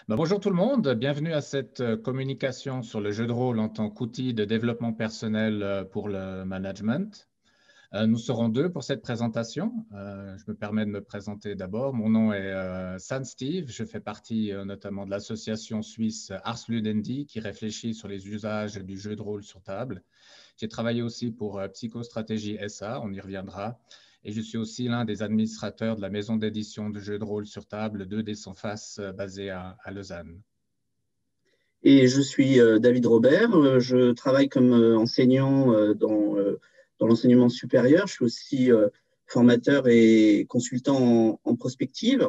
Bonjour tout le monde, bienvenue à cette communication sur le jeu de rôle en tant qu'outil de développement personnel pour le management. Nous serons deux pour cette présentation. Je me permets de me présenter d'abord. Mon nom est San Steve. Je fais partie notamment de l'association suisse Ars Ludendi qui réfléchit sur les usages du jeu de rôle sur table. J'ai travaillé aussi pour Psychostratégie SA, on y reviendra. Et je suis aussi l'un des administrateurs de la maison d'édition de jeux de rôle sur table 2D sans face basée à Lausanne. Et je suis David Robert. Je travaille comme enseignant dans l'enseignement supérieur. Je suis aussi formateur et consultant en prospective.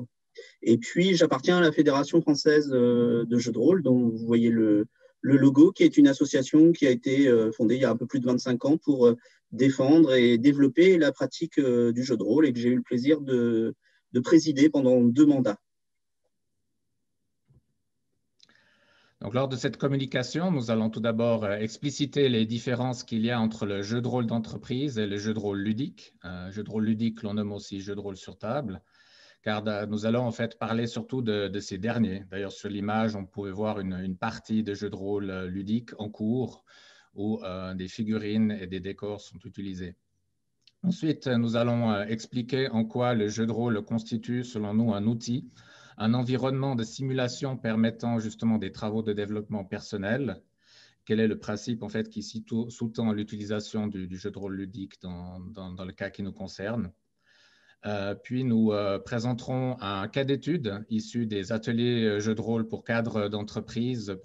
Et puis, j'appartiens à la Fédération française de jeux de rôle, dont vous voyez le logo, qui est une association qui a été fondée il y a un peu plus de 25 ans pour défendre et développer la pratique du jeu de rôle et que j'ai eu le plaisir de présider pendant 2 mandats. Donc, lors de cette communication, nous allons tout d'abord expliciter les différences qu'il y a entre le jeu de rôle d'entreprise et le jeu de rôle ludique. Jeu de rôle ludique, l'on nomme aussi jeu de rôle sur table, car nous allons en fait parler surtout de ces derniers. D'ailleurs, sur l'image, on pouvait voir une partie de jeu de rôle ludique en cours où des figurines et des décors sont utilisés. Ensuite, nous allons expliquer en quoi le jeu de rôle constitue, selon nous, un outil, un environnement de simulation permettant justement des travaux de développement personnel. Quel est le principe en fait qui sous-tend l'utilisation du jeu de rôle ludique dans le cas qui nous concerne. Puis nous présenterons un cas d'étude issu des ateliers jeux de rôle pour cadres d'entreprise,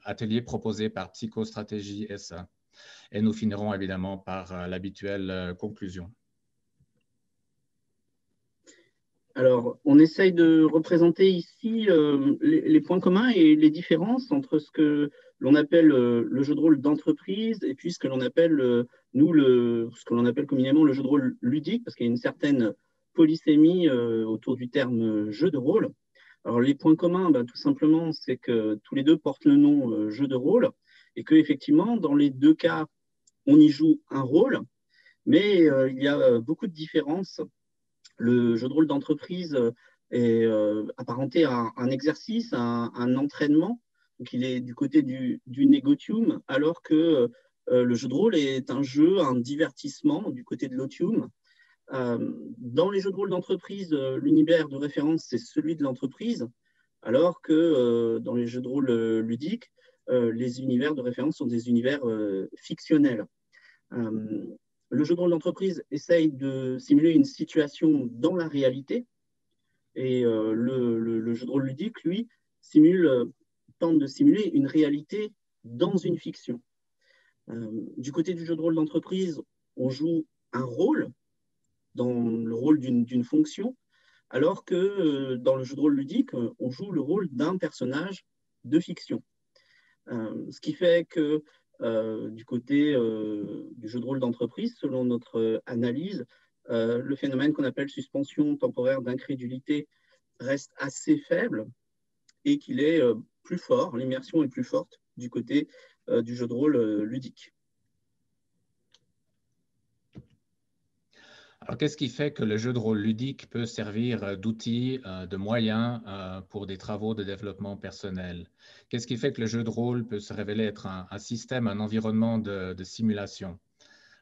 ateliers proposés par Psychostratégie SA. Et nous finirons évidemment par l'habituelle conclusion. Alors, on essaye de représenter ici les points communs et les différences entre ce que l'on appelle le jeu de rôle d'entreprise et puis ce que l'on appelle, ce que l'on appelle communément le jeu de rôle ludique, parce qu'il y a une certaine polysémie autour du terme jeu de rôle. Alors, les points communs, tout simplement, c'est que tous les deux portent le nom jeu de rôle et qu'effectivement, dans les deux cas, on y joue un rôle, mais il y a beaucoup de différences. Le jeu de rôle d'entreprise est apparenté à un exercice, à un entraînement. Donc, il est du côté du négotium, alors que le jeu de rôle est un jeu, un divertissement du côté de l'otium. Dans les jeux de rôle d'entreprise, l'univers de référence, c'est celui de l'entreprise, alors que dans les jeux de rôle ludiques, les univers de référence sont des univers fictionnels. Le jeu de rôle d'entreprise essaye de simuler une situation dans la réalité et le jeu de rôle ludique, lui, tente de simuler une réalité dans une fiction. Du côté du jeu de rôle d'entreprise, on joue un rôle, dans le rôle d'une fonction, alors que dans le jeu de rôle ludique, on joue le rôle d'un personnage de fiction. Ce qui fait que du côté du jeu de rôle d'entreprise, selon notre analyse, le phénomène qu'on appelle suspension temporaire d'incrédulité reste assez faible et qu'il est plus fort, l'immersion est plus forte du côté du jeu de rôle ludique. Alors, qu'est-ce qui fait que le jeu de rôle ludique peut servir d'outil, de moyen pour des travaux de développement personnel? Qu'est-ce qui fait que le jeu de rôle peut se révéler être un système, un environnement de simulation?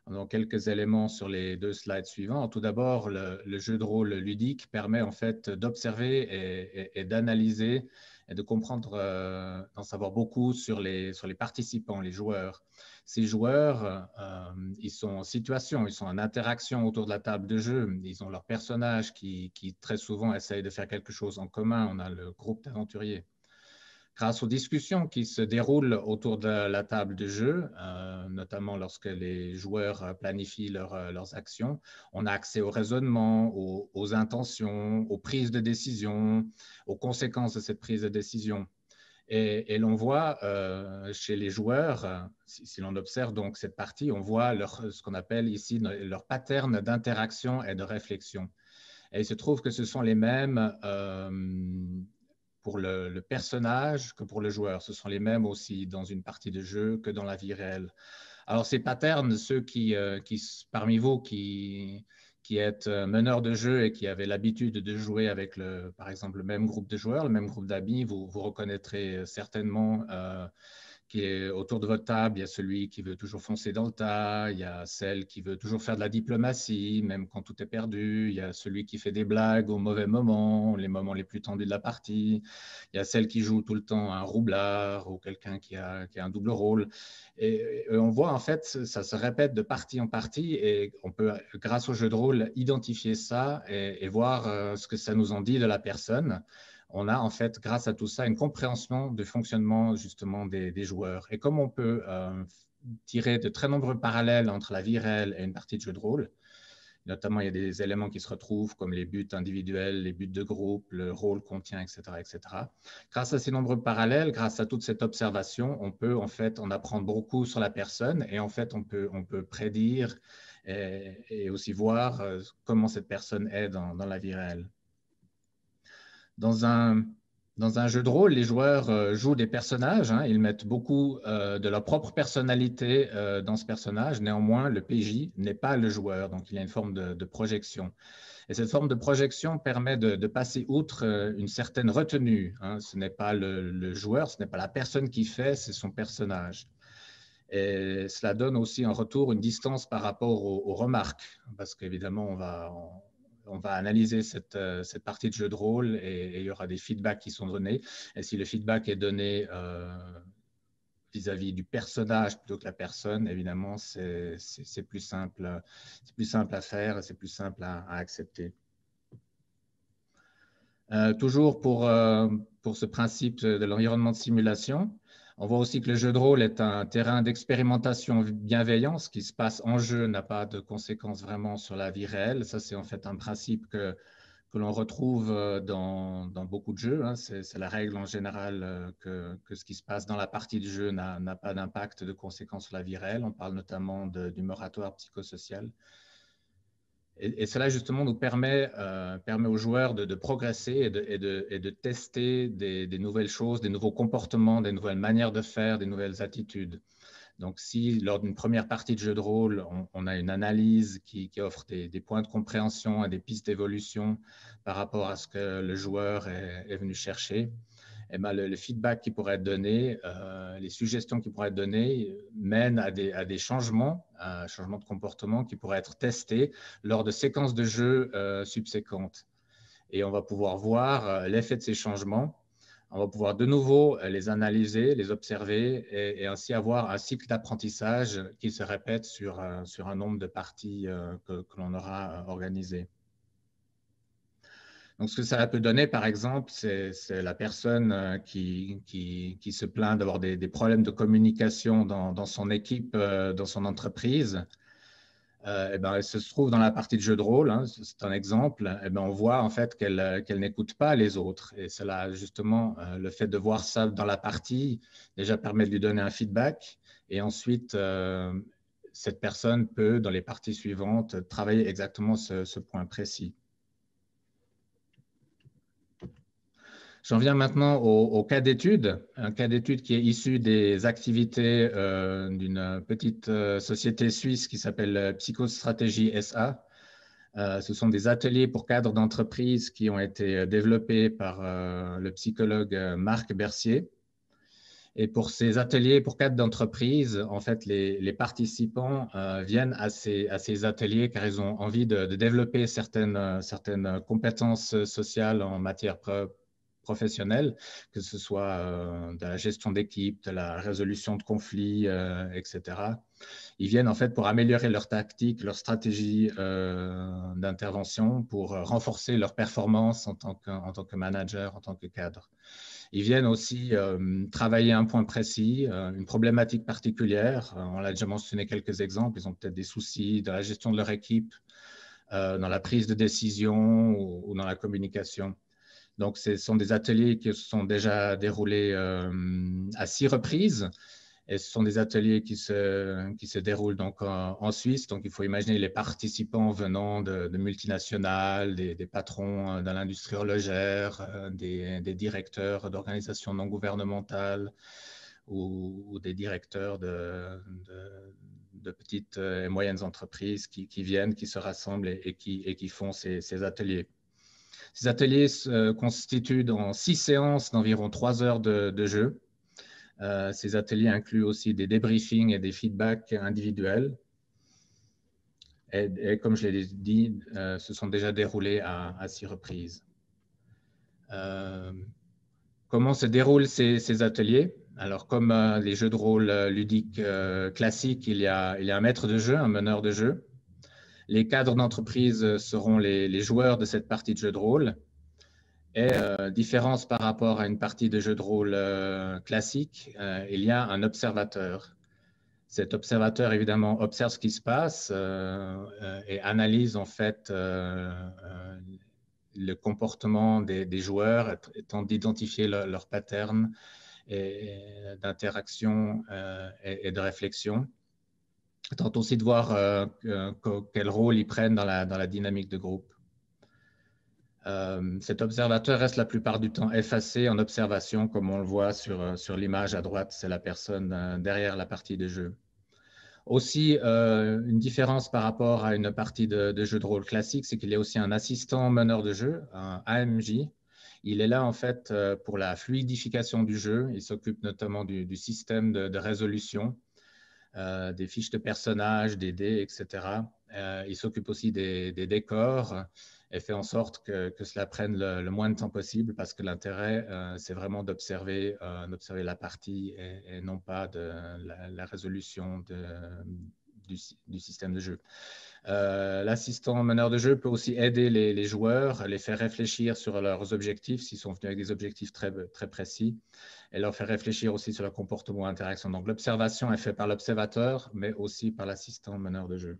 Donc, quelques éléments sur les 2 slides suivants. Tout d'abord, le jeu de rôle ludique permet en fait d'observer et d'analyser et de comprendre, d'en savoir beaucoup sur les participants, les joueurs. Ces joueurs, ils sont en situation, ils sont en interaction autour de la table de jeu. Ils ont leur personnage qui très souvent essayent de faire quelque chose en commun. On a le groupe d'aventuriers. Grâce aux discussions qui se déroulent autour de la table de jeu, notamment lorsque les joueurs planifient leurs actions, on a accès au raisonnement, aux intentions, aux prises de décision, aux conséquences de cette prise de décision. Et l'on voit chez les joueurs, si l'on observe donc cette partie, on voit ce qu'on appelle ici leur pattern d'interaction et de réflexion. Et il se trouve que ce sont les mêmes pour le personnage que pour le joueur. Ce sont les mêmes aussi dans une partie de jeu que dans la vie réelle. Alors, ces patterns, ceux qui parmi vous qui qui êtes meneur de jeu et qui avez l'habitude de jouer avec, par exemple, le même groupe de joueurs, le même groupe d'amis, vous reconnaîtrez certainement qui est autour de votre table. Il y a celui qui veut toujours foncer dans le tas, il y a celle qui veut toujours faire de la diplomatie, même quand tout est perdu, il y a celui qui fait des blagues au mauvais moment, les moments les plus tendus de la partie, il y a celle qui joue tout le temps un roublard ou quelqu'un qui a un double rôle. Et on voit en fait, ça se répète de partie en partie et on peut, grâce au jeu de rôle, identifier ça et voir ce que ça nous en dit de la personne. On a en fait, grâce à tout ça, une compréhension du fonctionnement justement des joueurs. Et comme on peut tirer de très nombreux parallèles entre la vie réelle et une partie de jeu de rôle, notamment il y a des éléments qui se retrouvent comme les buts individuels, les buts de groupe, le rôle qu'on tient, etc., etc. Grâce à ces nombreux parallèles, grâce à toute cette observation, on peut en fait en apprendre beaucoup sur la personne et en fait on peut prédire et aussi voir comment cette personne est dans la vie réelle. Dans un jeu de rôle, les joueurs jouent des personnages, hein, ils mettent beaucoup de leur propre personnalité dans ce personnage. Néanmoins, le PJ n'est pas le joueur, donc il y a une forme de projection. Et cette forme de projection permet de passer outre une certaine retenue, hein. Ce n'est pas le joueur, ce n'est pas la personne qui fait, c'est son personnage. Et cela donne aussi en retour une distance par rapport aux remarques, parce qu'évidemment, on va analyser cette partie de jeu de rôle et il y aura des feedbacks qui sont donnés. Et si le feedback est donné vis-à-vis du personnage plutôt que la personne, évidemment, c'est plus simple à faire et c'est plus simple à accepter. Toujours pour ce principe de l'environnement de simulation, on voit aussi que le jeu de rôle est un terrain d'expérimentation bienveillant. Ce qui se passe en jeu n'a pas de conséquences vraiment sur la vie réelle. Ça, c'est en fait un principe que l'on retrouve dans beaucoup de jeux, hein. C'est la règle en général que ce qui se passe dans la partie du jeu n'a pas d'impact de conséquences sur la vie réelle. On parle notamment du moratoire psychosocial. Et cela, justement, nous permet aux joueurs de progresser et de tester des nouvelles choses, des nouveaux comportements, des nouvelles manières de faire, des nouvelles attitudes. Donc, si lors d'une première partie de jeu de rôle, on a une analyse qui offre des points de compréhension et des pistes d'évolution par rapport à ce que le joueur est venu chercher, eh ben, le feedback qui pourrait être donné, les suggestions qui pourraient être données mènent à des changements, à un changement de comportement qui pourraient être testés lors de séquences de jeu subséquentes. Et on va pouvoir voir l'effet de ces changements. On va pouvoir de nouveau les analyser, les observer et ainsi avoir un cycle d'apprentissage qui se répète sur un nombre de parties que l'on aura organisées. Donc, ce que ça peut donner, par exemple, c'est la personne qui se plaint d'avoir des problèmes de communication dans son équipe, dans son entreprise. Eh ben, elle se trouve dans la partie de jeu de rôle, hein, c'est un exemple. Eh ben, on voit en fait qu'elle n'écoute pas les autres. Et cela, justement, le fait de voir ça dans la partie, déjà permet de lui donner un feedback. Et ensuite, cette personne peut, dans les parties suivantes, travailler exactement ce point précis. J'en viens maintenant au cas d'étude, un cas d'étude qui est issu des activités d'une petite société suisse qui s'appelle Psychostratégie SA. Ce sont des ateliers pour cadres d'entreprise qui ont été développés par le psychologue Marc Bercier. Et pour ces ateliers pour cadres d'entreprise, en fait, les participants viennent à ces ateliers car ils ont envie de développer certaines compétences sociales en matière professionnels, que ce soit de la gestion d'équipe, de la résolution de conflits, etc. Ils viennent en fait pour améliorer leur tactique, leur stratégie d'intervention, pour renforcer leur performance en tant que manager, en tant que cadre. Ils viennent aussi travailler un point précis, une problématique particulière. On l'a déjà mentionné quelques exemples. Ils ont peut-être des soucis dans la gestion de leur équipe, dans la prise de décision ou dans la communication. Donc, ce sont des ateliers qui se sont déjà déroulés à 6 reprises. Et ce sont des ateliers qui se déroulent donc en Suisse. Donc, il faut imaginer les participants venant de multinationales, des patrons dans l'industrie horlogère, des directeurs d'organisations non gouvernementales ou des directeurs petites et moyennes entreprises qui viennent, qui se rassemblent et qui font ces ateliers. Ces ateliers se constituent dans 6 séances d'environ 3 heures de jeu. Ces ateliers incluent aussi des débriefings et des feedbacks individuels. Et comme je l'ai dit, se sont déjà déroulés à 6 reprises. Comment se déroulent ces ateliers? Alors, comme les jeux de rôle ludiques classiques, il y a un maître de jeu, un meneur de jeu. Les cadres d'entreprise seront les joueurs de cette partie de jeu de rôle. Et différence par rapport à une partie de jeu de rôle classique, il y a un observateur. Cet observateur, évidemment, observe ce qui se passe et analyse en fait le comportement des joueurs, étant d'identifier leur pattern d'interaction et de réflexion. Tente aussi de voir quel rôle ils prennent dans la dynamique de groupe. Cet observateur reste la plupart du temps effacé en observation, comme on le voit sur l'image à droite, c'est la personne derrière la partie de jeu. Aussi, une différence par rapport à une partie de jeu de rôle classique, c'est qu'il y a aussi un assistant meneur de jeu, un AMJ. Il est là en fait pour la fluidification du jeu. Il s'occupe notamment du système de résolution, des fiches de personnages, des dés, etc. Il s'occupe aussi des décors et fait en sorte que cela prenne le moins de temps possible parce que l'intérêt, c'est vraiment d'observer la partie et non pas de la résolution du système de jeu. L'assistant meneur de jeu peut aussi aider les joueurs, les faire réfléchir sur leurs objectifs, s'ils sont venus avec des objectifs très, très précis, et leur faire réfléchir aussi sur leur comportement et interaction. Donc l'observation est faite par l'observateur, mais aussi par l'assistant meneur de jeu.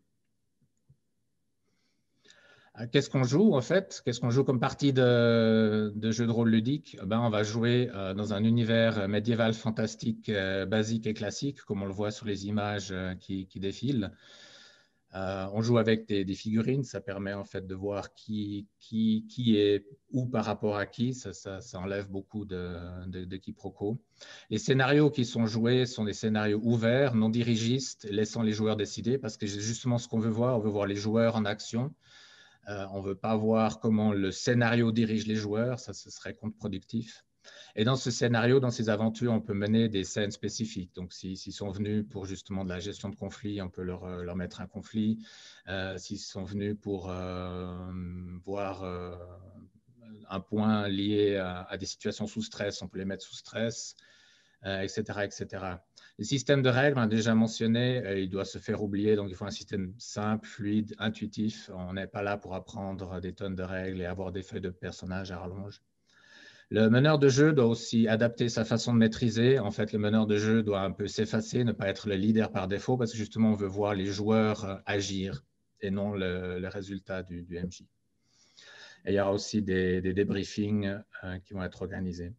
Qu'est-ce qu'on joue en fait? Qu'est-ce qu'on joue comme partie de jeu de rôle ludique? On va jouer dans un univers médiéval fantastique basique et classique, comme on le voit sur les images qui défilent. On joue avec des figurines, ça permet en fait de voir qui est où par rapport à qui, ça enlève beaucoup de quiproquos. Les scénarios qui sont joués sont des scénarios ouverts, non dirigistes, laissant les joueurs décider, parce que c'est justement ce qu'on veut voir, on veut voir les joueurs en action. On ne veut pas voir comment le scénario dirige les joueurs, ça ce serait contre-productif. Et dans ce scénario, dans ces aventures, on peut mener des scènes spécifiques. Donc, s'ils sont venus pour justement de la gestion de conflits, on peut leur mettre un conflit. S'ils sont venus pour voir un point lié à des situations sous stress, on peut les mettre sous stress, etc., etc. Le système de règles, on a déjà mentionné, il doit se faire oublier, donc il faut un système simple, fluide, intuitif. On n'est pas là pour apprendre des tonnes de règles et avoir des feuilles de personnages à rallonge. Le meneur de jeu doit aussi adapter sa façon de maîtriser. En fait, le meneur de jeu doit un peu s'effacer, ne pas être le leader par défaut, parce que justement, on veut voir les joueurs agir et non le résultat du MJ. Et il y aura aussi des débriefings qui vont être organisés.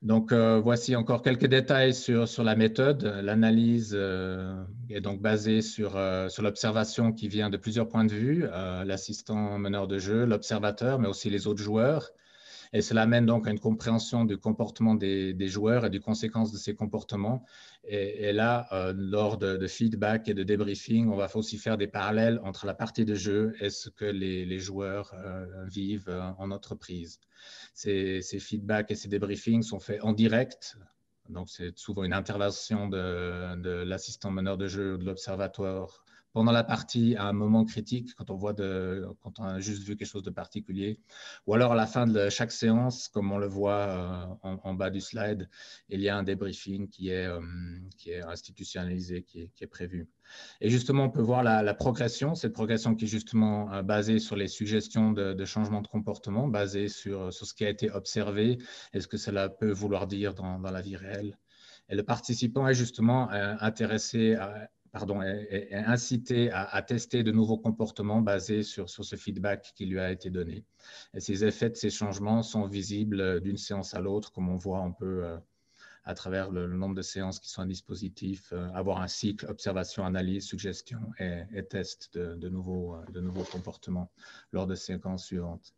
Donc, voici encore quelques détails sur la méthode. L'analyse est donc basée sur l'observation qui vient de plusieurs points de vue, l'assistant meneur de jeu, l'observateur, mais aussi les autres joueurs. Et cela amène donc à une compréhension du comportement des joueurs et des conséquences de ces comportements. Et là, lors de feedback et de débriefing, on va aussi faire des parallèles entre la partie de jeu et ce que les joueurs vivent en entreprise. Ces feedbacks et ces débriefings sont faits en direct. Donc, c'est souvent une intervention de l'assistant meneur de jeu ou de l'observatoire pendant la partie à un moment critique, quand on a juste vu quelque chose de particulier, ou alors à la fin de chaque séance, comme on le voit en bas du slide, il y a un débriefing qui est institutionnalisé, qui est prévu. Et justement, on peut voir la progression, cette progression qui est justement basée sur les suggestions de changement de comportement, basée sur ce qui a été observé et ce que cela peut vouloir dire dans la vie réelle. Et le participant est justement intéressé est incité à tester de nouveaux comportements basés sur ce feedback qui lui a été donné. Et ces effets de ces changements sont visibles d'une séance à l'autre, comme on voit un peu à travers le nombre de séances qui sont un dispositif, avoir un cycle observation, analyse, suggestion et test de nouveaux comportements lors de séquences suivantes.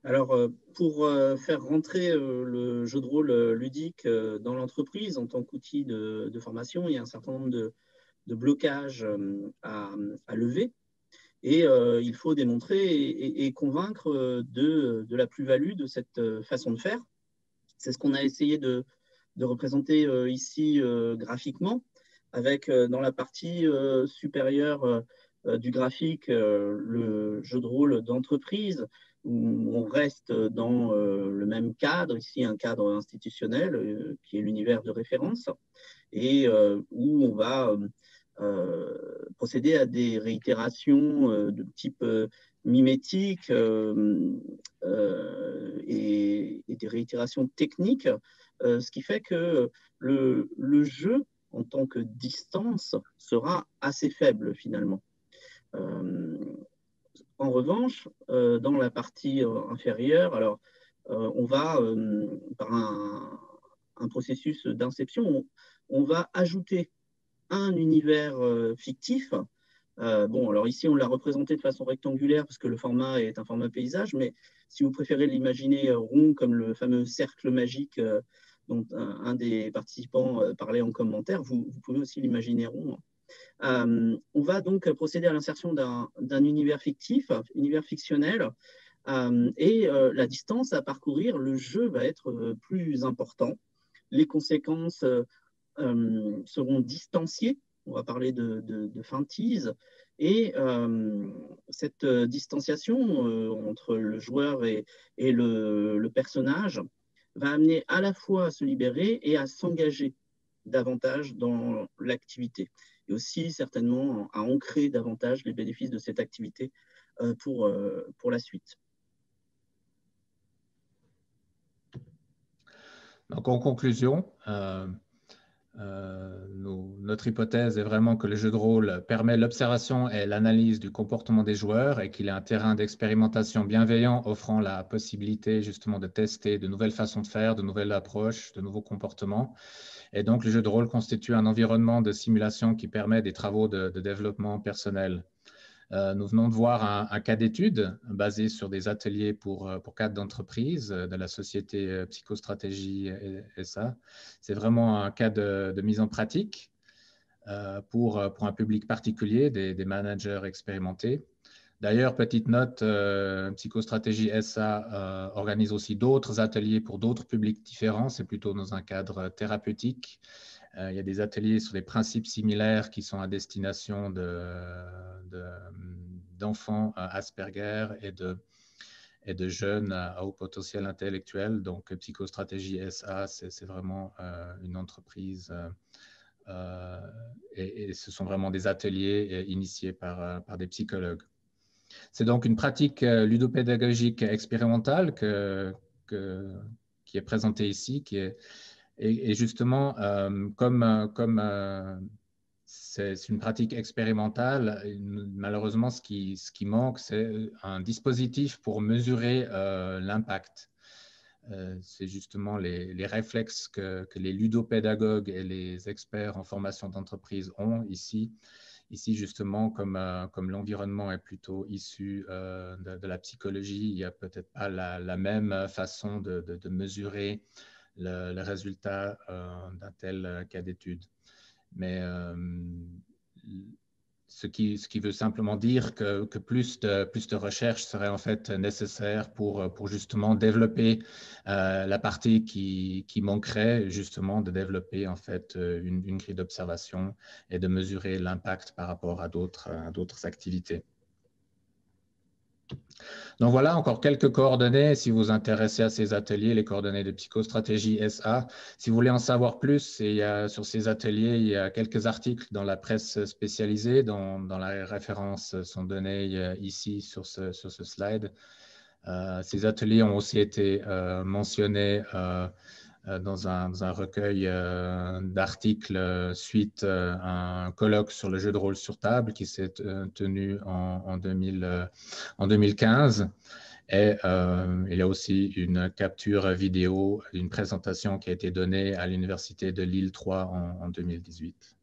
Alors, pour faire rentrer le jeu de rôle ludique dans l'entreprise en tant qu'outil de formation, il y a un certain nombre de blocages à lever. Et il faut démontrer et convaincre de la plus-value de cette façon de faire. C'est ce qu'on a essayé de représenter ici graphiquement, avec dans la partie supérieure du graphique le jeu de rôle d'entreprise, où on reste dans le même cadre, ici un cadre institutionnel qui est l'univers de référence, et où on va procéder à des réitérations de type mimétique et des réitérations techniques, ce qui fait que le jeu en tant que distance sera assez faible finalement. Euh, En revanche, dans la partie inférieure, alors on va, par un processus d'inception, on va ajouter un univers fictif. Bon, alors ici, on l'a représenté de façon rectangulaire parce que le format est un format paysage, mais si vous préférez l'imaginer rond, comme le fameux cercle magique dont un des participants parlait en commentaire, vous pouvez aussi l'imaginer rond. On va donc procéder à l'insertion d'un univers fictif, univers fictionnel, et la distance à parcourir, le jeu va être plus important. Les conséquences seront distanciées. On va parler de feintise. Et cette distanciation entre le joueur et le personnage va amener à la fois à se libérer et à s'engager davantage dans l'activité. Et aussi certainement à ancrer davantage les bénéfices de cette activité pour la suite. Donc, en conclusion, notre hypothèse est vraiment que le jeu de rôle permet l'observation et l'analyse du comportement des joueurs et qu'il est un terrain d'expérimentation bienveillant offrant la possibilité justement de tester de nouvelles façons de faire, de nouvelles approches, de nouveaux comportements. Et donc, le jeu de rôle constitue un environnement de simulation qui permet des travaux de développement personnel. Nous venons de voir un cas d'étude basé sur des ateliers pour cadres d'entreprise de la société Psychostratégie SA. C'est vraiment un cas de mise en pratique pour un public particulier, des managers expérimentés. D'ailleurs, petite note, Psychostratégie SA organise aussi d'autres ateliers pour d'autres publics différents. C'est plutôt dans un cadre thérapeutique. Il y a des ateliers sur des principes similaires qui sont à destination d'enfants Asperger et de jeunes à haut potentiel intellectuel. Donc, Psychostratégie SA, c'est vraiment une entreprise et ce sont vraiment des ateliers initiés par des psychologues. C'est donc une pratique ludopédagogique expérimentale qui est présentée ici, et justement, comme c'est une pratique expérimentale, malheureusement, ce qui manque, c'est un dispositif pour mesurer l'impact. C'est justement les réflexes que les ludopédagogues et les experts en formation d'entreprise ont ici. Ici, justement, comme l'environnement est plutôt issu de la psychologie, il n'y a peut-être pas la même façon de mesurer le résultat d'un tel cas d'étude. Mais ce qui veut simplement dire que plus de recherche serait en fait nécessaire pour justement développer la partie qui manquerait, justement de développer en fait une grille d'observation et de mesurer l'impact par rapport à d'autres activités. Donc voilà, encore quelques coordonnées si vous vous intéressez à ces ateliers, les coordonnées de Psychostratégie SA. Si vous voulez en savoir plus, sur ces ateliers, il y a quelques articles dans la presse spécialisée dont les références sont données ici sur ce slide. Ces ateliers ont aussi été mentionnés dans un recueil d'articles suite à un colloque sur le jeu de rôle sur table qui s'est tenu en 2015. Et il y a aussi une capture vidéo d'une présentation qui a été donnée à l'Université de Lille 3 en 2018.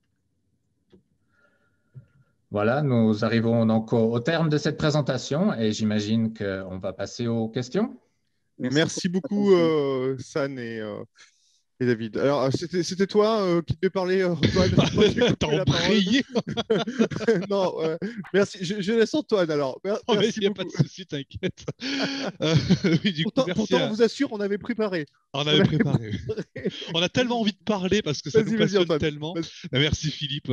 Voilà, nous arrivons donc au terme de cette présentation et j'imagine qu'on va passer aux questions. Merci pour Merci votre beaucoup, attention. San et David. Alors, c'était toi qui devais parler, Antoine. Moi, j'ai T'as coupé la parole. embrayé. Non, merci. Je laisse Antoine alors. Non, mais Merci il n'y a pas beaucoup. de souci, t'inquiète. Oui, du coup, Pourtant, merci pourtant, on vous assure, on avait préparé. On On avait avait préparé. préparé. On a tellement envie de parler parce que ça nous Vas-y, passionne Antoine. tellement. Vas-y. Merci Philippe.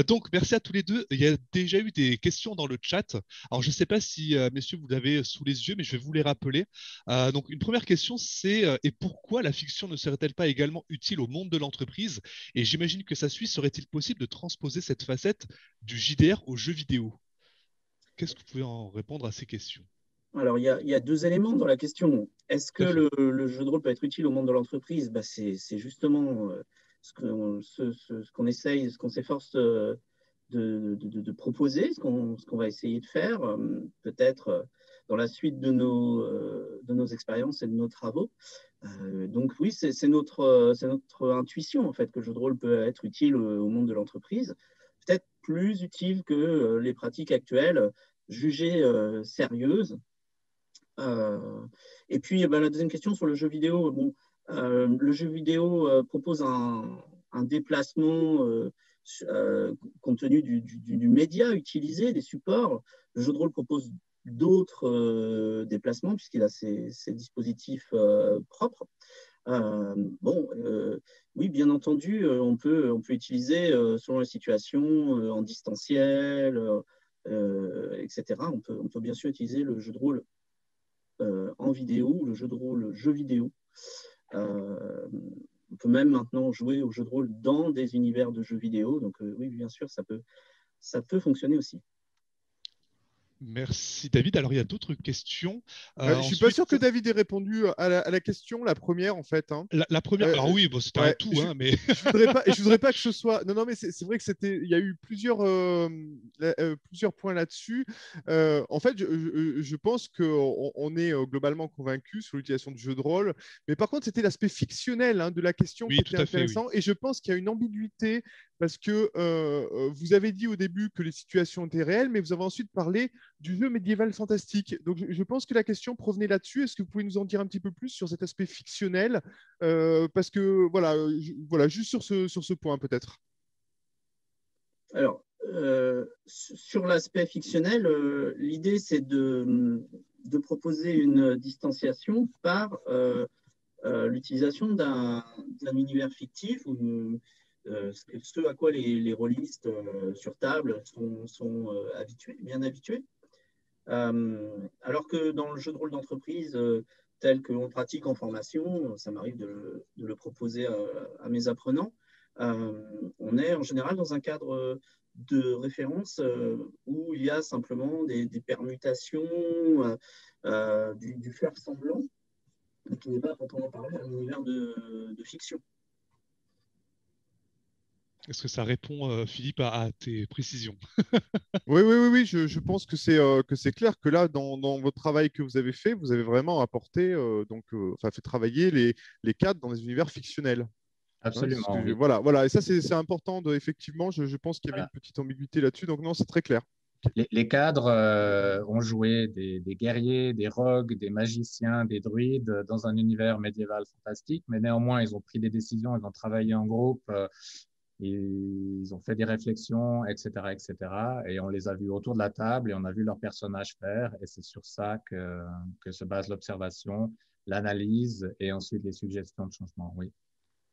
Donc merci à tous les deux. Il y a déjà eu des questions dans le chat. Alors je ne sais pas si messieurs vous l'avez sous les yeux, mais je vais vous les rappeler. Donc une première question, c'est et pourquoi la fiction ne serait-elle pas également utile au monde de l'entreprise? Et j'imagine que ça suit, serait-il possible de transposer cette facette du JDR aux jeux vidéo? Qu'est-ce que vous pouvez en répondre à ces questions? Alors, il y a deux éléments dans la question. Est-ce que Tout à fait. le jeu de rôle peut être utile au monde de l'entreprise? Bah, c'est justement ce qu'on essaye, ce qu'on s'efforce de proposer, ce qu'on va essayer de faire, peut-être dans la suite de nos expériences et de nos travaux. Donc oui, c'est notre intuition en fait que le jeu de rôle peut être utile au monde de l'entreprise, peut-être plus utile que les pratiques actuelles jugées sérieuses. Et puis eh ben, la deuxième question sur le jeu vidéo, bon, le jeu vidéo propose un déplacement compte tenu du média utilisé, des supports. Le jeu de rôle propose d'autres déplacements puisqu'il a ses dispositifs propres. Bon, oui, bien entendu, on peut utiliser, selon la situation, en distanciel, etc. On peut bien sûr utiliser le jeu de rôle en vidéo, le jeu de rôle jeu vidéo. On peut même maintenant jouer au jeu de rôle dans des univers de jeux vidéo. Donc oui, bien sûr, ça peut fonctionner aussi. Merci David. Alors il y a d'autres questions. Je suis pas Ensuite, sûr que David ait répondu à la question, la première en fait. Hein. la première. Alors oui, bon, c'était un Ouais, tout, hein, mais je voudrais pas que ce soit. Non, non, mais c'est vrai que il y a eu plusieurs points là-dessus. En fait, je pense qu'on est globalement convaincu sur l'utilisation du jeu de rôle, mais par contre, c'était l'aspect fictionnel hein, de la question oui, qui tout était à fait, oui. intéressant. Et je pense qu'il y a une ambiguïté parce que vous avez dit au début que les situations étaient réelles, mais vous avez ensuite parlé du jeu médiéval fantastique. Donc, je pense que la question provenait là-dessus. Est-ce que vous pouvez nous en dire un petit peu plus sur cet aspect fictionnel parce que voilà, juste sur ce point peut-être. Alors, sur l'aspect fictionnel, l'idée c'est de proposer une distanciation par l'utilisation d'un univers fictif ou ce à quoi les rôlistes sur table sont habitués, bien habitués. Alors que dans le jeu de rôle d'entreprise tel que l'on pratique en formation, ça m'arrive de le proposer à mes apprenants, on est en général dans un cadre de référence où il y a simplement des permutations du faire semblant, qui n'est pas proprement parler un univers de fiction. Est-ce que ça répond, Philippe, à tes précisions? Oui, je pense que c'est clair que là, dans votre travail que vous avez fait, vous avez vraiment apporté, fait travailler les cadres dans des univers fictionnels. Hein, Absolument, oui. voilà. Et ça, c'est important, effectivement, je pense qu'il y avait Voilà. une petite ambiguïté là-dessus, donc non, c'est très clair. Les cadres ont joué des guerriers, des rogues, des magiciens, des druides dans un univers médiéval fantastique, mais néanmoins, ils ont pris des décisions, ils ont travaillé en groupe, ils ont fait des réflexions, etc., etc. Et on les a vus autour de la table et on a vu leurs personnages faire. Et c'est sur ça que se base l'observation, l'analyse et ensuite les suggestions de changement. Oui.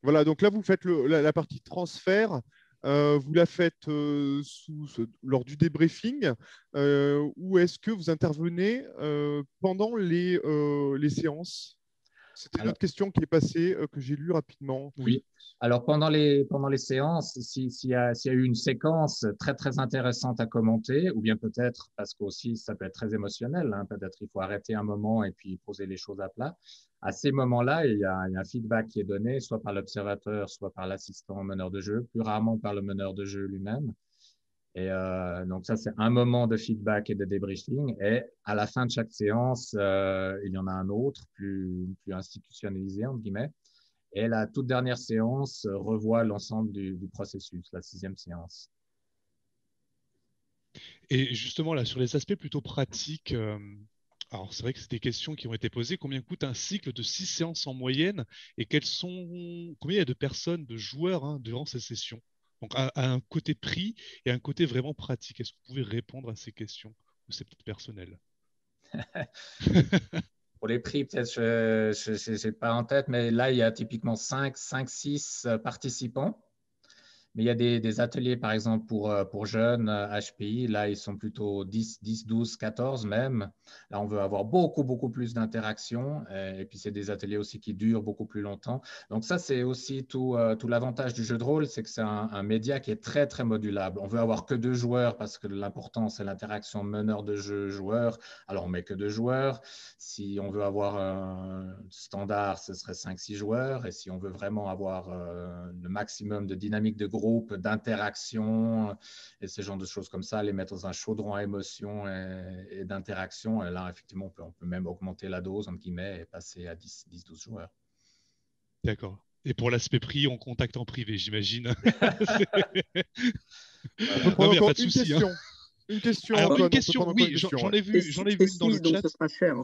Voilà, donc là, vous faites la partie transfert. Vous la faites lors du débriefing ou est-ce que vous intervenez pendant les séances? C'était une autre question qui est passée, que j'ai lue rapidement. Oui. Alors, pendant les séances, s'il y a eu une séquence très, très intéressante à commenter, ou bien peut-être, parce qu'aussi, ça peut être très émotionnel, hein, peut-être il faut arrêter un moment et puis poser les choses à plat. À ces moments-là, il y a un feedback qui est donné, soit par l'observateur, soit par l'assistant meneur de jeu, plus rarement par le meneur de jeu lui-même. Et donc ça, c'est un moment de feedback et de débriefing. Et à la fin de chaque séance, il y en a un autre, plus institutionnalisé, entre guillemets. Et la toute dernière séance revoit l'ensemble du processus, la 6e séance. Et justement, là, sur les aspects plutôt pratiques, Alors, c'est vrai que c'est des questions qui ont été posées. Combien coûte un cycle de 6 séances en moyenne et combien il y a de personnes, de joueurs durant ces sessions? Donc, à un côté prix et un côté vraiment pratique. Est-ce que vous pouvez répondre à ces questions? Ou c'est peut-être personnel? Pour les prix, peut-être, je n'ai pas en tête, mais là, il y a typiquement 6 participants. Mais il y a des ateliers, par exemple, pour jeunes HPI. Là, ils sont plutôt 10, 12, 14 même. Là, on veut avoir beaucoup, beaucoup plus d'interactions. Et puis, c'est des ateliers aussi qui durent beaucoup plus longtemps. Donc, ça, c'est aussi tout l'avantage du jeu de rôle, c'est que c'est un média qui est très, très modulable. On veut avoir que 2 joueurs parce que l'important, c'est l'interaction meneur de jeu-joueur. Alors, on met que 2 joueurs. Si on veut avoir un standard, ce serait 5, 6 joueurs. Et si on veut vraiment avoir le maximum de dynamique de groupe, d'interaction et ce genre de choses comme ça, les mettre dans un chaudron à émotion et d'interaction. Et là, effectivement, on peut même augmenter la dose, entre guillemets, et passer à 10, 12 joueurs. D'accord. Et pour l'aspect prix, on contacte en privé, j'imagine. On peut Non, prendre mais il n'y a encore pas de une souci, hein. question. Une question, Alors, une Antoine. On peut question, prendre encore une oui, question. j'en Ouais. ai vu, C'est une dans le 6, donc chat. ce sera cher.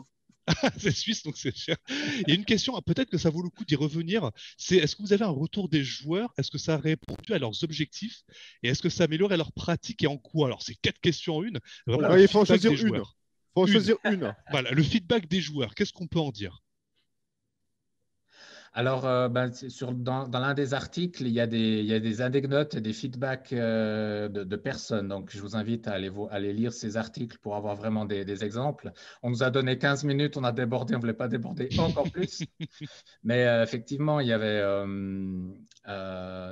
C'est suisse, donc c'est cher. Il y a une question, peut-être que ça vaut le coup d'y revenir. C'est est-ce que vous avez un retour des joueurs? Est-ce que ça a répondu à leurs objectifs? Et est-ce que ça améliore leur pratique et en quoi? Alors, c'est 4 questions en une. Vraiment le Ouais, il faut en feedback choisir des une. joueurs. Faut en Une. choisir une. Voilà, le feedback des joueurs. Qu'est-ce qu'on peut en dire? Alors, dans l'un des articles, il y a des anecdotes et des feedbacks de personnes. Donc, je vous invite à aller lire ces articles pour avoir vraiment des exemples. On nous a donné 15 minutes, on a débordé, on ne voulait pas déborder encore plus. Mais effectivement, il y avait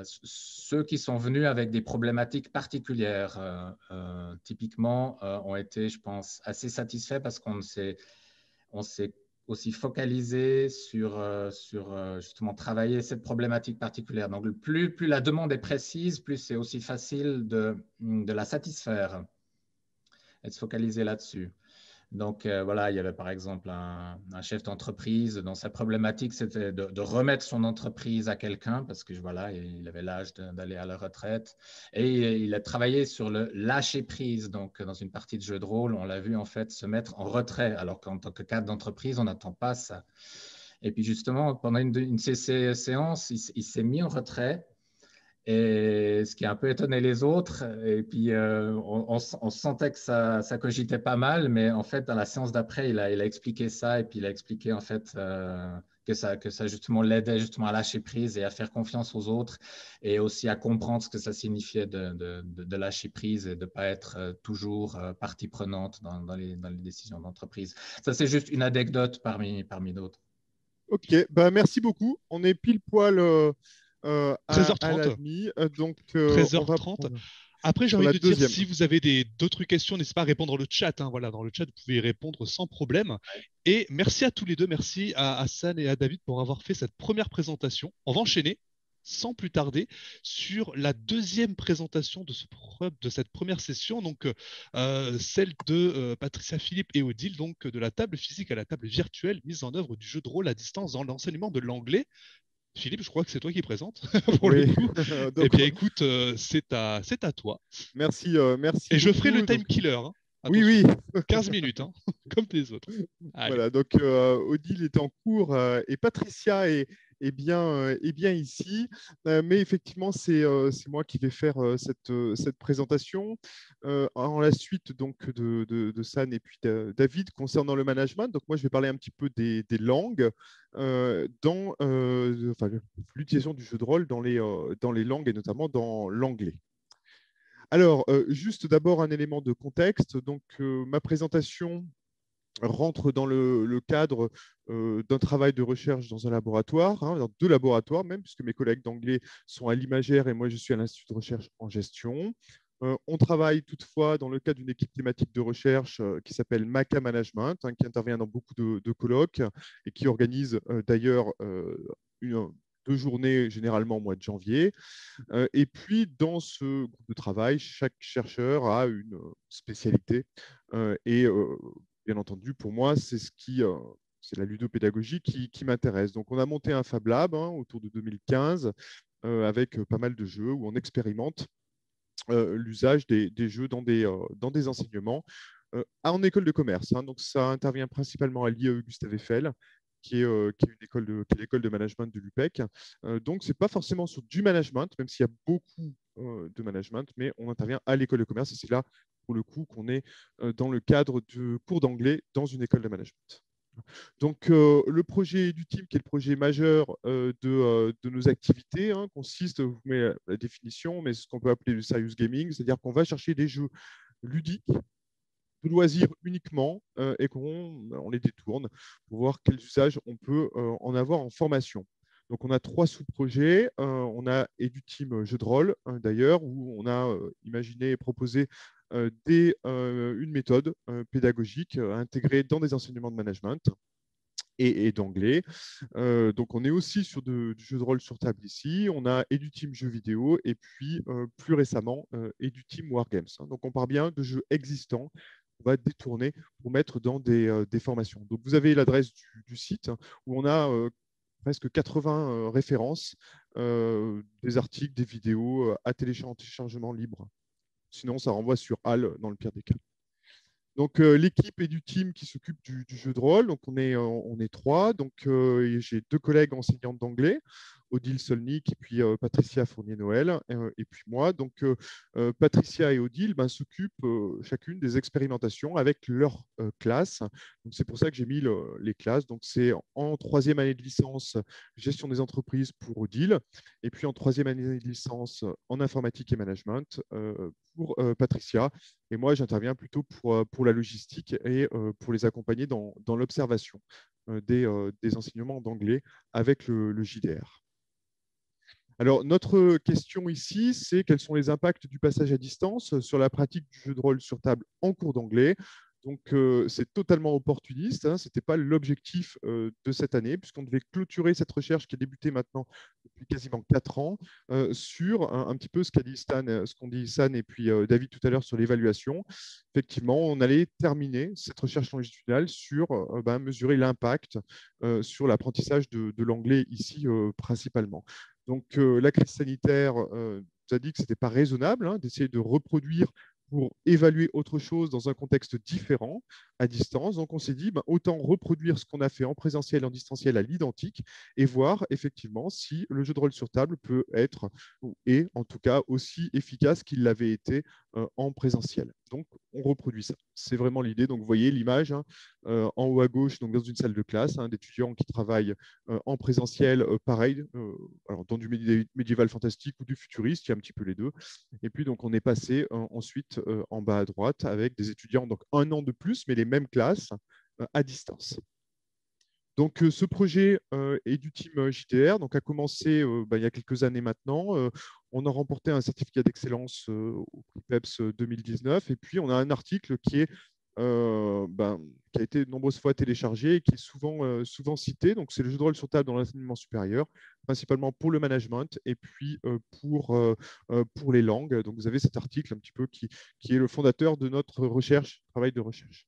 ceux qui sont venus avec des problématiques particulières, typiquement, ont été, je pense, assez satisfaits parce on s'est aussi focalisé sur justement travailler cette problématique particulière. Donc, plus la demande est précise, plus c'est aussi facile de la satisfaire et de se focaliser là-dessus. Donc voilà, il y avait par exemple un chef d'entreprise, dans sa problématique, c'était de remettre son entreprise à quelqu'un parce que voilà, il avait l'âge d'aller à la retraite. Et il a travaillé sur le lâcher prise. Donc dans une partie de jeu de rôle, on l'a vu en fait se mettre en retrait, alors qu'en tant que cadre d'entreprise, on n'attend pas ça. Et puis justement, pendant une séance, il s'est mis en retrait. Et ce qui a un peu étonné les autres. Et puis, on sentait que ça cogitait pas mal, mais en fait, dans la séance d'après, il a expliqué ça. Et puis, il a expliqué en fait que ça justement l'aidait justement à lâcher prise et à faire confiance aux autres et aussi à comprendre ce que ça signifiait de lâcher prise et de ne pas être toujours partie prenante dans les décisions d'entreprise. Ça, c'est juste une anecdote parmi d'autres. Ok, bah, merci beaucoup. On est pile poil à 13h30. la demi. Donc, on va 13h30. prendre Après, j'ai sur envie la de dire, deuxième. si vous avez d'autres questions, n'hésitez pas à répondre dans le chat. Voilà, dans le chat, vous pouvez y répondre sans problème. Et merci à tous les deux. Merci à Hassan et à David pour avoir fait cette première présentation. On va enchaîner sans plus tarder sur la deuxième présentation de cette première session, donc celle de Patricia Philippe et Odile, donc de la table physique à la table virtuelle, mise en œuvre du jeu de rôle à distance dans l'enseignement de l'anglais. Philippe, je crois que c'est toi qui présente pour le Oui. coup. Donc, Eh bien, écoute, c'est à toi. merci Et je ferai le beaucoup. time Donc, killer. Hein. oui, Attention, oui. 15 minutes, hein, comme les autres. Allez. Voilà, donc Odile est en cours et Patricia est bien ici. Mais effectivement, c'est moi qui vais faire cette présentation. En la suite donc, de San et puis David concernant le management. Donc moi, je vais parler un petit peu des langues dans l'utilisation du jeu de rôle dans les langues et notamment dans l'anglais. Alors, juste d'abord un élément de contexte. Donc, ma présentation rentre dans le cadre d'un travail de recherche dans un laboratoire, dans 2 laboratoires même, puisque mes collègues d'anglais sont à l'Imagère et moi, je suis à l'Institut de recherche en gestion. On travaille toutefois dans le cadre d'une équipe thématique de recherche qui s'appelle MACA Management, qui intervient dans beaucoup de colloques et qui organise d'ailleurs 2 journées généralement au mois de janvier. Et puis, dans ce groupe de travail, chaque chercheur a une spécialité. Et bien entendu, pour moi, c'est la ludopédagogie qui m'intéresse. Donc, on a monté un Fab Lab autour de 2015 avec pas mal de jeux où on expérimente l'usage des jeux dans des enseignements en école de commerce. Hein. Donc, ça intervient principalement à l'IAE Gustave Eiffel, qui est l'école de management de l'UPEC. Donc, ce n'est pas forcément sur du management, même s'il y a beaucoup de management, mais on intervient à l'école de commerce et c'est là, pour le coup, qu'on est dans le cadre de cours d'anglais dans une école de management. Donc, le projet du team, qui est le projet majeur de nos activités, hein, consiste, je vous mets la définition, mais ce qu'on peut appeler le serious gaming, c'est-à-dire qu'on va chercher des jeux ludiques, de loisirs uniquement, et on les détourne pour voir quels usages on peut en avoir en formation. Donc, on a 3 sous-projets. On a EduTeam Jeux de rôle, hein, d'ailleurs, où on a imaginé et proposé une méthode pédagogique intégrée dans des enseignements de management et d'anglais. Donc, on est aussi sur du jeu de rôle sur table ici. On a EduTeam Jeux vidéo et puis, plus récemment, EduTeam Wargames. Hein. Donc, on part bien de jeux existants qu'on va détourner pour mettre dans des formations. Donc, vous avez l'adresse du site, hein, où on a presque 80 références, des articles, des vidéos à téléchargement libre. Sinon, ça renvoie sur HAL dans le pire des cas. Donc, l'équipe et du team qui s'occupe du jeu de rôle. Donc, on est 3. Donc, j'ai 2 collègues enseignantes d'anglais, Odile Solnik et puis Patricia Fournier-Noël, et puis moi. Donc, Patricia et Odile s'occupent chacune des expérimentations avec leur classe. Donc, c'est pour ça que j'ai mis les classes. Donc, c'est en 3e année de licence, gestion des entreprises pour Odile, et puis en 3e année de licence en informatique et management pour Patricia. Et moi, j'interviens plutôt pour la logistique et pour les accompagner dans l'observation des enseignements d'anglais avec le JDR. Alors, notre question ici, c'est quels sont les impacts du passage à distance sur la pratique du jeu de rôle sur table en cours d'anglais. Donc, c'est totalement opportuniste. Hein, ce n'était pas l'objectif de cette année, puisqu'on devait clôturer cette recherche qui a débuté maintenant depuis quasiment 4 ans sur un petit peu ce qu'a dit Stan, ce qu'ont dit Stan et puis David tout à l'heure sur l'évaluation. Effectivement, on allait terminer cette recherche longitudinale sur mesurer l'impact sur l'apprentissage de l'anglais ici principalement. Donc, la crise sanitaire nous a dit que ce n'était pas raisonnable hein, d'essayer de reproduire pour évaluer autre chose dans un contexte différent, à distance. Donc, on s'est dit, autant reproduire ce qu'on a fait en présentiel et en distanciel à l'identique et voir effectivement si le jeu de rôle sur table peut être, et en tout cas aussi efficace qu'il l'avait été en présentiel. Donc, on reproduit ça. C'est vraiment l'idée. Donc, vous voyez l'image hein, en haut à gauche, donc dans une salle de classe, hein, d'étudiants qui travaillent en présentiel, pareil, alors dans du médiéval fantastique ou du futuriste, il y a un petit peu les deux. Et puis, donc, on est passé ensuite en bas à droite avec des étudiants, donc 1 an de plus, mais les mêmes classes à distance. Donc, ce projet est du team JDR, donc a commencé il y a quelques années maintenant. On a remporté un certificat d'excellence au prix PEPS 2019. Et puis, on a un article qui a été de nombreuses fois téléchargé et qui est souvent cité. Donc, c'est le jeu de rôle sur table dans l'enseignement supérieur, principalement pour le management et puis pour les langues. Donc, vous avez cet article un petit peu qui est le fondateur de notre travail de recherche.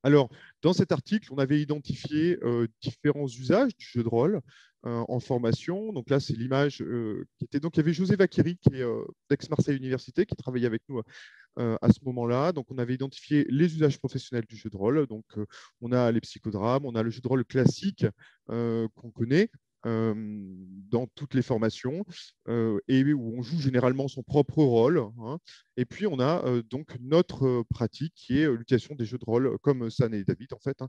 Alors, dans cet article, on avait identifié différents usages du jeu de rôle en formation. Donc là, c'est l'image qui était. Donc, il y avait José Vaqueri, qui est d'Aix-Marseille Université, qui travaillait avec nous à ce moment-là. Donc, on avait identifié les usages professionnels du jeu de rôle. Donc, on a les psychodrames, on a le jeu de rôle classique qu'on connaît dans toutes les formations et où on joue généralement son propre rôle. Hein. Et puis, on a donc notre pratique qui est l'utilisation des jeux de rôle, comme San et David, en fait, hein,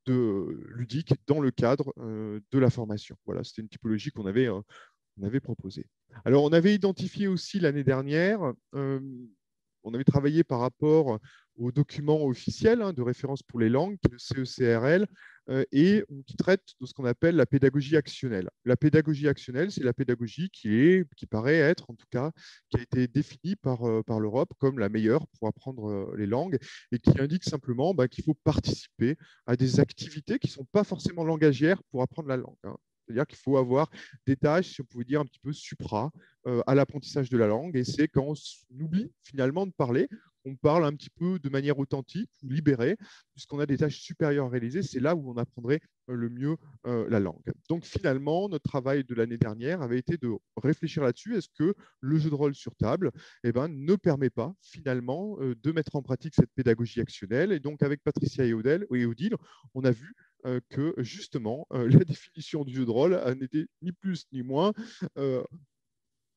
ludique dans le cadre de la formation. Voilà, c'était une typologie qu'on avait proposée. Alors, on avait identifié aussi l'année dernière, on avait travaillé par rapport au document officiel hein, de référence pour les langues, qui est le CECRL, et qui traite de ce qu'on appelle la pédagogie actionnelle. La pédagogie actionnelle, c'est la pédagogie qui paraît être, en tout cas, qui a été définie par l'Europe comme la meilleure pour apprendre les langues et qui indique simplement qu'il faut participer à des activités qui ne sont pas forcément langagières pour apprendre la langue. Hein. C'est-à-dire qu'il faut avoir des tâches, si on pouvait dire, un petit peu supra à l'apprentissage de la langue. Et c'est quand on oublie finalement de parler, on parle un petit peu de manière authentique ou libérée, puisqu'on a des tâches supérieures à réaliser. C'est là où on apprendrait le mieux la langue. Donc finalement, notre travail de l'année dernière avait été de réfléchir là-dessus. Est-ce que le jeu de rôle sur table ne permet pas finalement de mettre en pratique cette pédagogie actionnelle? Et donc avec Patricia et Odile, on a vu que justement la définition du jeu de rôle n'était ni plus ni moins,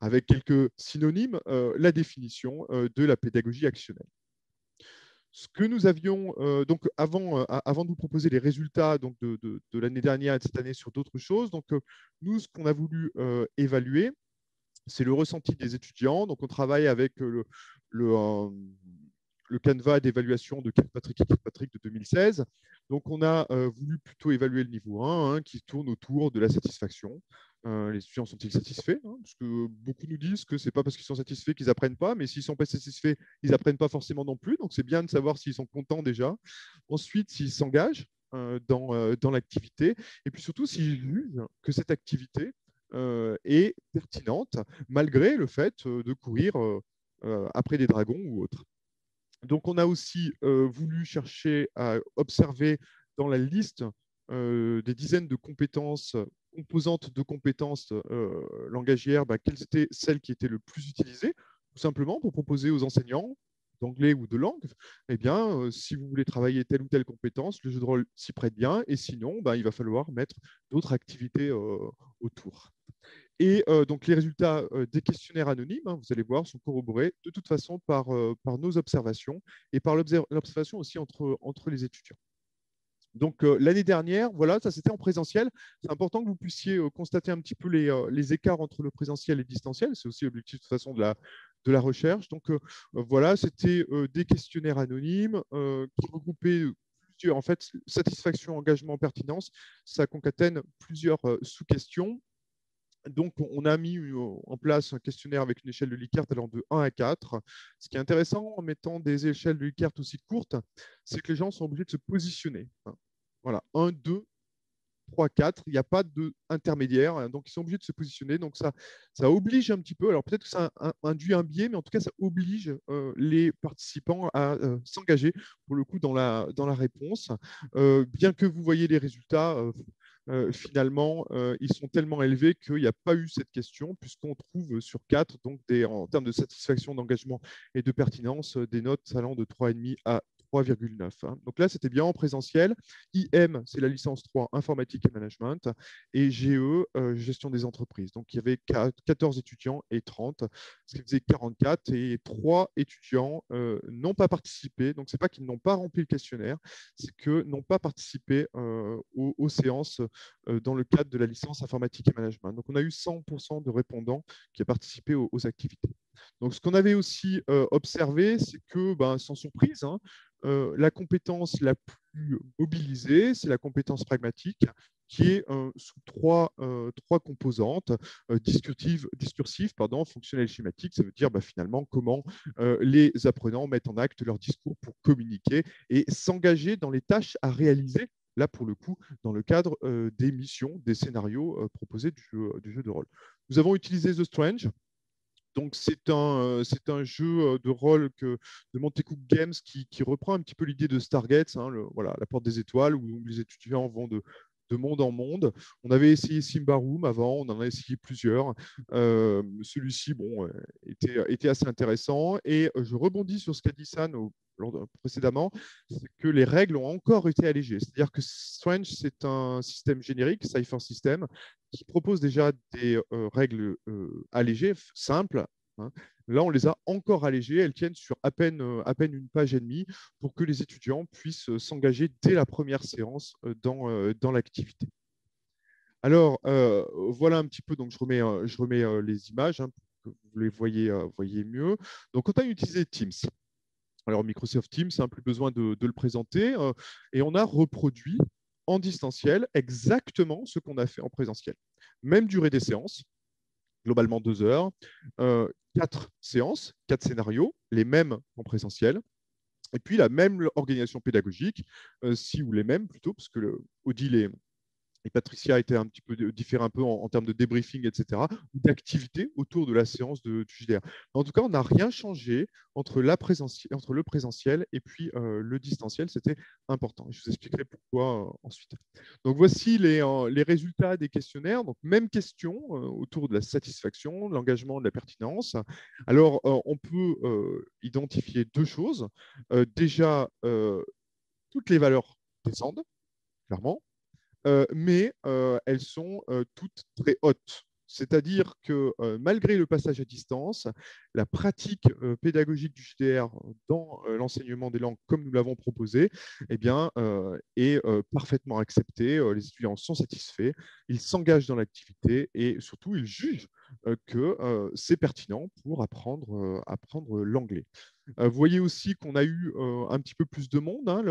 avec quelques synonymes, la définition de la pédagogie actionnelle. Ce que nous avions, donc avant de vous proposer les résultats donc de l'année dernière et de cette année sur d'autres choses, donc nous, ce qu'on a voulu évaluer, c'est le ressenti des étudiants. Donc on travaille avec le canevas d'évaluation de Kirkpatrick et Kirkpatrick de 2016. Donc on a voulu plutôt évaluer le niveau 1, qui tourne autour de la satisfaction. Les étudiants sont-ils satisfaits, parce que beaucoup nous disent que ce n'est pas parce qu'ils sont satisfaits qu'ils n'apprennent pas, mais s'ils ne sont pas satisfaits, ils n'apprennent pas forcément non plus. Donc c'est bien de savoir s'ils sont contents déjà. Ensuite, s'ils s'engagent dans l'activité. Et puis surtout, s'ils jugent que cette activité est pertinente, malgré le fait de courir après des dragons ou autres. Donc, on a aussi voulu chercher à observer dans la liste des dizaines de compétences, composantes de compétences langagières, quelles étaient celles qui étaient le plus utilisées, tout simplement pour proposer aux enseignants d'anglais ou de langue, si vous voulez travailler telle ou telle compétence, le jeu de rôle s'y prête bien, et sinon, il va falloir mettre d'autres activités autour. Et donc, les résultats des questionnaires anonymes, vous allez voir, sont corroborés de toute façon par nos observations et par l'observation aussi entre les étudiants. Donc, l'année dernière, voilà, ça c'était en présentiel. C'est important que vous puissiez constater un petit peu les écarts entre le présentiel et le distanciel. C'est aussi l'objectif de toute façon de la recherche. Donc, voilà, c'était des questionnaires anonymes qui regroupaient plusieurs, en fait, satisfaction, engagement, pertinence. Ça concatène plusieurs sous-questions. Donc, on a mis en place un questionnaire avec une échelle de Likert allant de 1 à 4. Ce qui est intéressant en mettant des échelles de Likert aussi courtes, c'est que les gens sont obligés de se positionner. Voilà, 1, 2, 3, 4. Il n'y a pas d'intermédiaire. Donc, ils sont obligés de se positionner. Donc, ça oblige un petit peu. Alors, peut-être que ça induit un biais, mais en tout cas, ça oblige les participants à s'engager, pour le coup, dans la réponse. Bien que vous voyez les résultats, finalement, ils sont tellement élevés qu'il n'y a pas eu cette question, puisqu'on trouve sur 4, donc en termes de satisfaction, d'engagement et de pertinence, des notes allant de 3,5 à 3,9. Donc là, c'était bien en présentiel. IM, c'est la licence 3, informatique et management, et GE, gestion des entreprises. Donc il y avait 14 étudiants et 30, ce qui faisait 44, et 3 étudiants n'ont pas participé. Donc ce n'est pas qu'ils n'ont pas rempli le questionnaire, c'est qu'ils n'ont pas participé aux séances dans le cadre de la licence informatique et management. Donc on a eu 100% de répondants qui ont participé aux activités. Donc ce qu'on avait aussi observé, c'est que, sans surprise, la compétence la plus mobilisée, c'est la compétence pragmatique, qui est sous trois composantes, discursives, fonctionnelles, schématiques. Ça veut dire finalement comment les apprenants mettent en acte leur discours pour communiquer et s'engager dans les tâches à réaliser, là pour le coup, dans le cadre des missions, des scénarios proposés du jeu de rôle. Nous avons utilisé The Strange. Donc, c'est un jeu de rôle de Monte Cook Games qui reprend un petit peu l'idée de Stargate, voilà, la porte des étoiles, où les étudiants vont de monde en monde. On avait essayé Simbaroom avant, on en a essayé plusieurs. Celui-ci, était assez intéressant. Et je rebondis sur ce qu'a dit San précédemment, c'est que les règles ont encore été allégées. C'est-à-dire que Strange, c'est un système générique, Cypher System, qui propose déjà des règles allégées, simples. Là, on les a encore allégées. Elles tiennent sur à peine une page et demie pour que les étudiants puissent s'engager dès la première séance dans l'activité. Alors, voilà un petit peu. Donc, je remets les images pour que vous les voyez mieux. Donc, quand on a utilisé Teams, alors Microsoft Teams, plus besoin de le présenter, et on a reproduit en distanciel exactement ce qu'on a fait en présentiel. Même durée des séances, globalement 2 heures, 4 séances, 4 scénarios, les mêmes en présentiel, et puis la même organisation pédagogique, ou les mêmes plutôt, parce que Odile et Patricia a été un petit peu différée un peu en termes de débriefing, etc., ou d'activité autour de la séance du JDR. En tout cas, on n'a rien changé entre le présentiel et puis le distanciel. C'était important. Je vous expliquerai pourquoi ensuite. Donc, voici les résultats des questionnaires. Donc, même question autour de la satisfaction, de l'engagement, de la pertinence. Alors, on peut identifier deux choses. Déjà, toutes les valeurs descendent, clairement. Mais elles sont toutes très hautes. C'est-à-dire que malgré le passage à distance, la pratique pédagogique du JDR dans l'enseignement des langues comme nous l'avons proposé eh bien, est parfaitement acceptée. Les étudiants sont satisfaits, ils s'engagent dans l'activité et surtout ils jugent que c'est pertinent pour apprendre l'anglais. Vous voyez aussi qu'on a eu un petit peu plus de monde. Hein,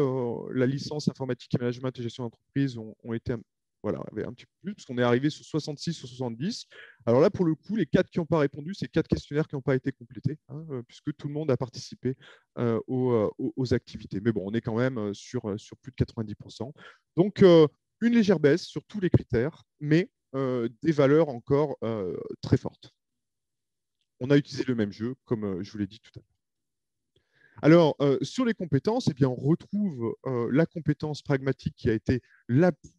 la licence informatique et management et gestion d'entreprise ont été voilà, avait un petit peu plus, parce qu'on est arrivé sur 66 sur 70. Alors là, pour le coup, les 4 qui n'ont pas répondu, c'est 4 questionnaires qui n'ont pas été complétés, hein, puisque tout le monde a participé aux activités. Mais bon, on est quand même sur plus de 90%. Donc, une légère baisse sur tous les critères, mais des valeurs encore très fortes. On a utilisé le même jeu, comme je vous l'ai dit tout à l'heure. Alors, sur les compétences, eh bien, on retrouve la compétence pragmatique qui a été la plus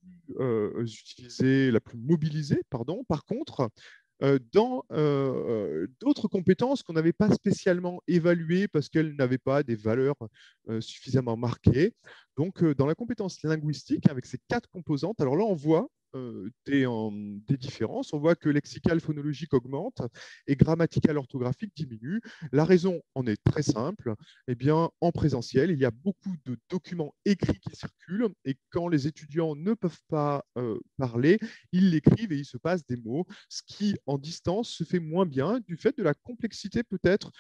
utilisée, la plus mobilisée, pardon. Par contre, dans d'autres compétences qu'on n'avait pas spécialement évaluées parce qu'elles n'avaient pas des valeurs suffisamment marquées. Donc, dans la compétence linguistique, avec ces 4 composantes, alors là, on voit des différences. On voit que lexical phonologique augmente et grammatical orthographique diminue. La raison en est très simple. Eh bien, en présentiel, il y a beaucoup de documents écrits qui circulent et quand les étudiants ne peuvent pas parler, ils l'écrivent et il se passe des mots, ce qui, en distance, se fait moins bien du fait de la complexité peut-être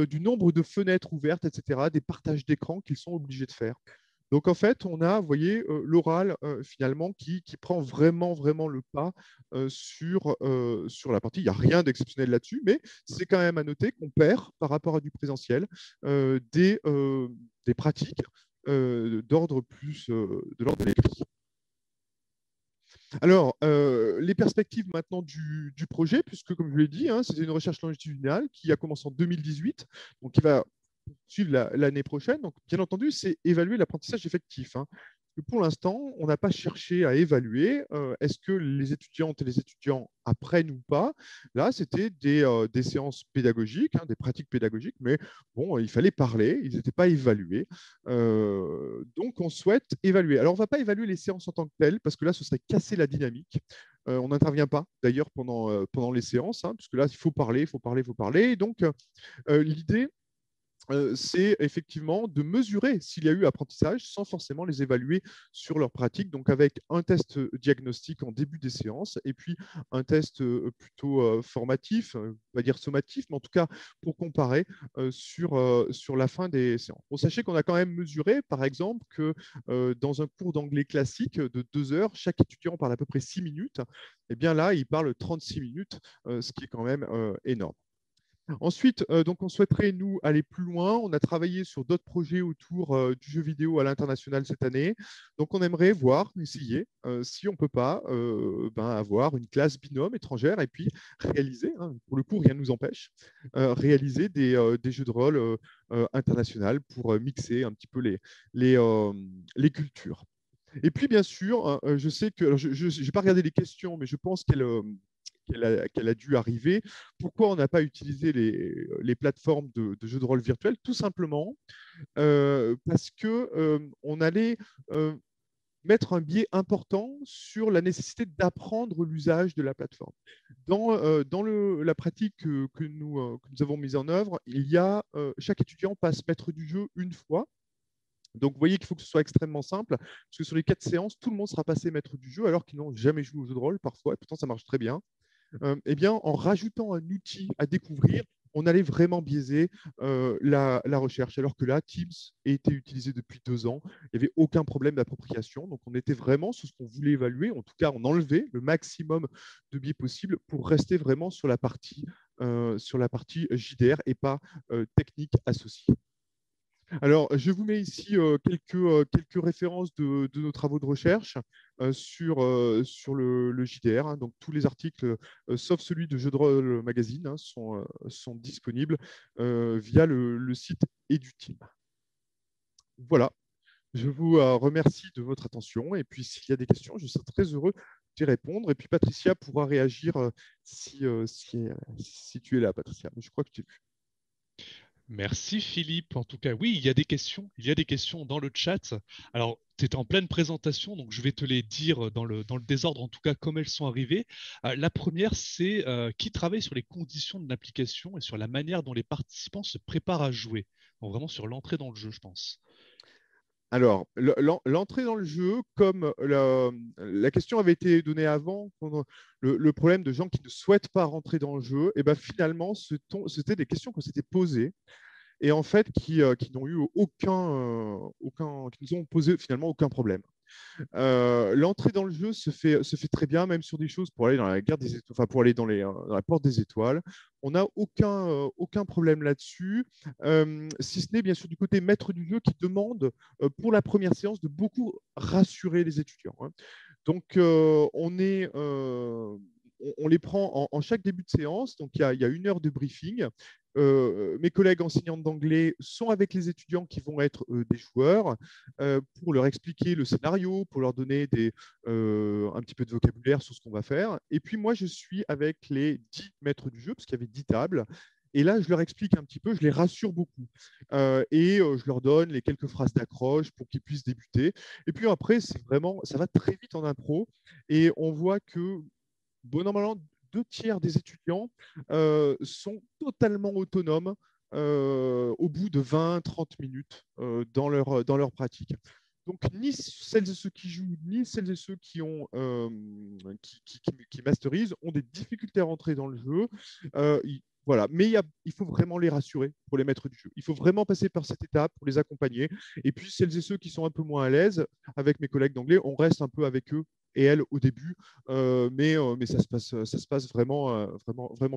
du nombre de fenêtres ouvertes, etc., des partages d'écran qu'ils sont obligés de faire. Donc, en fait, on a, vous voyez, l'oral, finalement, qui prend vraiment, vraiment le pas sur la partie. Il n'y a rien d'exceptionnel là-dessus, mais c'est quand même à noter qu'on perd, par rapport à du présentiel, des pratiques d'ordre plus de l'ordre de l'écrit. Alors, les perspectives maintenant du projet, puisque, comme je l'ai dit, hein, c'était une recherche longitudinale qui a commencé en 2018, donc qui va suivre l'année prochaine. Donc, bien entendu, c'est évaluer l'apprentissage effectif. Hein. Pour l'instant, on n'a pas cherché à évaluer est-ce que les étudiantes et les étudiants apprennent ou pas. Là, c'était des séances pédagogiques, hein, des pratiques pédagogiques, mais bon, il fallait parler, ils n'étaient pas évalués. Donc, on souhaite évaluer. Alors, on ne va pas évaluer les séances en tant que telles, parce que là, ce serait casser la dynamique. On n'intervient pas, d'ailleurs, pendant les séances, hein, puisque là, il faut parler, il faut parler, il faut parler. Et donc, l'idée, c'est effectivement de mesurer s'il y a eu apprentissage sans forcément les évaluer sur leur pratique, donc avec un test diagnostique en début des séances et puis un test plutôt formatif, on va dire sommatif, mais en tout cas pour comparer sur la fin des séances. Bon, sachez qu'on a quand même mesuré, par exemple, que dans un cours d'anglais classique de 2 heures, chaque étudiant parle à peu près 6 minutes. Et bien là, il parle 36 minutes, ce qui est quand même énorme. Ensuite, donc on souhaiterait, nous, aller plus loin. On a travaillé sur d'autres projets autour du jeu vidéo à l'international cette année. Donc, on aimerait voir, essayer, si on ne peut pas avoir une classe binôme étrangère et puis réaliser, hein, pour le coup, rien ne nous empêche, réaliser des jeux de rôle internationaux pour mixer un petit peu les cultures. Et puis, bien sûr, je sais que, je n'ai pas regardé les questions, mais je pense qu'elle a dû arriver. Pourquoi on n'a pas utilisé les plateformes de jeux de rôle virtuels? Tout simplement parce qu'on allait mettre un biais important sur la nécessité d'apprendre l'usage de la plateforme. Dans la pratique que nous avons mise en œuvre, chaque étudiant passe maître du jeu une fois. Donc, vous voyez qu'il faut que ce soit extrêmement simple, parce que sur les 4 séances, tout le monde sera passé maître du jeu, alors qu'ils n'ont jamais joué au jeu de rôle parfois, et pourtant ça marche très bien. Eh bien, en rajoutant un outil à découvrir, on allait vraiment biaiser la recherche. Alors que là, Teams a été utilisé depuis 2 ans, il n'y avait aucun problème d'appropriation. Donc, on était vraiment sur ce qu'on voulait évaluer. En tout cas, on enlevait le maximum de biais possible pour rester vraiment sur la partie JDR et pas technique associée. Alors, je vous mets ici quelques références de nos travaux de recherche. sur le JDR. Hein. Donc, tous les articles, sauf celui de Jeux de rôle magazine, hein, sont disponibles via le site EduTeam. Voilà. Je vous remercie de votre attention. Et puis, s'il y a des questions, je serai très heureux d'y répondre. Et puis, Patricia pourra réagir si tu es là, Patricia. Je crois que tu es vu. Merci Philippe. En tout cas, oui, il y a des questions. Il y a des questions dans le chat. Alors, tu étais en pleine présentation, donc je vais te les dire dans le désordre, en tout cas, comme elles sont arrivées. La première, c'est qui travaille sur les conditions de l'application et sur la manière dont les participants se préparent à jouer. Donc, vraiment sur l'entrée dans le jeu, je pense. Alors, l'entrée dans le jeu, comme la question avait été donnée avant, le problème de gens qui ne souhaitent pas rentrer dans le jeu, et ben finalement, c'était des questions qu'on s'était posées et en fait qui n'ont eu qui nous ont posé finalement aucun problème. L'entrée dans le jeu se fait très bien, même sur des choses pour aller dans la guerre des étoiles, enfin pour aller dans la porte des étoiles. On n'a aucun problème là-dessus, si ce n'est bien sûr du côté maître du jeu qui demande pour la première séance de beaucoup rassurer les étudiants. Hein. Donc on les prend en chaque début de séance. Donc il y a 1 heure de briefing. Mes collègues enseignantes d'anglais sont avec les étudiants qui vont être des joueurs pour leur expliquer le scénario, pour leur donner un petit peu de vocabulaire sur ce qu'on va faire. Et puis moi, je suis avec les 10 maîtres du jeu, parce qu'il y avait 10 tables. Et là, je leur explique un petit peu, je les rassure beaucoup. Je leur donne les quelques phrases d'accroche pour qu'ils puissent débuter. Et puis après, ça va très vite en impro. Et on voit que, bon, normalement, 2 tiers des étudiants sont totalement autonomes au bout de 20-30 minutes dans leur pratique. Donc, ni celles et ceux qui jouent, ni celles et ceux qui masterisent ont des difficultés à rentrer dans le jeu. Voilà. Mais il faut vraiment les rassurer pour les maîtres du jeu. Il faut vraiment passer par cette étape pour les accompagner. Et puis, celles et ceux qui sont un peu moins à l'aise, avec mes collègues d'anglais, on reste un peu avec eux et elles au début, mais ça se passe vraiment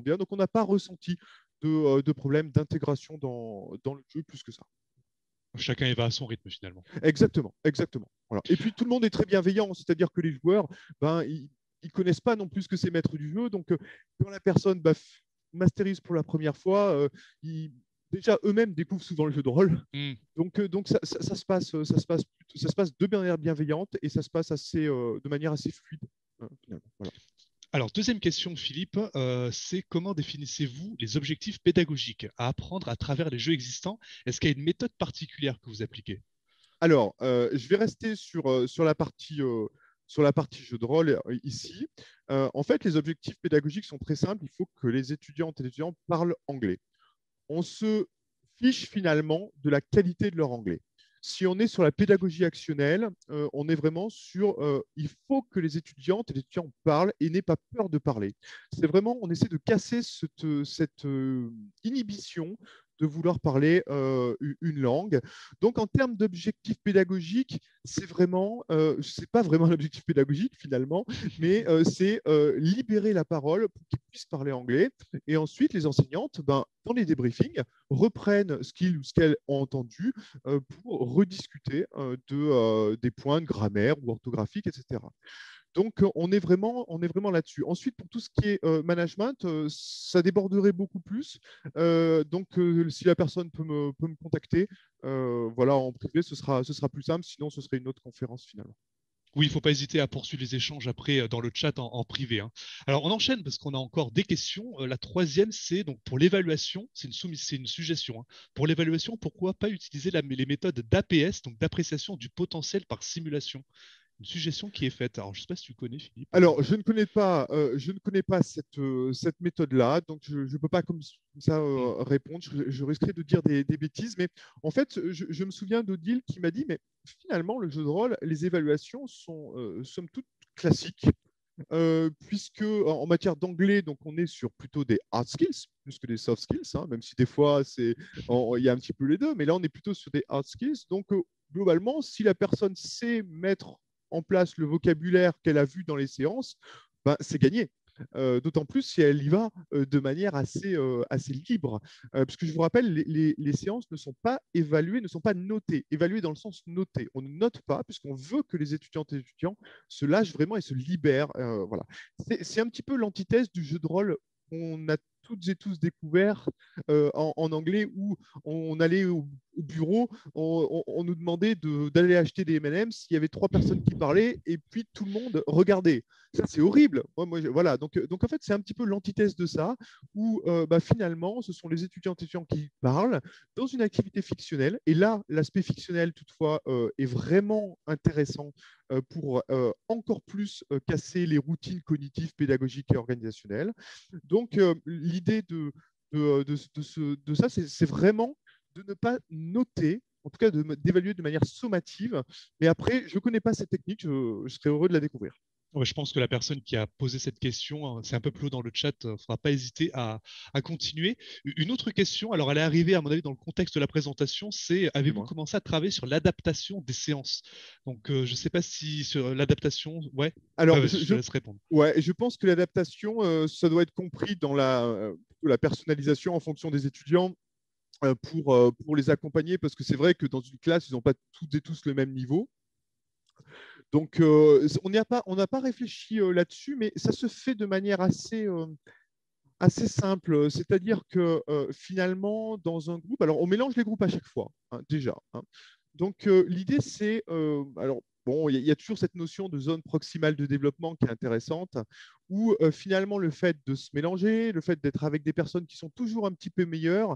bien. Donc, on n'a pas ressenti de problème d'intégration dans le jeu plus que ça. Chacun y va à son rythme finalement. Exactement. Voilà. Et puis tout le monde est très bienveillant, c'est-à-dire que les joueurs, ils connaissent pas non plus que c'est maître du jeu. Donc, quand la personne masterise pour la première fois, déjà eux-mêmes découvrent souvent le jeu de rôle. Donc ça se passe de manière bienveillante et ça se passe de manière assez fluide. Finalement. Voilà. Alors, deuxième question, Philippe, c'est comment définissez-vous les objectifs pédagogiques à apprendre à travers les jeux existants? Est-ce qu'il y a une méthode particulière que vous appliquez? Alors, je vais rester sur la partie jeu de rôle ici. En fait, les objectifs pédagogiques sont très simples. Il faut que les étudiantes et les étudiants parlent anglais. On se fiche finalement de la qualité de leur anglais. Si on est sur la pédagogie actionnelle, on est vraiment sur il faut que les étudiantes et les étudiants parlent et n'aient pas peur de parler. C'est vraiment, on essaie de casser cette inhibition de vouloir parler une langue. Donc, en termes d'objectifs pédagogiques, c'est pas vraiment l'objectif pédagogique finalement, mais c'est libérer la parole pour qu'ils puissent parler anglais. Et ensuite, les enseignantes, dans les débriefings, reprennent ce qu'ils ou ce qu'elles ont entendu pour rediscuter des points de grammaire ou orthographique, etc. Donc, on est vraiment là-dessus. Ensuite, pour tout ce qui est management, ça déborderait beaucoup plus. Donc, si la personne peut me contacter, voilà, en privé, ce sera plus simple. Sinon, ce serait une autre conférence finalement. Oui, il ne faut pas hésiter à poursuivre les échanges après dans le chat en privé. Hein. Alors, on enchaîne parce qu'on a encore des questions. La troisième, c'est donc pour l'évaluation, c'est une suggestion. Hein. Pour l'évaluation, pourquoi pas utiliser les méthodes d'APS, donc d'appréciation du potentiel par simulation? Une suggestion qui est faite. Alors, je ne sais pas si tu connais, Philippe. Alors, je ne connais pas cette méthode-là, donc je ne peux pas comme ça répondre. Je risquerais de dire des bêtises, mais en fait, je me souviens d'Odile qui m'a dit, mais finalement, le jeu de rôle, les évaluations sont somme toute classiques, puisque en matière d'anglais, donc on est sur plutôt des hard skills plus que des soft skills, hein, même si des fois il y a un petit peu les deux, mais là on est plutôt sur des hard skills. Donc globalement, si la personne sait mettre en place le vocabulaire qu'elle a vu dans les séances, c'est gagné. d'autant plus si elle y va de manière assez libre. Puisque je vous rappelle, les séances ne sont pas évaluées, ne sont pas notées. Évaluées dans le sens noté. On ne note pas, puisqu'on veut que les étudiantes et étudiants se lâchent vraiment et se libèrent. Voilà. C'est un petit peu l'antithèse du jeu de rôle qu'on a toutes et tous découvert en anglais, où on allait au bureau, on nous demandait d'aller acheter des M&M's, il y avait 3 personnes qui parlaient et puis tout le monde regardait. Ça, c'est horrible. Voilà. Donc, en fait, c'est un petit peu l'antithèse de ça, où finalement, ce sont les étudiants qui parlent dans une activité fictionnelle. Et là, l'aspect fictionnel, toutefois, est vraiment intéressant pour encore plus casser les routines cognitives, pédagogiques et organisationnelles. Donc, l'idée de ça, c'est vraiment de ne pas noter, en tout cas d'évaluer de manière sommative. Mais après, je ne connais pas cette technique, je serais heureux de la découvrir. Ouais, je pense que la personne qui a posé cette question, c'est un peu plus haut dans le chat, ne faudra pas hésiter à continuer. Une autre question, alors elle est arrivée à mon avis dans le contexte de la présentation, c'est avez-vous commencé à travailler sur l'adaptation des séances? Donc je ne sais pas si sur l'adaptation, ouais. Alors, je te laisse répondre. Ouais, je pense que l'adaptation, ça doit être compris dans la personnalisation en fonction des étudiants pour les accompagner, parce que c'est vrai que dans une classe, ils n'ont pas toutes et tous le même niveau. Donc, on n'a pas réfléchi là-dessus, mais ça se fait de manière assez simple. C'est-à-dire que finalement, dans un groupe, alors on mélange les groupes à chaque fois, hein, déjà. Hein. Donc, l'idée, c'est, alors, bon, il y a toujours cette notion de zone proximale de développement qui est intéressante, où finalement, le fait de se mélanger, le fait d'être avec des personnes qui sont toujours un petit peu meilleures,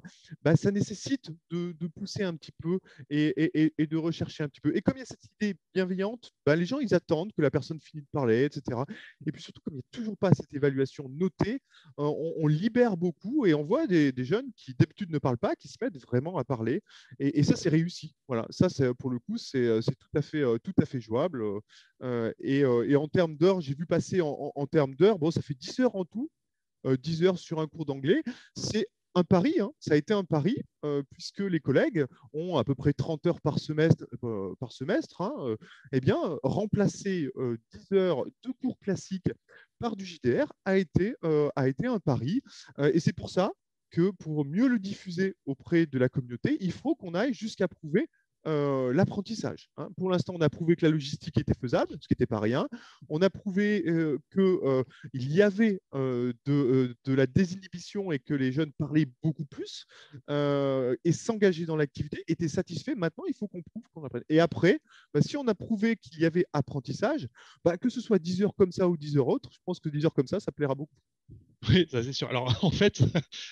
ça nécessite de pousser un petit peu et de rechercher un petit peu. Et comme il y a cette idée bienveillante, les gens, ils attendent que la personne finisse de parler, etc. Et puis surtout, comme il n'y a toujours pas cette évaluation notée, on libère beaucoup et on voit des jeunes qui d'habitude ne parlent pas, qui se mettent vraiment à parler. Et ça, c'est réussi. Voilà, ça, pour le coup, c'est tout à fait jouable. Et en termes d'heures, j'ai vu passer en termes d'heures, bon, ça fait 10 heures en tout, 10 heures sur un cours d'anglais. C'est un pari, hein, ça a été un pari, puisque les collègues ont à peu près 30 heures par semestre, hein, eh bien, remplacer 10 heures de cours classiques par du JDR a été un pari. Et c'est pour ça que pour mieux le diffuser auprès de la communauté, il faut qu'on aille jusqu'à prouver l'apprentissage. Hein. Pour l'instant, on a prouvé que la logistique était faisable, ce qui n'était pas rien. On a prouvé qu'il y avait de la désinhibition et que les jeunes parlaient beaucoup plus et s'engageaient dans l'activité, étaient satisfaits. Maintenant, il faut qu'on prouve qu'on apprenne. Et après, si on a prouvé qu'il y avait apprentissage, que ce soit 10 heures comme ça ou 10 heures autres, je pense que 10 heures comme ça plaira beaucoup. Oui, ça c'est sûr. Alors en fait,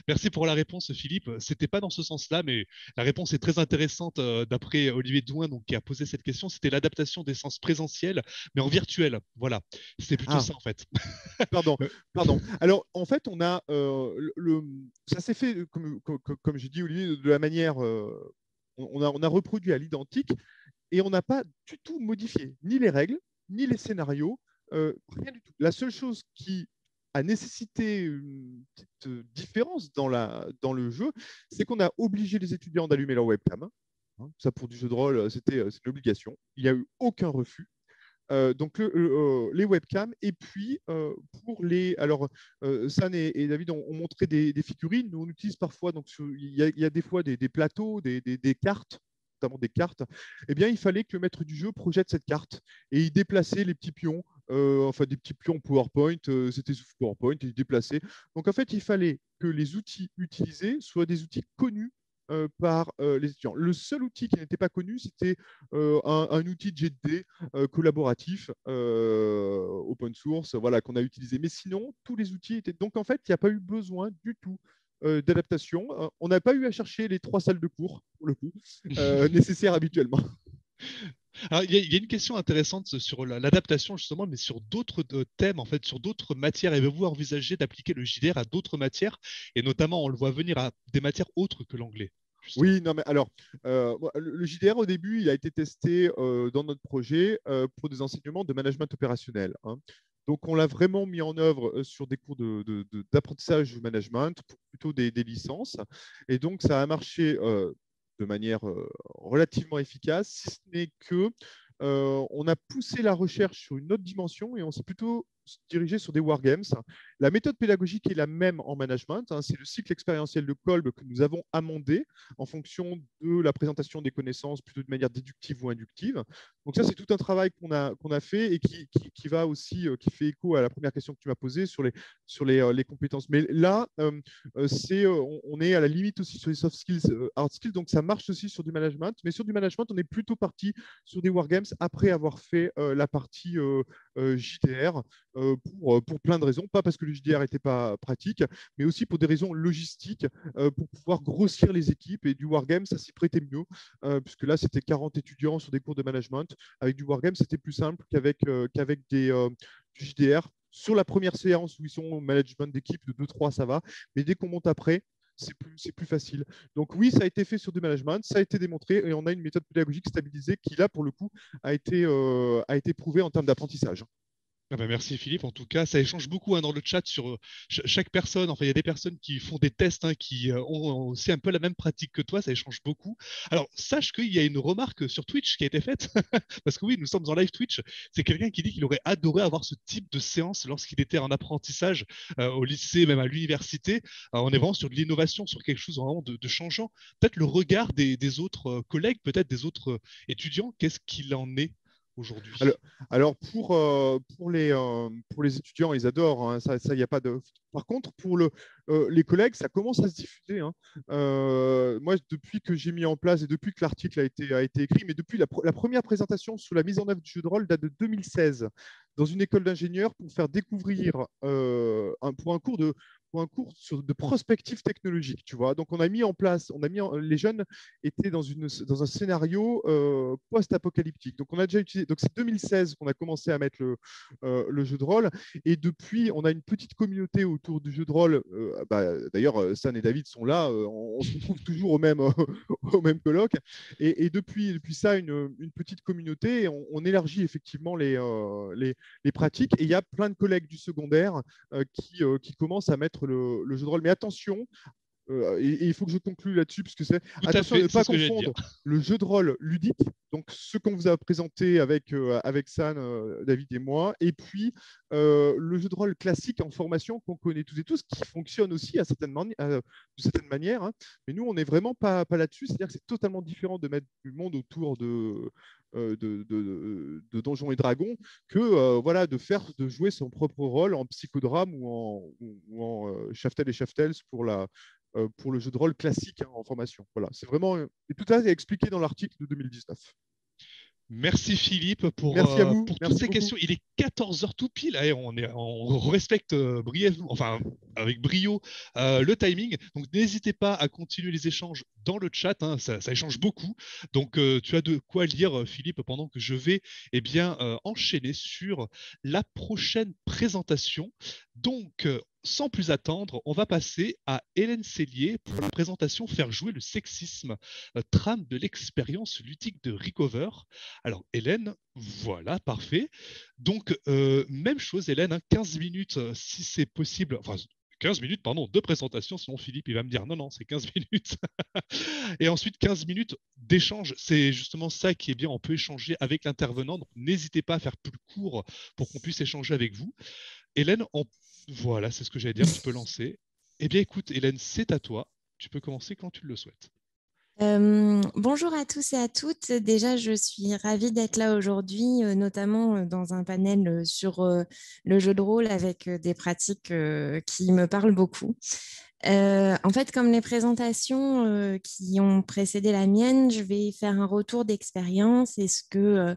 merci pour la réponse, Philippe. C'était pas dans ce sens-là, mais la réponse est très intéressante d'après Olivier Douin, donc, qui a posé cette question. C'était l'adaptation des séances présentielles, mais en virtuel. Voilà, c'était plutôt ça en fait. Pardon. Alors en fait, on a ça s'est fait comme j'ai dit, Olivier, de la manière, on a reproduit à l'identique et on n'a pas du tout modifié ni les règles, ni les scénarios, rien du tout. La seule chose qui a nécessité une petite différence dans le jeu, c'est qu'on a obligé les étudiants d'allumer leur webcam. Hein, ça, pour du jeu de rôle, c'était l'obligation. Il n'y a eu aucun refus. Donc les webcams, et puis pour les... Alors, San et David ont montré des figurines. Nous, on utilise parfois, donc il y a des fois des plateaux, des cartes, notamment des cartes. Eh bien, il fallait que le maître du jeu projette cette carte et il déplaçait les petits pions, enfin des petits pions PowerPoint, c'était sous PowerPoint, et il déplaçait. Donc en fait, il fallait que les outils utilisés soient des outils connus par les étudiants. Le seul outil qui n'était pas connu, c'était un outil de jet de dés collaboratif, open source, voilà, qu'on a utilisé. Mais sinon, tous les outils étaient... Donc en fait, il n'y a pas eu besoin du tout d'adaptation. On n'a pas eu à chercher les 3 salles de cours, pour le coup, nécessaires habituellement. Alors, il y a une question intéressante sur l'adaptation, justement, mais sur d'autres thèmes, en fait, sur d'autres matières. Avez-vous envisagé d'appliquer le JDR à d'autres matières, et notamment, on le voit venir à des matières autres que l'anglais? Oui, non, mais alors, le JDR, au début, il a été testé dans notre projet pour des enseignements de management opérationnel. Hein. Donc, on l'a vraiment mis en œuvre sur des cours d'apprentissage du management, pour plutôt des licences. Et donc, ça a marché de manière relativement efficace, si ce n'est que on a poussé la recherche sur une autre dimension et on s'est plutôt dirigé sur des wargames. La méthode pédagogique est la même en management. C'est le cycle expérientiel de Kolb que nous avons amendé en fonction de la présentation des connaissances, plutôt de manière déductive ou inductive. Donc ça, c'est tout un travail qu'on a fait et qui va aussi, qui fait écho à la première question que tu m'as posée sur les compétences. Mais là, on est à la limite aussi sur les soft skills, hard skills, donc ça marche aussi sur du management. Mais sur du management, on est plutôt parti sur des wargames après avoir fait la partie JDR pour plein de raisons. Pas parce que le JDR n'était pas pratique, mais aussi pour des raisons logistiques, pour pouvoir grossir les équipes. Et du wargame, ça s'y prêtait mieux, puisque là, c'était 40 étudiants sur des cours de management. Avec du wargame, c'était plus simple qu'avec du JDR. Sur la première séance où ils sont au management d'équipe de 2-3, ça va. Mais dès qu'on monte après, c'est plus facile. Donc oui, ça a été fait sur du management, ça a été démontré et on a une méthode pédagogique stabilisée qui, là, pour le coup, a été prouvée en termes d'apprentissage. Ah bah merci Philippe, en tout cas ça échange beaucoup dans le chat sur chaque personne. Enfin il y a des personnes qui font des tests qui ont aussi un peu la même pratique que toi, ça échange beaucoup. Alors sache qu'il y a une remarque sur Twitch qui a été faite parce que oui, nous sommes en live Twitch. C'est quelqu'un qui dit qu'il aurait adoré avoir ce type de séance lorsqu'il était en apprentissage au lycée, même à l'université. On est vraiment sur de l'innovation, sur quelque chose vraiment de changeant. Peut-être le regard des autres collègues, peut-être des autres étudiants, qu'est-ce qu'il en est aujourd'hui? Alors pour les étudiants, ils adorent, hein, ça, y a pas de. Par contre, pour les collègues, ça commence à se diffuser. Hein. Moi, depuis que j'ai mis en place et depuis que l'article a été écrit, mais depuis la première présentation sur la mise en œuvre du jeu de rôle date de 2016 dans une école d'ingénieurs pour faire découvrir pour un cours de prospective technologique, tu vois. Donc, on a mis en place, les jeunes étaient dans un scénario post-apocalyptique. Donc, on a déjà utilisé. Donc, c'est 2016 qu'on a commencé à mettre le jeu de rôle. Et depuis, on a une petite communauté autour du jeu de rôle. D'ailleurs, San et David sont là. On se retrouve toujours au même colloque. Et depuis ça, une petite communauté. Et on élargit effectivement les pratiques. Et il y a plein de collègues du secondaire qui commencent à mettre le jeu de rôle. Mais attention, et il faut que je conclue là-dessus, parce que attention à ne pas confondre le jeu de rôle ludique, donc ce qu'on vous a présenté avec San, David et moi, et puis le jeu de rôle classique en formation qu'on connaît tous et tous, qui fonctionne aussi de certaines manières. Hein. Mais nous, on n'est vraiment pas là-dessus, c'est-à-dire que c'est totalement différent de mettre du monde autour de Donjons et Dragons que de jouer son propre rôle en psychodrame ou en Shaftel et Shaftels pour le jeu de rôle classique en formation. Voilà, c'est vraiment et tout ça est expliqué dans l'article de 2019. Merci Philippe pour toutes ces questions. Il est 14h tout pile. Allez, on respecte brièvement, enfin avec brio le timing. Donc n'hésitez pas à continuer les échanges dans le chat. Hein, ça échange beaucoup. Donc tu as de quoi lire Philippe pendant que je vais enchaîner sur la prochaine présentation. Donc sans plus attendre, on va passer à Hélène Cellier pour la présentation Faire jouer le sexisme, trame de l'expérience ludique de Recover. Alors Hélène, voilà, parfait. Donc même chose Hélène, 15 minutes si c'est possible, enfin 15 minutes, pardon, de présentation, sinon Philippe il va me dire non, c'est 15 minutes. Et ensuite 15 minutes d'échange, c'est justement ça qui est bien, on peut échanger avec l'intervenant, donc n'hésitez pas à faire plus court pour qu'on puisse échanger avec vous. Hélène, voilà, c'est ce que j'allais dire, tu peux lancer. Eh bien écoute Hélène, c'est à toi, tu peux commencer quand tu le souhaites. Bonjour à tous et à toutes. Déjà, je suis ravie d'être là aujourd'hui, notamment dans un panel sur le jeu de rôle avec des pratiques qui me parlent beaucoup. En fait, comme les présentations qui ont précédé la mienne, je vais faire un retour d'expérience et ce que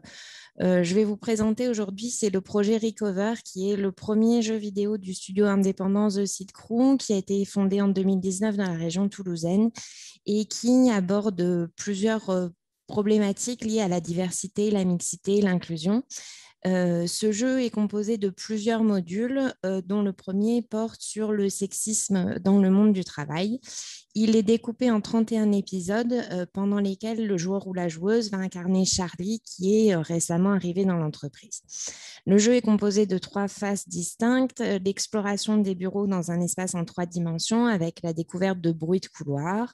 je vais vous présenter aujourd'hui, c'est le projet Recover, qui est le premier jeu vidéo du studio indépendant The Seed Crew, qui a été fondé en 2019 dans la région toulousaine et qui aborde plusieurs problématiques liées à la diversité, la mixité, l'inclusion. Ce jeu est composé de plusieurs modules, dont le premier porte sur le sexisme dans le monde du travail. Il est découpé en 31 épisodes pendant lesquels le joueur ou la joueuse va incarner Charlie, qui est récemment arrivé dans l'entreprise. Le jeu est composé de 3 phases distinctes, l'exploration des bureaux dans un espace en 3 dimensions avec la découverte de bruits de couloir,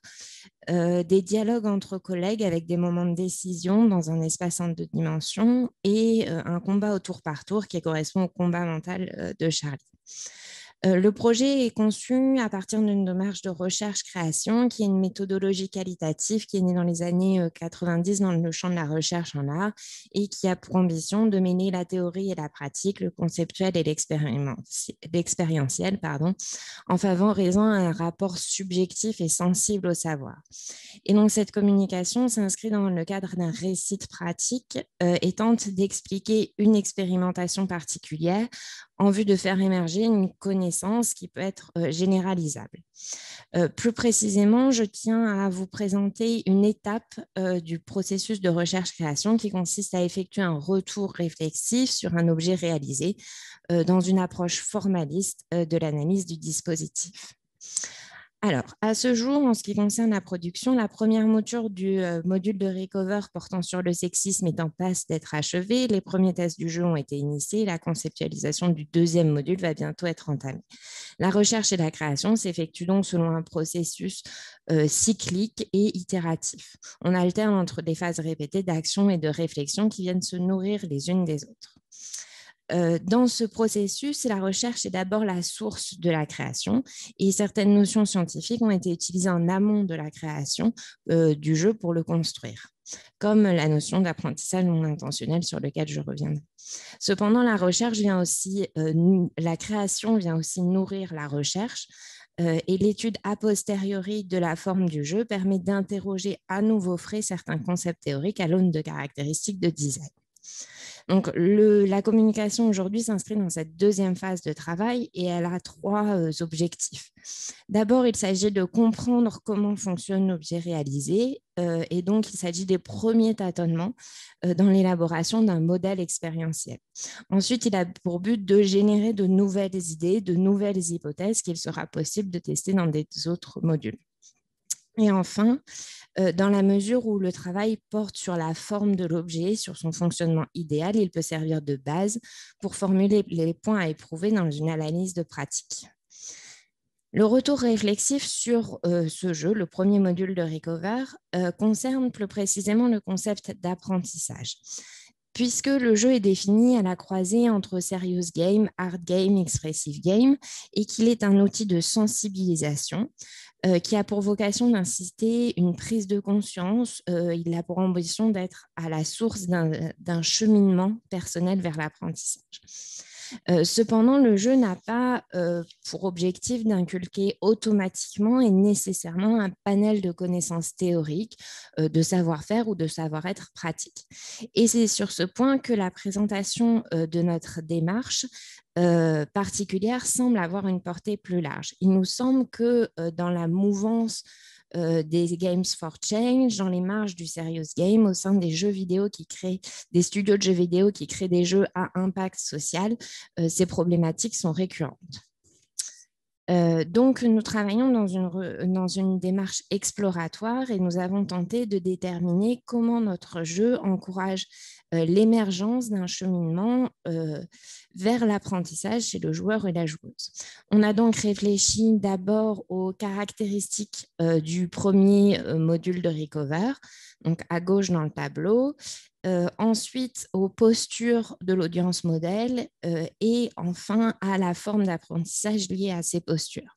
des dialogues entre collègues avec des moments de décision dans un espace en 2 dimensions et un combat au tour par tour qui correspond au combat mental de Charlie. Le projet est conçu à partir d'une démarche de recherche-création qui est une méthodologie qualitative qui est née dans les années 90 dans le champ de la recherche en art et qui a pour ambition de mêler la théorie et la pratique, le conceptuel et l'expérientiel, en favorisant un rapport subjectif et sensible au savoir. Et donc, cette communication s'inscrit dans le cadre d'un récit pratique et tente d'expliquer une expérimentation particulière en vue de faire émerger une connaissance qui peut être généralisable. Plus précisément, je tiens à vous présenter une étape du processus de recherche-création qui consiste à effectuer un retour réflexif sur un objet réalisé dans une approche formaliste de l'analyse du dispositif. Alors, à ce jour, en ce qui concerne la production, la première mouture du module de Recover portant sur le sexisme est en passe d'être achevée. Les premiers tests du jeu ont été initiés. La conceptualisation du deuxième module va bientôt être entamée. La recherche et la création s'effectuent donc selon un processus cyclique et itératif. On alterne entre des phases répétées d'action et de réflexion qui viennent se nourrir les unes des autres. Dans ce processus, la recherche est d'abord la source de la création et certaines notions scientifiques ont été utilisées en amont de la création du jeu pour le construire, comme la notion d'apprentissage non intentionnel sur lequel je reviendrai. Cependant, la création vient aussi nourrir la recherche et l'étude a posteriori de la forme du jeu permet d'interroger à nouveau frais certains concepts théoriques à l'aune de caractéristiques de design. Donc, la communication aujourd'hui s'inscrit dans cette deuxième phase de travail et elle a trois objectifs. D'abord, il s'agit de comprendre comment fonctionne l'objet réalisé et donc il s'agit des premiers tâtonnements dans l'élaboration d'un modèle expérientiel. Ensuite, il a pour but de générer de nouvelles idées, de nouvelles hypothèses qu'il sera possible de tester dans des autres modules. Et enfin, dans la mesure où le travail porte sur la forme de l'objet, sur son fonctionnement idéal, il peut servir de base pour formuler les points à éprouver dans une analyse de pratique. Le retour réflexif sur ce jeu, le premier module de Recover, concerne plus précisément le concept d'apprentissage. Puisque le jeu est défini à la croisée entre serious game, hard game, expressive game, et qu'il est un outil de sensibilisation qui a pour vocation d'inciter une prise de conscience, il a pour ambition d'être à la source d'un cheminement personnel vers l'apprentissage. Cependant, le jeu n'a pas pour objectif d'inculquer automatiquement et nécessairement un panel de connaissances théoriques, de savoir-faire ou de savoir-être pratique. Et c'est sur ce point que la présentation de notre démarche particulière semble avoir une portée plus large. Il nous semble que dans la mouvance des Games for Change, dans les marges du Serious Game, au sein des jeux vidéo des studios de jeux vidéo qui créent des jeux à impact social, ces problématiques sont récurrentes. Donc, nous travaillons dans une démarche exploratoire et nous avons tenté de déterminer comment notre jeu encourage l'émergence d'un cheminement vers l'apprentissage chez le joueur et la joueuse. On a donc réfléchi d'abord aux caractéristiques du premier module de Recover, donc à gauche dans le tableau, ensuite aux postures de l'audience modèle et enfin à la forme d'apprentissage liée à ces postures.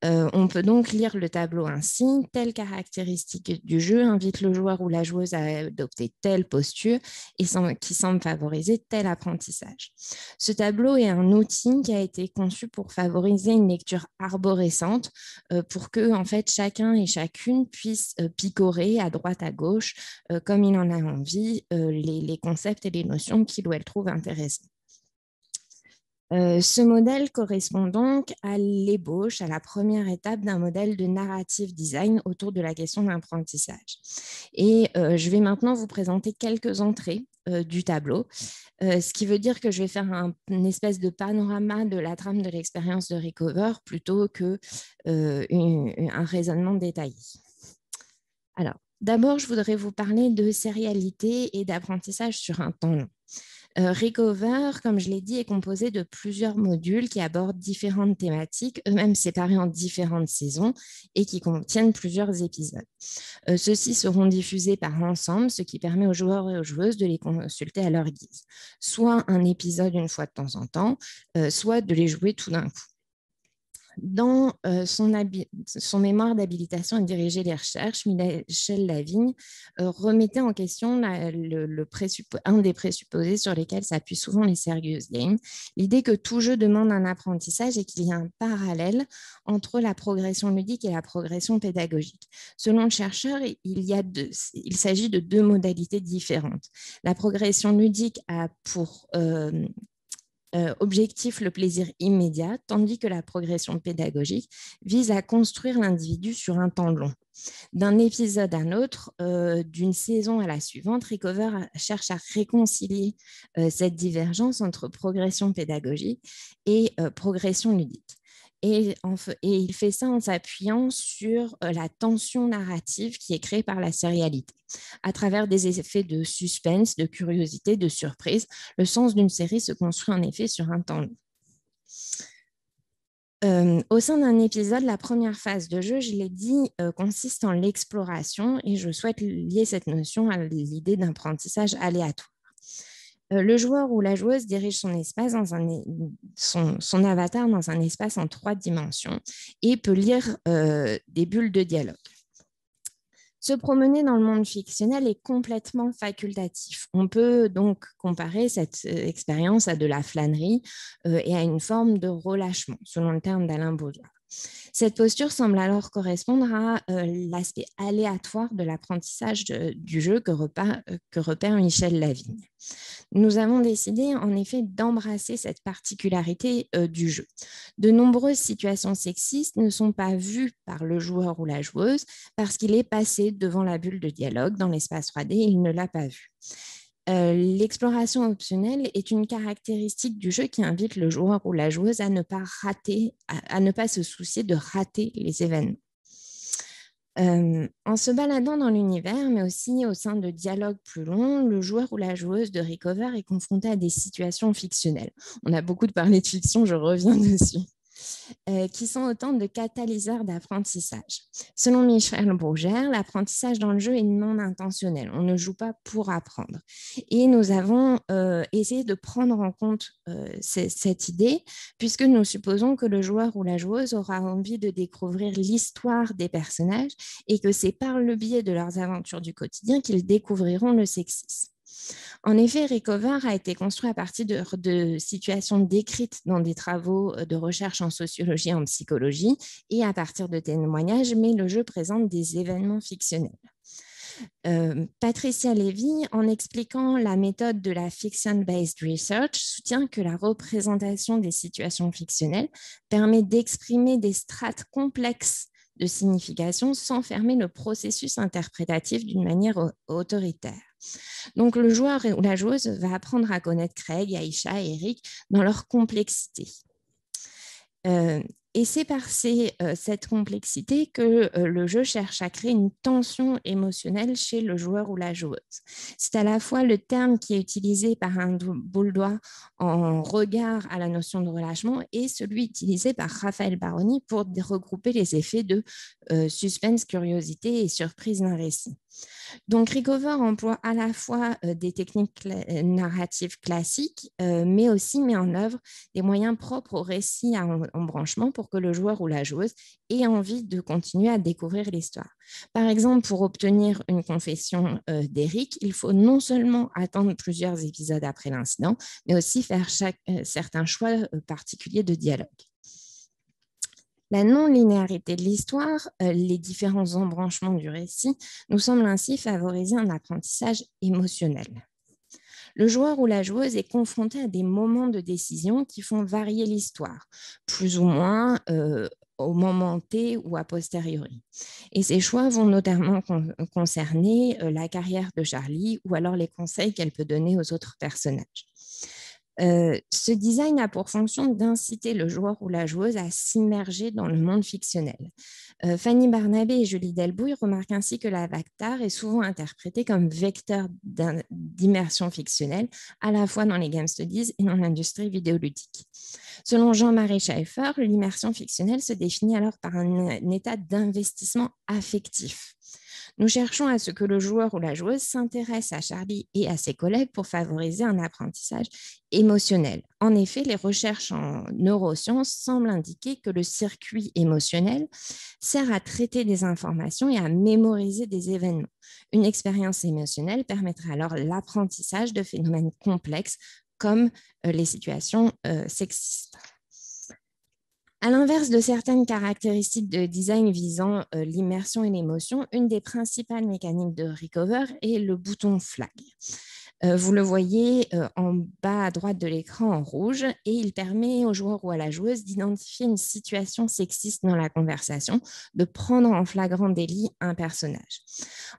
On peut donc lire le tableau ainsi: telle caractéristique du jeu invite le joueur ou la joueuse à adopter telle posture et qui semble favoriser tel apprentissage. Ce tableau est un outil qui a été conçu pour favoriser une lecture arborescente pour que en fait, chacun et chacune puisse picorer à droite à gauche comme il en a envie les concepts et les notions qu'il ou elle trouve intéressants. Ce modèle correspond donc à l'ébauche, à la première étape d'un modèle de narrative design autour de la question d'apprentissage. Et je vais maintenant vous présenter quelques entrées du tableau, ce qui veut dire que je vais faire une espèce de panorama de la trame de l'expérience de Recover plutôt qu'un raisonnement détaillé. Alors, D'abord, je voudrais vous parler de sérialité et d'apprentissage sur un temps long. Recover, comme je l'ai dit, est composé de plusieurs modules qui abordent différentes thématiques, eux-mêmes séparés en différentes saisons et qui contiennent plusieurs épisodes. Ceux-ci seront diffusés par ensemble, ce qui permet aux joueurs et aux joueuses de les consulter à leur guise. Soit un épisode une fois de temps en temps, soit de les jouer tout d'un coup. Dans son mémoire d'habilitation à diriger les recherches, Michel Lavigne remettait en question un des présupposés sur lesquels s'appuient souvent les serious games, l'idée que tout jeu demande un apprentissage et qu'il y a un parallèle entre la progression ludique et la progression pédagogique. Selon le chercheur, il s'agit de deux modalités différentes. La progression ludique a pour objectif le plaisir immédiat, tandis que la progression pédagogique vise à construire l'individu sur un temps long. D'un épisode à un autre, d'une saison à la suivante, Recover cherche à réconcilier cette divergence entre progression pédagogique et progression ludique. Et il fait ça en s'appuyant sur la tension narrative qui est créée par la sérialité. À travers des effets de suspense, de curiosité, de surprise, le sens d'une série se construit en effet sur un temps long. Au sein d'un épisode, la première phase de jeu, je l'ai dit, consiste en l'exploration et je souhaite lier cette notion à l'idée d'apprentissage aléatoire. Le joueur ou la joueuse dirige son avatar dans un espace en 3 dimensions et peut lire des bulles de dialogue. Se promener dans le monde fictionnel est complètement facultatif. On peut donc comparer cette expérience à de la flânerie et à une forme de relâchement, selon le terme d'Alain Baudoin. Cette posture semble alors correspondre à l'aspect aléatoire de l'apprentissage du jeu que repère Michel Lavigne. Nous avons décidé en effet d'embrasser cette particularité du jeu. De nombreuses situations sexistes ne sont pas vues par le joueur ou la joueuse parce qu'il est passé devant la bulle de dialogue dans l'espace 3D et il ne l'a pas vue. L'exploration optionnelle est une caractéristique du jeu qui invite le joueur ou la joueuse à ne pas se soucier de rater les événements. En se baladant dans l'univers, mais aussi au sein de dialogues plus longs, le joueur ou la joueuse de Recover est confronté à des situations fictionnelles. On a beaucoup parlé de fiction, je reviens dessus. Qui sont autant de catalyseurs d'apprentissage. Selon Michel Brugère, l'apprentissage dans le jeu est non intentionnel. On ne joue pas pour apprendre. Et nous avons essayé de prendre en compte cette idée, puisque nous supposons que le joueur ou la joueuse aura envie de découvrir l'histoire des personnages et que c'est par le biais de leurs aventures du quotidien qu'ils découvriront le sexisme. En effet, Recover a été construit à partir de situations décrites dans des travaux de recherche en sociologie et en psychologie et à partir de témoignages, mais le jeu présente des événements fictionnels. Patricia Levy, en expliquant la méthode de la Fiction-Based Research, soutient que la représentation des situations fictionnelles permet d'exprimer des strates complexes de signification sans fermer le processus interprétatif d'une manière autoritaire. Donc, le joueur ou la joueuse va apprendre à connaître Craig, Aïcha et Eric dans leur complexité. Et c'est par cette complexité que le jeu cherche à créer une tension émotionnelle chez le joueur ou la joueuse. C'est à la fois le terme qui est utilisé par un Bouldois en regard à la notion de relâchement et celui utilisé par Raphaël Baroni pour regrouper les effets de suspense, curiosité et surprise d'un récit. Donc, Recover emploie à la fois des techniques narratives classiques, mais aussi met en œuvre des moyens propres au récit à embranchement pour que le joueur ou la joueuse ait envie de continuer à découvrir l'histoire. Par exemple, pour obtenir une confession d'Eric, il faut non seulement attendre plusieurs épisodes après l'incident, mais aussi faire certains choix particuliers de dialogue. La non-linéarité de l'histoire, les différents embranchements du récit, nous semblent ainsi favoriser un apprentissage émotionnel. Le joueur ou la joueuse est confronté à des moments de décision qui font varier l'histoire, plus ou moins au moment T ou a posteriori. Et ces choix vont notamment concerner la carrière de Charlie ou alors les conseils qu'elle peut donner aux autres personnages. Ce design a pour fonction d'inciter le joueur ou la joueuse à s'immerger dans le monde fictionnel. Fanny Barnabé et Julie Delbouille remarquent ainsi que l'avatar est souvent interprété comme vecteur d'immersion fictionnelle, à la fois dans les game studies et dans l'industrie vidéoludique. Selon Jean-Marie Schaeffer, l'immersion fictionnelle se définit alors par un état d'investissement affectif. Nous cherchons à ce que le joueur ou la joueuse s'intéresse à Charlie et à ses collègues pour favoriser un apprentissage émotionnel. En effet, les recherches en neurosciences semblent indiquer que le circuit émotionnel sert à traiter des informations et à mémoriser des événements. Une expérience émotionnelle permettrait alors l'apprentissage de phénomènes complexes comme les situations sexistes. À l'inverse de certaines caractéristiques de design visant l'immersion et l'émotion, une des principales mécaniques de Recover est le bouton flag. Vous le voyez en bas à droite de l'écran en rouge et il permet au joueur ou à la joueuse d'identifier une situation sexiste dans la conversation, de prendre en flagrant délit un personnage.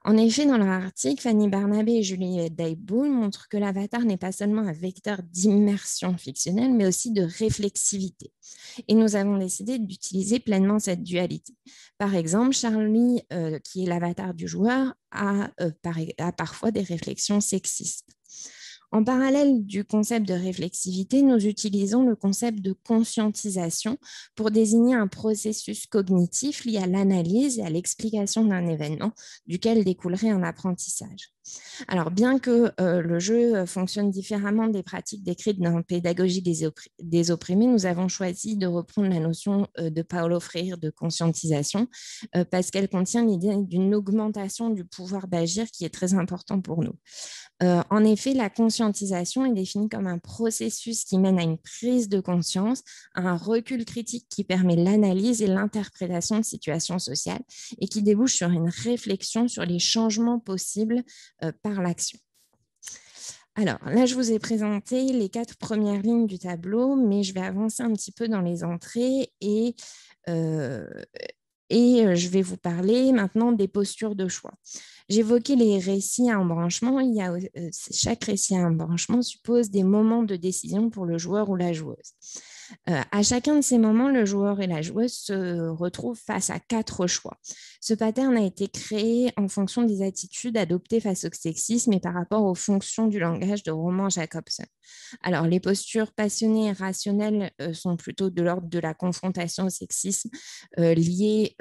En effet, dans leur article, Fanny Barnabé et Julie Delbouille montrent que l'avatar n'est pas seulement un vecteur d'immersion fictionnelle, mais aussi de réflexivité. Et nous avons décidé d'utiliser pleinement cette dualité. Par exemple, Charlie, qui est l'avatar du joueur, a parfois des réflexions sexistes. En parallèle du concept de réflexivité, nous utilisons le concept de conscientisation pour désigner un processus cognitif lié à l'analyse et à l'explication d'un événement duquel découlerait un apprentissage. Alors, bien que le jeu fonctionne différemment des pratiques décrites dans la pédagogie des opprimés, nous avons choisi de reprendre la notion de Paulo Freire de conscientisation parce qu'elle contient l'idée d'une augmentation du pouvoir d'agir qui est très important pour nous. En effet, la conscientisation est définie comme un processus qui mène à une prise de conscience, à un recul critique qui permet l'analyse et l'interprétation de situations sociales et qui débouche sur une réflexion sur les changements possibles par l'action. Alors là, je vous ai présenté les 4 premières lignes du tableau, mais je vais avancer un petit peu dans les entrées et je vais vous parler maintenant des postures de choix. J'évoquais les récits à embranchement. Chaque récit à embranchement suppose des moments de décision pour le joueur ou la joueuse. À chacun de ces moments, le joueur et la joueuse se retrouvent face à 4 choix. Ce pattern a été créé en fonction des attitudes adoptées face au sexisme et par rapport aux fonctions du langage de Roman Jacobson. Alors, les postures passionnées et rationnelles sont plutôt de l'ordre de la confrontation au sexisme liées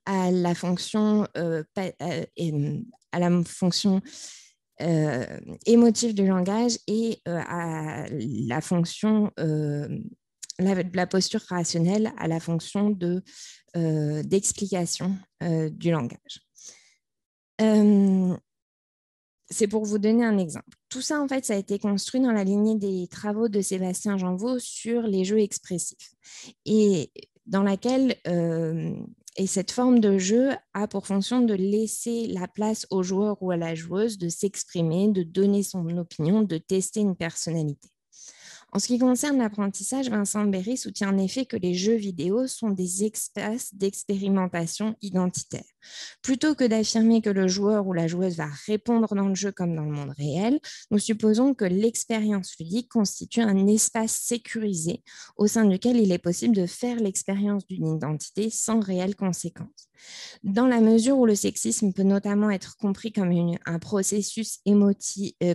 à la fonction émotive du langage et à la fonction, la posture rationnelle à la fonction d'explication du langage. C'est pour vous donner un exemple. Tout ça, en fait, ça a été construit dans la lignée des travaux de Sébastien Janvaux sur les jeux expressifs et dans laquelle cette forme de jeu a pour fonction de laisser la place au joueur ou à la joueuse de s'exprimer, de donner son opinion, de tester une personnalité. En ce qui concerne l'apprentissage, Vincent Berry soutient en effet que les jeux vidéo sont des espaces d'expérimentation identitaire. Plutôt que d'affirmer que le joueur ou la joueuse va répondre dans le jeu comme dans le monde réel, nous supposons que l'expérience ludique constitue un espace sécurisé au sein duquel il est possible de faire l'expérience d'une identité sans réelles conséquences. Dans la mesure où le sexisme peut notamment être compris comme un processus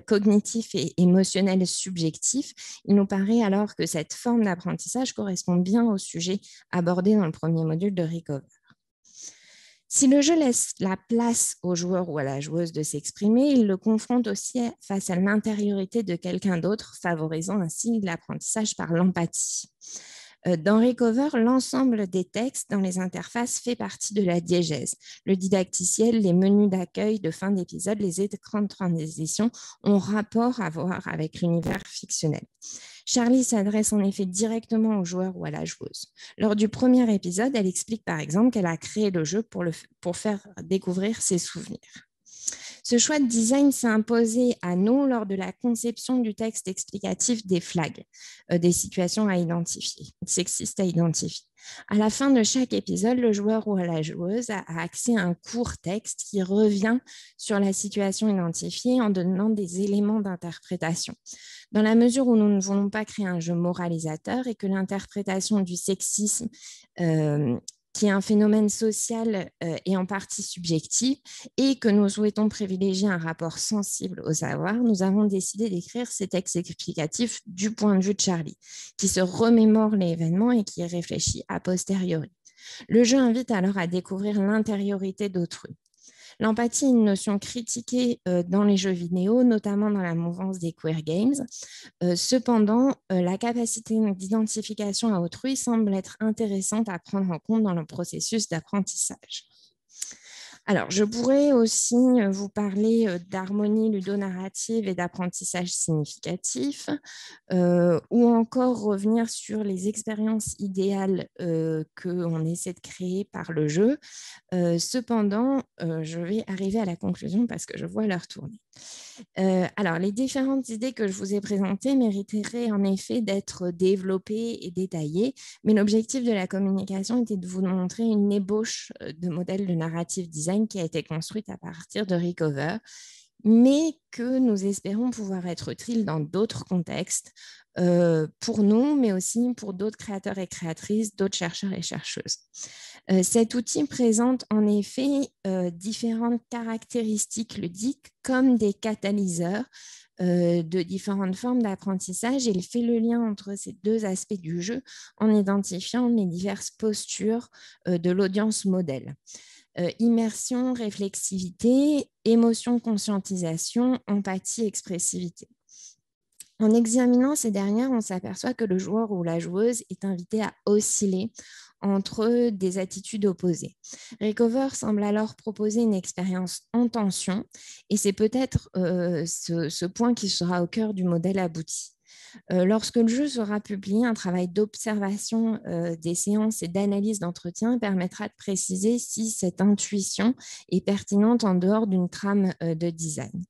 cognitif et émotionnel subjectif, il nous paraît alors que cette forme d'apprentissage correspond bien au sujet abordé dans le premier module de Recover. Si le jeu laisse la place au joueur ou à la joueuse de s'exprimer, il le confronte aussi face à l'intériorité de quelqu'un d'autre, favorisant ainsi l'apprentissage par l'empathie. Dans Recover, l'ensemble des textes dans les interfaces fait partie de la diégèse. Le didacticiel, les menus d'accueil de fin d'épisode, les écrans de transition ont rapport à voir avec l'univers fictionnel. Charlie s'adresse en effet directement au joueur ou à la joueuse. Lors du premier épisode, elle explique par exemple qu'elle a créé le jeu pour faire découvrir ses souvenirs. Ce choix de design s'est imposé à nous lors de la conception du texte explicatif des flags, des situations à identifier, sexistes à identifier. À la fin de chaque épisode, le joueur ou la joueuse a accès à un court texte qui revient sur la situation identifiée en donnant des éléments d'interprétation. Dans la mesure où nous ne voulons pas créer un jeu moralisateur et que l'interprétation du sexisme qui est un phénomène social et en partie subjectif, et que nous souhaitons privilégier un rapport sensible au savoir, nous avons décidé d'écrire ces textes explicatifs du point de vue de Charlie, qui se remémore l'événement et qui réfléchit a posteriori. Le jeu invite alors à découvrir l'intériorité d'autrui. L'empathie est une notion critiquée dans les jeux vidéo, notamment dans la mouvance des queer games. Cependant, la capacité d'identification à autrui semble être intéressante à prendre en compte dans le processus d'apprentissage. Alors, je pourrais aussi vous parler d'harmonie ludonarrative et d'apprentissage significatif, ou encore revenir sur les expériences idéales qu'on essaie de créer par le jeu. Cependant, je vais arriver à la conclusion parce que je vois l'heure tourner. Alors, les différentes idées que je vous ai présentées mériteraient en effet d'être développées et détaillées, mais l'objectif de la communication était de vous montrer une ébauche de modèle de narrative design qui a été construite à partir de Recover, mais que nous espérons pouvoir être utiles dans d'autres contextes, pour nous, mais aussi pour d'autres créateurs et créatrices, d'autres chercheurs et chercheuses. Cet outil présente en effet différentes caractéristiques ludiques comme des catalyseurs de différentes formes d'apprentissage, et il fait le lien entre ces deux aspects du jeu en identifiant les diverses postures de l'audience modèle. Immersion, réflexivité, émotion, conscientisation, empathie, expressivité. En examinant ces dernières, on s'aperçoit que le joueur ou la joueuse est invité à osciller entre des attitudes opposées. Recover semble alors proposer une expérience en tension, et c'est peut-être ce point qui sera au cœur du modèle abouti. Lorsque le jeu sera publié, un travail d'observation des séances et d'analyse d'entretien permettra de préciser si cette intuition est pertinente en dehors d'une trame de design.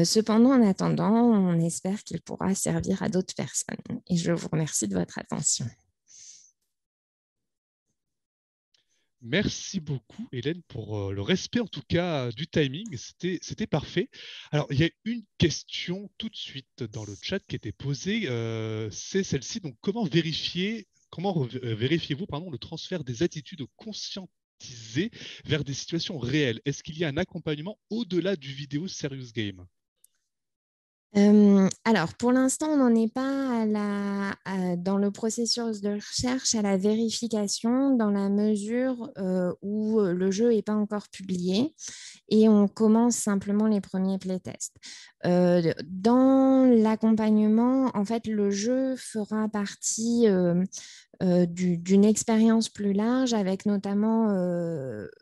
Cependant, en attendant, on espère qu'il pourra servir à d'autres personnes. Et je vous remercie de votre attention. Merci beaucoup, Hélène, pour le respect, en tout cas, du timing. C'était parfait. Alors, il y a une question tout de suite dans le chat qui était posée. C'est celle-ci. Donc, comment vérifiez-vous le transfert des attitudes conscientisées vers des situations réelles? Est-ce qu'il y a un accompagnement au-delà du vidéo Serious Game? Alors, pour l'instant, on n'en est pas dans le processus de recherche à la vérification, dans la mesure où le jeu n'est pas encore publié et on commence simplement les premiers playtests. Dans l'accompagnement, en fait, le jeu fera partie d'une expérience plus large, avec notamment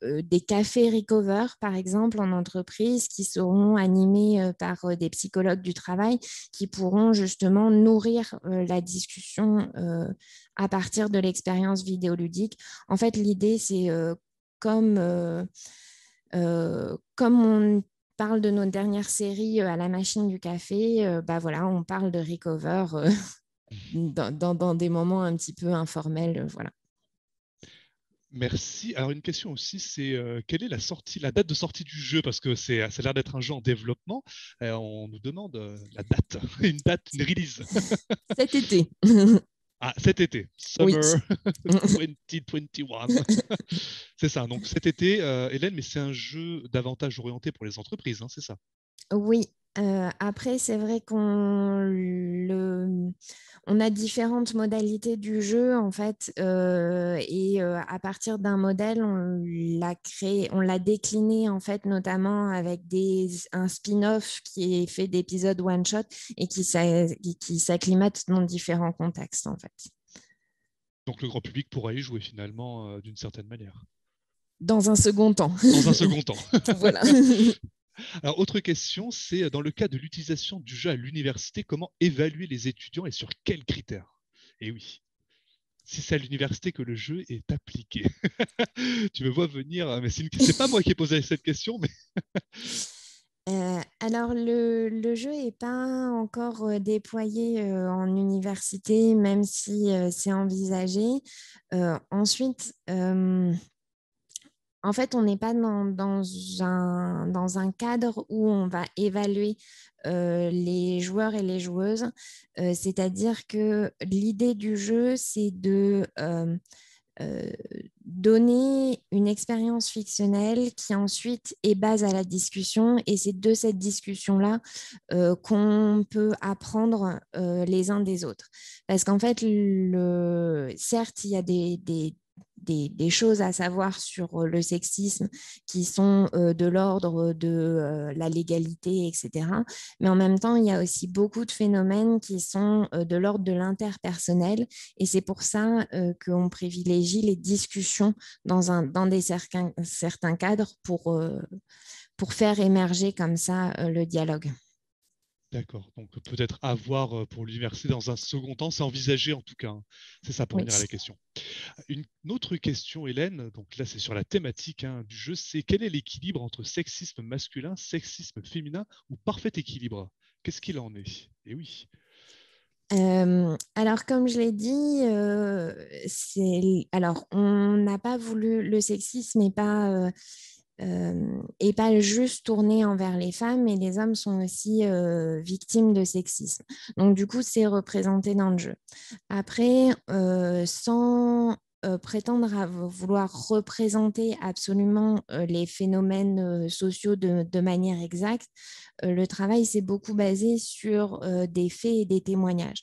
des cafés Recover, par exemple, en entreprise, qui seront animés par des psychologues du travail qui pourront justement nourrir la discussion à partir de l'expérience vidéoludique. En fait, l'idée, c'est comme on parle de nos dernières séries à la machine du café, voilà, on parle de Recover dans des moments un petit peu informels, voilà. Merci. Alors, une question aussi, c'est quelle est la date de sortie du jeu? Parce que ça a l'air d'être un jeu en développement. On nous demande la date, une release. Cet été. Ah, cet été, Summer 2021. C'est ça, donc cet été, Hélène, mais c'est un jeu davantage orienté pour les entreprises, hein, c'est ça? Oui. Après, c'est vrai on a différentes modalités du jeu, en fait, et à partir d'un modèle, on l'a décliné, en fait, notamment avec un spin-off qui est fait d'épisodes one-shot et qui s'acclimate dans différents contextes, en fait. Donc le grand public pourra y jouer finalement d'une certaine manière. Dans un second temps. Dans un second temps. Voilà. Alors, autre question, c'est dans le cas de l'utilisation du jeu à l'université, comment évaluer les étudiants et sur quels critères? Et oui, si c'est à l'université que le jeu est appliqué. Tu me vois venir, mais c'est pas moi qui ai posé cette question, mais Alors, le jeu n'est pas encore déployé en université, même si c'est envisagé. Ensuite, en fait, on n'est pas dans un cadre où on va évaluer les joueurs et les joueuses. C'est-à-dire que l'idée du jeu, c'est de euh, donner une expérience fictionnelle qui ensuite est base à la discussion. Et c'est de cette discussion-là qu'on peut apprendre les uns des autres. Parce qu'en fait, certes, il y a des choses à savoir sur le sexisme qui sont de l'ordre de la légalité, etc. Mais en même temps, il y a aussi beaucoup de phénomènes qui sont de l'ordre de l'interpersonnel. Et c'est pour ça qu'on privilégie les discussions dans certains cadres pour faire émerger comme ça le dialogue. D'accord. Donc peut-être avoir pour l'université dans un second temps, c'est envisagé en tout cas, hein. C'est ça pour revenir à la question. Une autre question, Hélène, donc là c'est sur la thématique du jeu, c'est quel est l'équilibre entre sexisme masculin, sexisme féminin ou parfait équilibre? Qu'est-ce qu'il en est? Et oui. Alors, comme je l'ai dit, alors, on n'a pas voulu, le sexisme et pas juste tourné envers les femmes, et les hommes sont aussi victimes de sexisme. Donc, du coup, c'est représenté dans le jeu. Après, sans prétendre à vouloir représenter absolument les phénomènes sociaux de manière exacte, le travail s'est beaucoup basé sur des faits et des témoignages.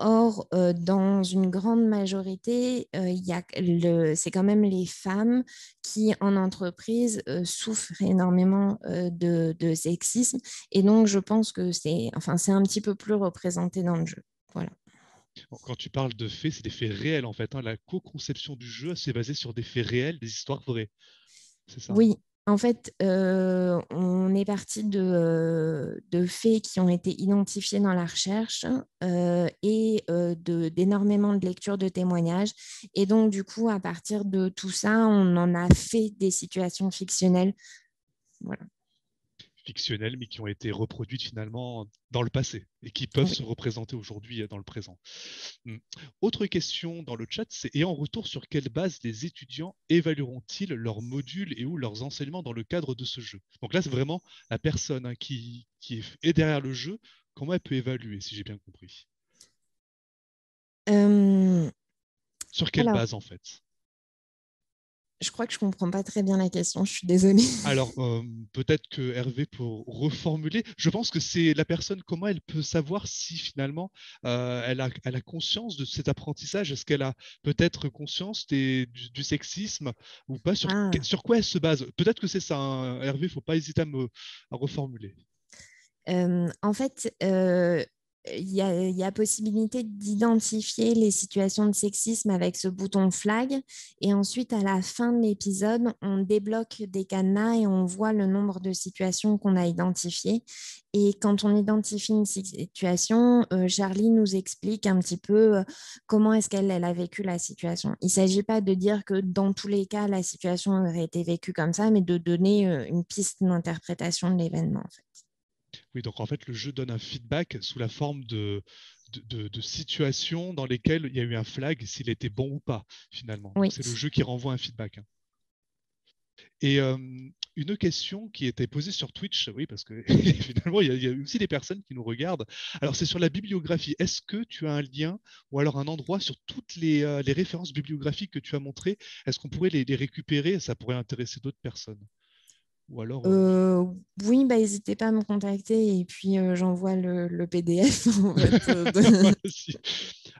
Or, dans une grande majorité, c'est quand même les femmes qui, en entreprise, souffrent énormément de sexisme. Et donc, je pense que c'est un petit peu plus représenté dans le jeu. Voilà. Quand tu parles de faits, c'est des faits réels en fait. La co-conception du jeu, c'est basé sur des faits réels, des histoires vraies. C'est ça? Oui. En fait, on est parti de faits qui ont été identifiés dans la recherche et d'énormément de lectures de témoignages. Et donc, du coup, à partir de tout ça, on en a fait des situations fictionnelles. Voilà. Fictionnelles, mais qui ont été reproduites finalement dans le passé et qui peuvent se représenter aujourd'hui dans le présent. Autre question dans le chat, c'est et en retour, sur quelle base les étudiants évalueront-ils leurs modules et ou leurs enseignements dans le cadre de ce jeu? Donc là, c'est vraiment la personne qui est derrière le jeu, comment elle peut évaluer, si j'ai bien compris. Sur quelle base en fait? Je crois que je ne comprends pas très bien la question, je suis désolée. Alors, peut-être que Hervé peut reformuler. Je pense que c'est la personne, comment elle peut savoir si finalement elle a conscience de cet apprentissage. Est-ce qu'elle a peut-être conscience du sexisme ou pas? Sur quoi elle se base? Peut-être que c'est ça, hein. Hervé, il ne faut pas hésiter à reformuler. En fait, il y a possibilité d'identifier les situations de sexisme avec ce bouton flag. Et ensuite, à la fin de l'épisode, on débloque des cadenas et on voit le nombre de situations qu'on a identifiées. Et quand on identifie une situation, Charlie nous explique un petit peu comment est-ce qu'elle a vécu la situation. Il ne s'agit pas de dire que dans tous les cas, la situation aurait été vécue comme ça, mais de donner une piste d'interprétation de l'événement, en fait. Oui, donc en fait, le jeu donne un feedback sous la forme de situations dans lesquelles il y a eu un flag, s'il était bon ou pas, finalement. Oui. C'est le jeu qui renvoie un feedback. Et une question qui était posée sur Twitch, oui, parce que finalement, il y a aussi des personnes qui nous regardent. Alors, c'est sur la bibliographie. Est-ce que tu as un lien ou alors un endroit sur toutes les références bibliographiques que tu as montrées? Est-ce qu'on pourrait les récupérer? Ça pourrait intéresser d'autres personnes. Ou alors, oui, n'hésitez pas à me contacter et puis j'envoie le PDF. En fait,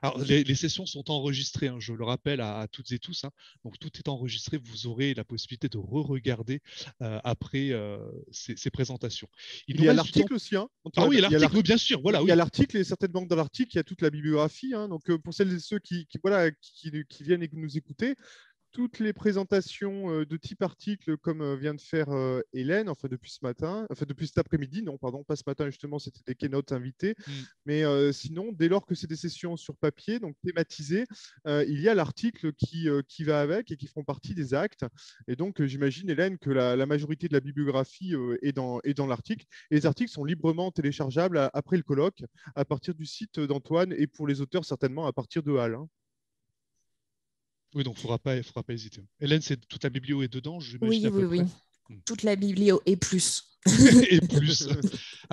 Alors, les sessions sont enregistrées, hein, je le rappelle à toutes et tous. Hein. Donc, tout est enregistré. Vous aurez la possibilité de re-regarder après ces présentations. Il y a l'article aussi. Hein. Ah oui, il y a l'article, oui, bien sûr. Voilà, il y a l'article et certainement dans l'article, il y a toute la bibliographie. Hein. Donc, pour celles et ceux qui viennent et nous écouter, toutes les présentations de type article, comme vient de faire Hélène, enfin depuis ce matin, enfin depuis cet après-midi, non, pardon, pas ce matin, justement, c'était des keynotes invités. Mais sinon, dès lors que c'est des sessions sur papier, donc thématisées, il y a l'article qui va avec et qui font partie des actes. Et donc, j'imagine, Hélène, que la majorité de la bibliographie est dans l'article. Et les articles sont librement téléchargeables après le colloque, à partir du site d'Antoine, et pour les auteurs, certainement à partir de HAL. Oui, donc il ne faudra pas hésiter. Hélène, toute la biblio est dedans, j'imagine Oui, à peu oui, près. oui. Toute la biblio et plus. Et plus.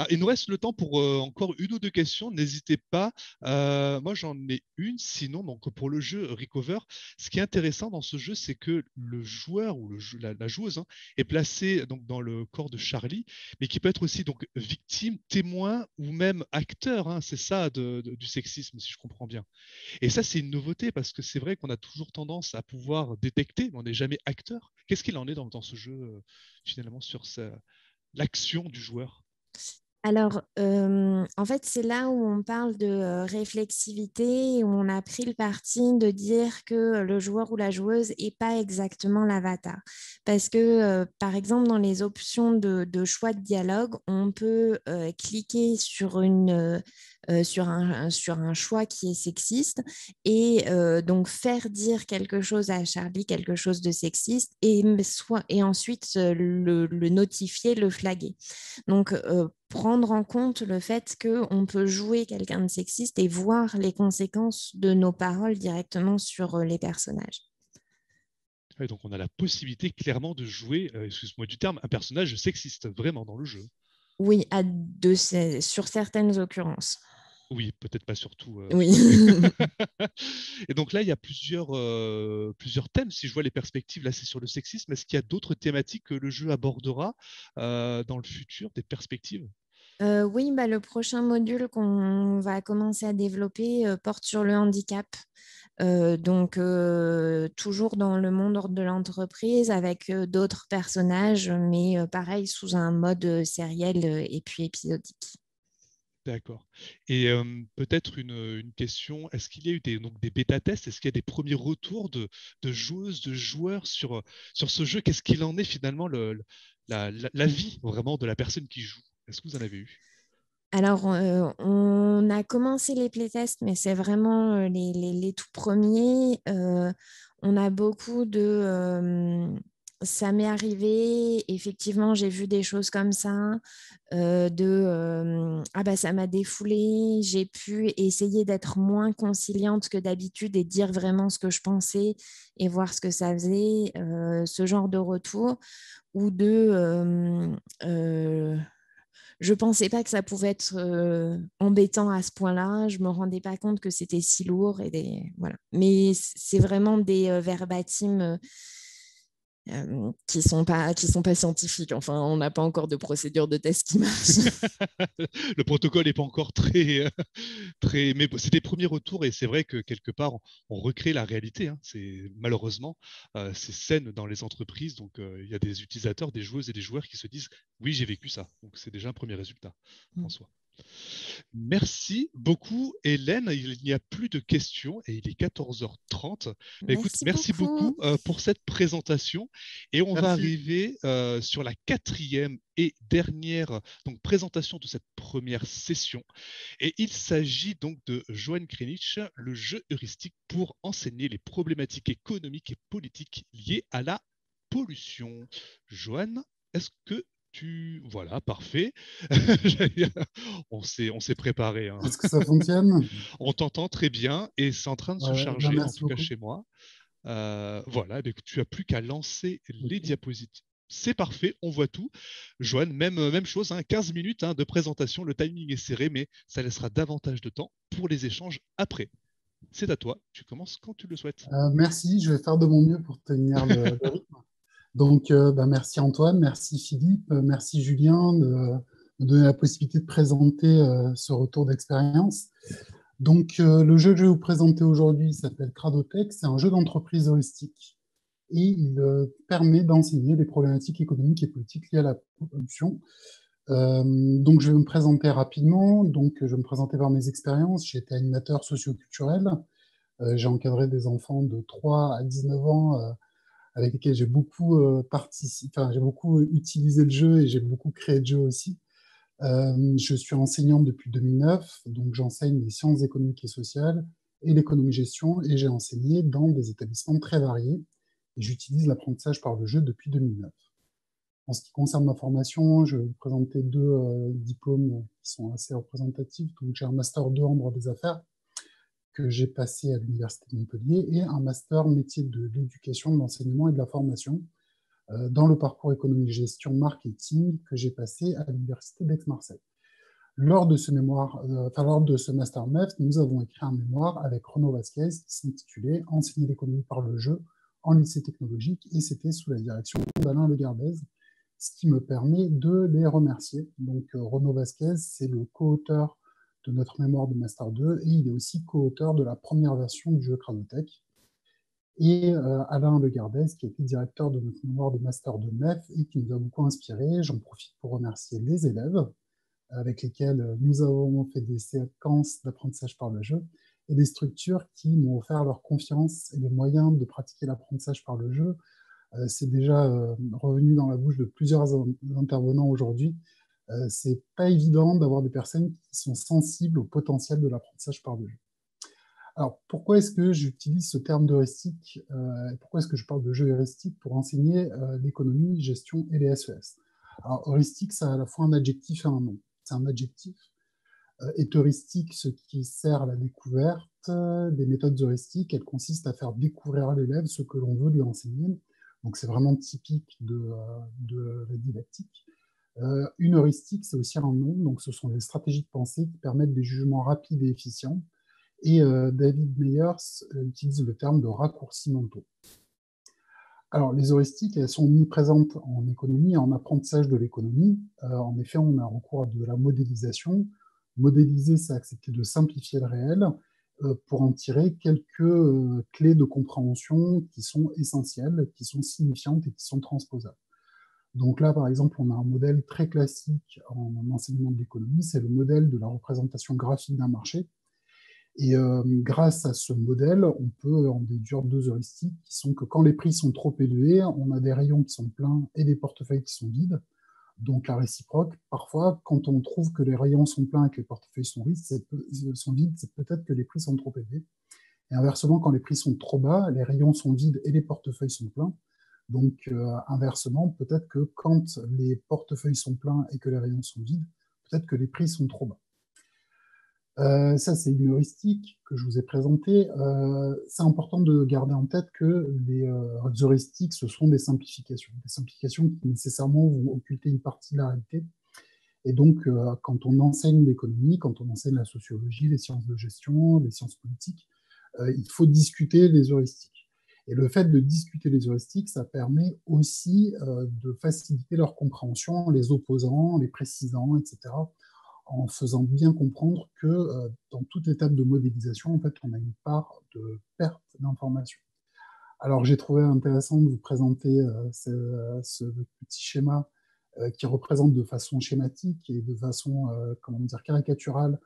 Il nous reste le temps pour encore une ou deux questions. N'hésitez pas. Moi, j'en ai une. Sinon, donc pour le jeu Recover, ce qui est intéressant dans ce jeu, c'est que le joueur ou la joueuse est placée donc dans le corps de Charlie, mais qui peut être aussi donc victime, témoin ou même acteur. C'est ça du sexisme, si je comprends bien. Et ça, c'est une nouveauté parce que c'est vrai qu'on a toujours tendance à pouvoir détecter, mais on n'est jamais acteur. Qu'est-ce qu'il en est dans ce jeu finalement sur l'action du joueur? Alors, en fait, c'est là où on parle de réflexivité, où on a pris le parti de dire que le joueur ou la joueuse n'est pas exactement l'avatar. Parce que, par exemple, dans les options de choix de dialogue, on peut cliquer sur sur un choix qui est sexiste et donc faire dire quelque chose à Charlie, quelque chose de sexiste, et ensuite le notifier, le flaguer. Donc, prendre en compte le fait qu'on peut jouer quelqu'un de sexiste et voir les conséquences de nos paroles directement sur les personnages. Ouais, donc on a la possibilité clairement de jouer, excuse-moi du terme, un personnage sexiste vraiment dans le jeu. Oui, sur certaines occurrences. Oui, peut-être pas surtout. Oui. Et donc là, il y a plusieurs thèmes. Si je vois les perspectives, là, c'est sur le sexisme. Est-ce qu'il y a d'autres thématiques que le jeu abordera dans le futur, des perspectives? Oui, le prochain module qu'on va commencer à développer porte sur le handicap. Donc, toujours dans le monde de l'entreprise avec d'autres personnages, mais pareil, sous un mode sériel et puis épisodique. D'accord. Et peut-être une question, est-ce qu'il y a eu des bêta-tests? Est-ce qu'il y a des premiers retours de joueuses, de joueurs sur ce jeu? Qu'est-ce qu'il en est finalement la vie vraiment de la personne qui joue? Est-ce que vous en avez eu? Alors, on a commencé les playtests, mais c'est vraiment les tout premiers. On a beaucoup de... ça m'est arrivé, effectivement, j'ai vu des choses comme ça, ça m'a défoulé, j'ai pu essayer d'être moins conciliante que d'habitude et dire vraiment ce que je pensais et voir ce que ça faisait, ce genre de retour, ou je ne pensais pas que ça pouvait être embêtant à ce point-là. Je ne me rendais pas compte que c'était si lourd. Voilà. Mais c'est vraiment des verbatim qui sont pas scientifiques. Enfin, on n'a pas encore de procédure de test qui marche. Le protocole n'est pas encore très, très... Mais c'est des premiers retours et c'est vrai que quelque part, on recrée la réalité. C'est malheureusement ces scènes dans les entreprises. Donc, il y a des utilisateurs, des joueuses et des joueurs qui se disent « Oui, j'ai vécu ça ». Donc, c'est déjà un premier résultat en soi. Merci beaucoup, Hélène. Il n'y a plus de questions et il est 14h30. Écoute, merci beaucoup pour cette présentation. Et on va arriver sur la 4e et dernière présentation de cette première session. Et il s'agit donc de Joanne Krenich, le jeu heuristique pour enseigner les problématiques économiques et politiques liées à la pollution. Joanne, est-ce que voilà, parfait. On s'est préparé. Est-ce que ça fonctionne? On t'entend très bien et c'est en train de se charger, en tout cas chez moi. Voilà, tu n'as plus qu'à lancer les diapositives. C'est parfait, on voit tout. Joanne, même chose, 15 minutes de présentation, le timing est serré, mais ça laissera davantage de temps pour les échanges après. C'est à toi, tu commences quand tu le souhaites. Merci, je vais faire de mon mieux pour tenir le rythme. Donc, merci Antoine, merci Philippe, merci Julien de me donner la possibilité de présenter ce retour d'expérience. Donc, le jeu que je vais vous présenter aujourd'hui s'appelle Cradotech, c'est un jeu d'entreprise heuristique et il permet d'enseigner les problématiques économiques et politiques liées à la pollution. Donc, je vais me présenter rapidement. Donc, je vais me présenter par mes expériences. J'ai été animateur socioculturel. J'ai encadré des enfants de 3 à 19 ans avec lesquels j'ai beaucoup participé, enfin, j'ai beaucoup utilisé le jeu et j'ai beaucoup créé de jeux aussi. Je suis enseignant depuis 2009, donc j'enseigne les sciences économiques et sociales et l'économie-gestion, et j'ai enseigné dans des établissements très variés, et j'utilise l'apprentissage par le jeu depuis 2009. En ce qui concerne ma formation, je vais vous présenter deux diplômes qui sont assez représentatifs. Donc, j'ai un Master 2 en droit des affaires que j'ai passé à l'Université de Montpellier et un Master métier de l'éducation, de l'enseignement et de la formation dans le parcours économie-gestion marketing que j'ai passé à l'Université d'Aix-Marseille. Lors de ce lors de ce Master MEF, nous avons écrit un mémoire avec Renaud Vasquez qui s'intitulait « Enseigner l'économie par le jeu en lycée technologique » et c'était sous la direction d'Alain Legardez, ce qui me permet de les remercier. Donc, Renaud Vasquez, c'est le co-auteur de notre mémoire de Master 2 et il est aussi co-auteur de la première version du jeu Cranotech. Et Alain Legardez, qui était directeur de notre mémoire de Master 2 MEF et qui nous a beaucoup inspiré. J'en profite pour remercier les élèves avec lesquels nous avons fait des séquences d'apprentissage par le jeu et des structures qui m'ont offert leur confiance et les moyens de pratiquer l'apprentissage par le jeu. C'est déjà revenu dans la bouche de plusieurs intervenants aujourd'hui. C'est pas évident d'avoir des personnes qui sont sensibles au potentiel de l'apprentissage par le jeu. Alors, pourquoi est-ce que j'utilise ce terme d'heuristique pourquoi est-ce que je parle de jeu heuristique pour enseigner l'économie, gestion et les SES? Alors, heuristique, ça a à la fois un adjectif et un nom. C'est un adjectif. Est heuristique ce qui sert à la découverte des méthodes heuristiques. Elles consistent à faire découvrir à l'élève ce que l'on veut lui enseigner. Donc, c'est vraiment typique de la didactique. Une heuristique, c'est aussi un nom. Donc, ce sont des stratégies de pensée qui permettent des jugements rapides et efficients. Et David Meyers utilise le terme de raccourcis mentaux. Alors, les heuristiques, elles sont omniprésentes en économie et en apprentissage de l'économie. En effet, on a recours à de la modélisation. Modéliser, c'est accepter de simplifier le réel pour en tirer quelques clés de compréhension qui sont essentielles, qui sont signifiantes et qui sont transposables. Donc là, par exemple, on a un modèle très classique en enseignement de l'économie, c'est le modèle de la représentation graphique d'un marché. Et grâce à ce modèle, on peut en déduire deux heuristiques qui sont que quand les prix sont trop élevés, on a des rayons qui sont pleins et des portefeuilles qui sont vides. Donc la réciproque, parfois, quand on trouve que les rayons sont pleins et que les portefeuilles sont vides, c'est peut-être que les prix sont trop élevés. Et inversement, quand les prix sont trop bas, les rayons sont vides et les portefeuilles sont pleins. Donc inversement, peut-être que quand les portefeuilles sont pleins et que les rayons sont vides, peut-être que les prix sont trop bas. Ça, c'est une heuristique que je vous ai présentée. C'est important de garder en tête que les heuristiques, ce sont des simplifications qui nécessairement vont occulter une partie de la réalité. Et donc, quand on enseigne l'économie, quand on enseigne la sociologie, les sciences de gestion, les sciences politiques, il faut discuter les heuristiques. Et le fait de discuter les heuristiques, ça permet aussi de faciliter leur compréhension en les opposant, en les précisant, etc., en faisant bien comprendre que dans toute étape de modélisation, en fait, on a une part de perte d'information. Alors, j'ai trouvé intéressant de vous présenter ce petit schéma qui représente de façon schématique et de façon, comment dire, caricaturale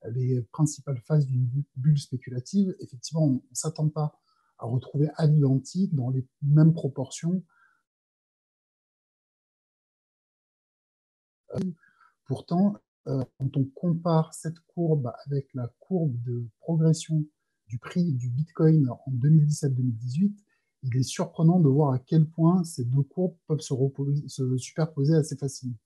les principales phases d'une bulle spéculative. Effectivement, on ne s'attend pas à retrouver à l'identique, dans les mêmes proportions. Pourtant, quand on compare cette courbe avec la courbe de progression du prix du Bitcoin en 2017-2018, il est surprenant de voir à quel point ces deux courbes peuvent se superposer assez facilement.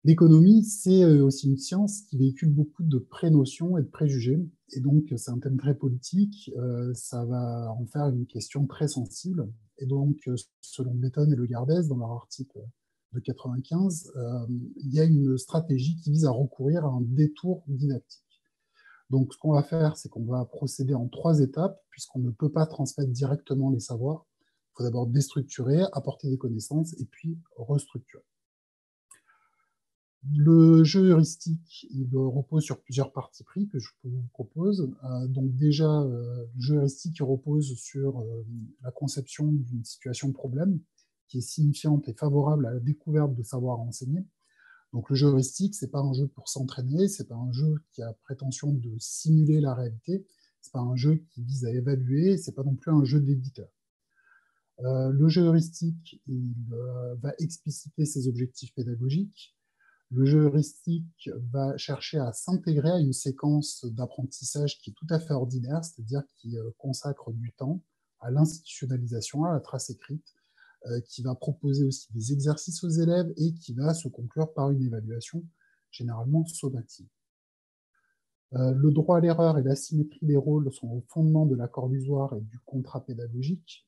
L'économie, c'est aussi une science qui véhicule beaucoup de prénotions et de préjugés, et donc c'est un thème très politique, ça va en faire une question très sensible, et donc selon Bletton et Legardez, dans leur article de 95, il y a une stratégie qui vise à recourir à un détour didactique. Donc, ce qu'on va faire, c'est qu'on va procéder en 3 étapes, puisqu'on ne peut pas transmettre directement les savoirs. Il faut d'abord déstructurer, apporter des connaissances, et puis restructurer. Le jeu heuristique, il repose sur plusieurs partis pris que je vous propose. Donc déjà, le jeu heuristique il repose sur la conception d'une situation de problème, qui est signifiante et favorable à la découverte de savoir à enseigner. Donc le jeu heuristique, ce n'est pas un jeu pour s'entraîner, ce n'est pas un jeu qui a prétention de simuler la réalité, ce n'est pas un jeu qui vise à évaluer, ce n'est pas non plus un jeu d'éditeur. Le jeu heuristique, il va expliciter ses objectifs pédagogiques. Le jeu heuristique va chercher à s'intégrer à une séquence d'apprentissage qui est tout à fait ordinaire, c'est-à-dire qui consacre du temps à l'institutionnalisation, à la trace écrite, qui va proposer aussi des exercices aux élèves et qui va se conclure par une évaluation généralement sommative. Le droit à l'erreur et l'asymétrie des rôles sont au fondement de l'accord d'usoir et du contrat pédagogique.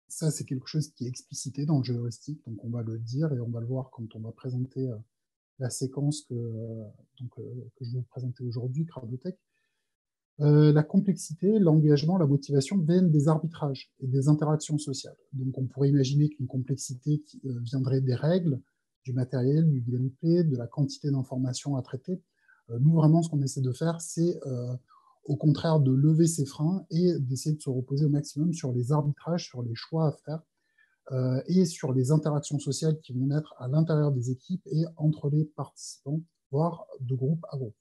Ça, c'est quelque chose qui est explicité dans le jeu heuristique, donc on va le dire et on va le voir quand on va présenter la séquence que je vais vous présenter aujourd'hui, Cradotech. La complexité, l'engagement, la motivation viennent des arbitrages et des interactions sociales. Donc on pourrait imaginer qu'une complexité viendrait des règles, du matériel, du gameplay, de la quantité d'informations à traiter. Nous, vraiment, ce qu'on essaie de faire, c'est au contraire de lever ces freins et d'essayer de se reposer au maximum sur les arbitrages, sur les choix à faire et sur les interactions sociales qui vont naître à l'intérieur des équipes et entre les participants, voire de groupe à groupe.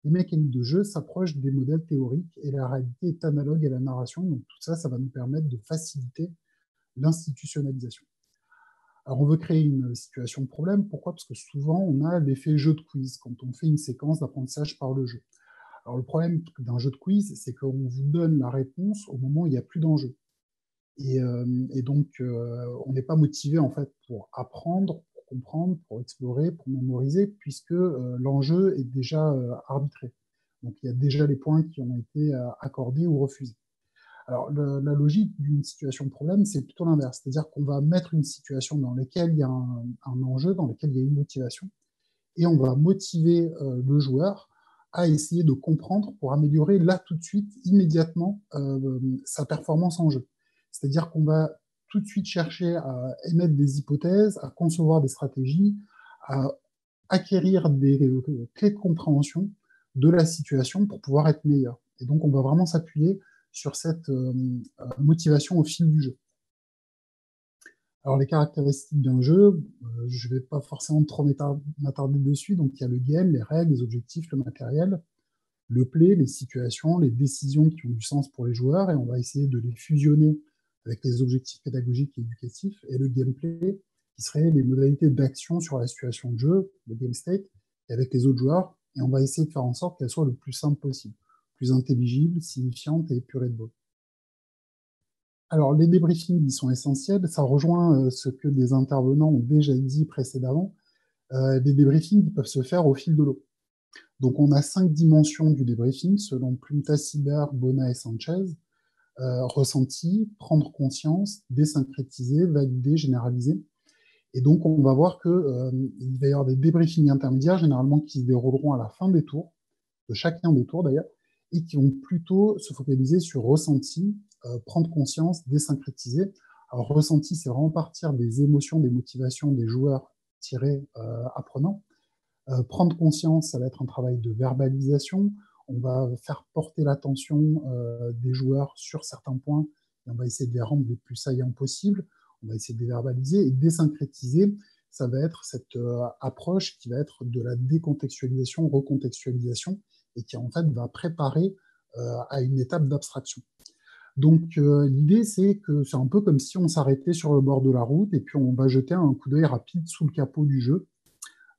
Les mécaniques de jeu s'approchent des modèles théoriques et la réalité est analogue à la narration, donc tout ça, ça va nous permettre de faciliter l'institutionnalisation. Alors, on veut créer une situation de problème. Pourquoi? Parce que souvent, on a l'effet jeu de quiz quand on fait une séquence d'apprentissage par le jeu. Alors, le problème d'un jeu de quiz, c'est qu'on vous donne la réponse au moment où il n'y a plus d'enjeu. Et donc, on n'est pas motivé, en fait, pour apprendre, pour comprendre, pour explorer, pour mémoriser, puisque l'enjeu est déjà arbitré. Donc, il y a déjà les points qui ont été accordés ou refusés. Alors, la logique d'une situation de problème, c'est plutôt l'inverse. C'est-à-dire qu'on va mettre une situation dans laquelle il y a un enjeu, dans laquelle il y a une motivation, et on va motiver le joueur à essayer de comprendre pour améliorer là tout de suite, immédiatement, sa performance en jeu. C'est-à-dire qu'on va tout de suite chercher à émettre des hypothèses, à concevoir des stratégies, à acquérir des clés de compréhension de la situation pour pouvoir être meilleur. Et donc, on va vraiment s'appuyer sur cette motivation au fil du jeu. Alors, les caractéristiques d'un jeu, je ne vais pas forcément trop m'attarder dessus. Donc, il y a le game, les règles, les objectifs, le matériel, le play, les situations, les décisions qui ont du sens pour les joueurs, et on va essayer de les fusionner avec les objectifs pédagogiques et éducatifs, et le gameplay, qui serait les modalités d'action sur la situation de jeu, le game state, et avec les autres joueurs, et on va essayer de faire en sorte qu'elle soit le plus simple possible, plus intelligible, signifiante et épurée de mots. Alors, les débriefings, ils sont essentiels. Ça rejoint ce que des intervenants ont déjà dit précédemment. Des débriefings qui peuvent se faire au fil de l'eau. Donc, on a 5 dimensions du débriefing, selon Plumta, Sibert, Bona et Sanchez. Ressenti, prendre conscience, désyncrétiser, valider, généraliser. Et donc, on va voir qu'il va y avoir des débriefings intermédiaires, généralement qui se dérouleront à la fin des tours, de chacun des tours d'ailleurs, et qui vont plutôt se focaliser sur ressenti, prendre conscience, désyncrétiser. Alors, ressenti, c'est vraiment partir des émotions, des motivations des joueurs apprenants. Prendre conscience, ça va être un travail de verbalisation. On va faire porter l'attention des joueurs sur certains points et on va essayer de les rendre les plus saillants possibles. On va essayer de les verbaliser et désyncrétiser. Ça va être cette approche qui va être de la décontextualisation, recontextualisation et qui en fait va préparer à une étape d'abstraction. Donc l'idée, c'est que c'est un peu comme si on s'arrêtait sur le bord de la route et puis on va jeter un coup d'œil rapide sous le capot du jeu.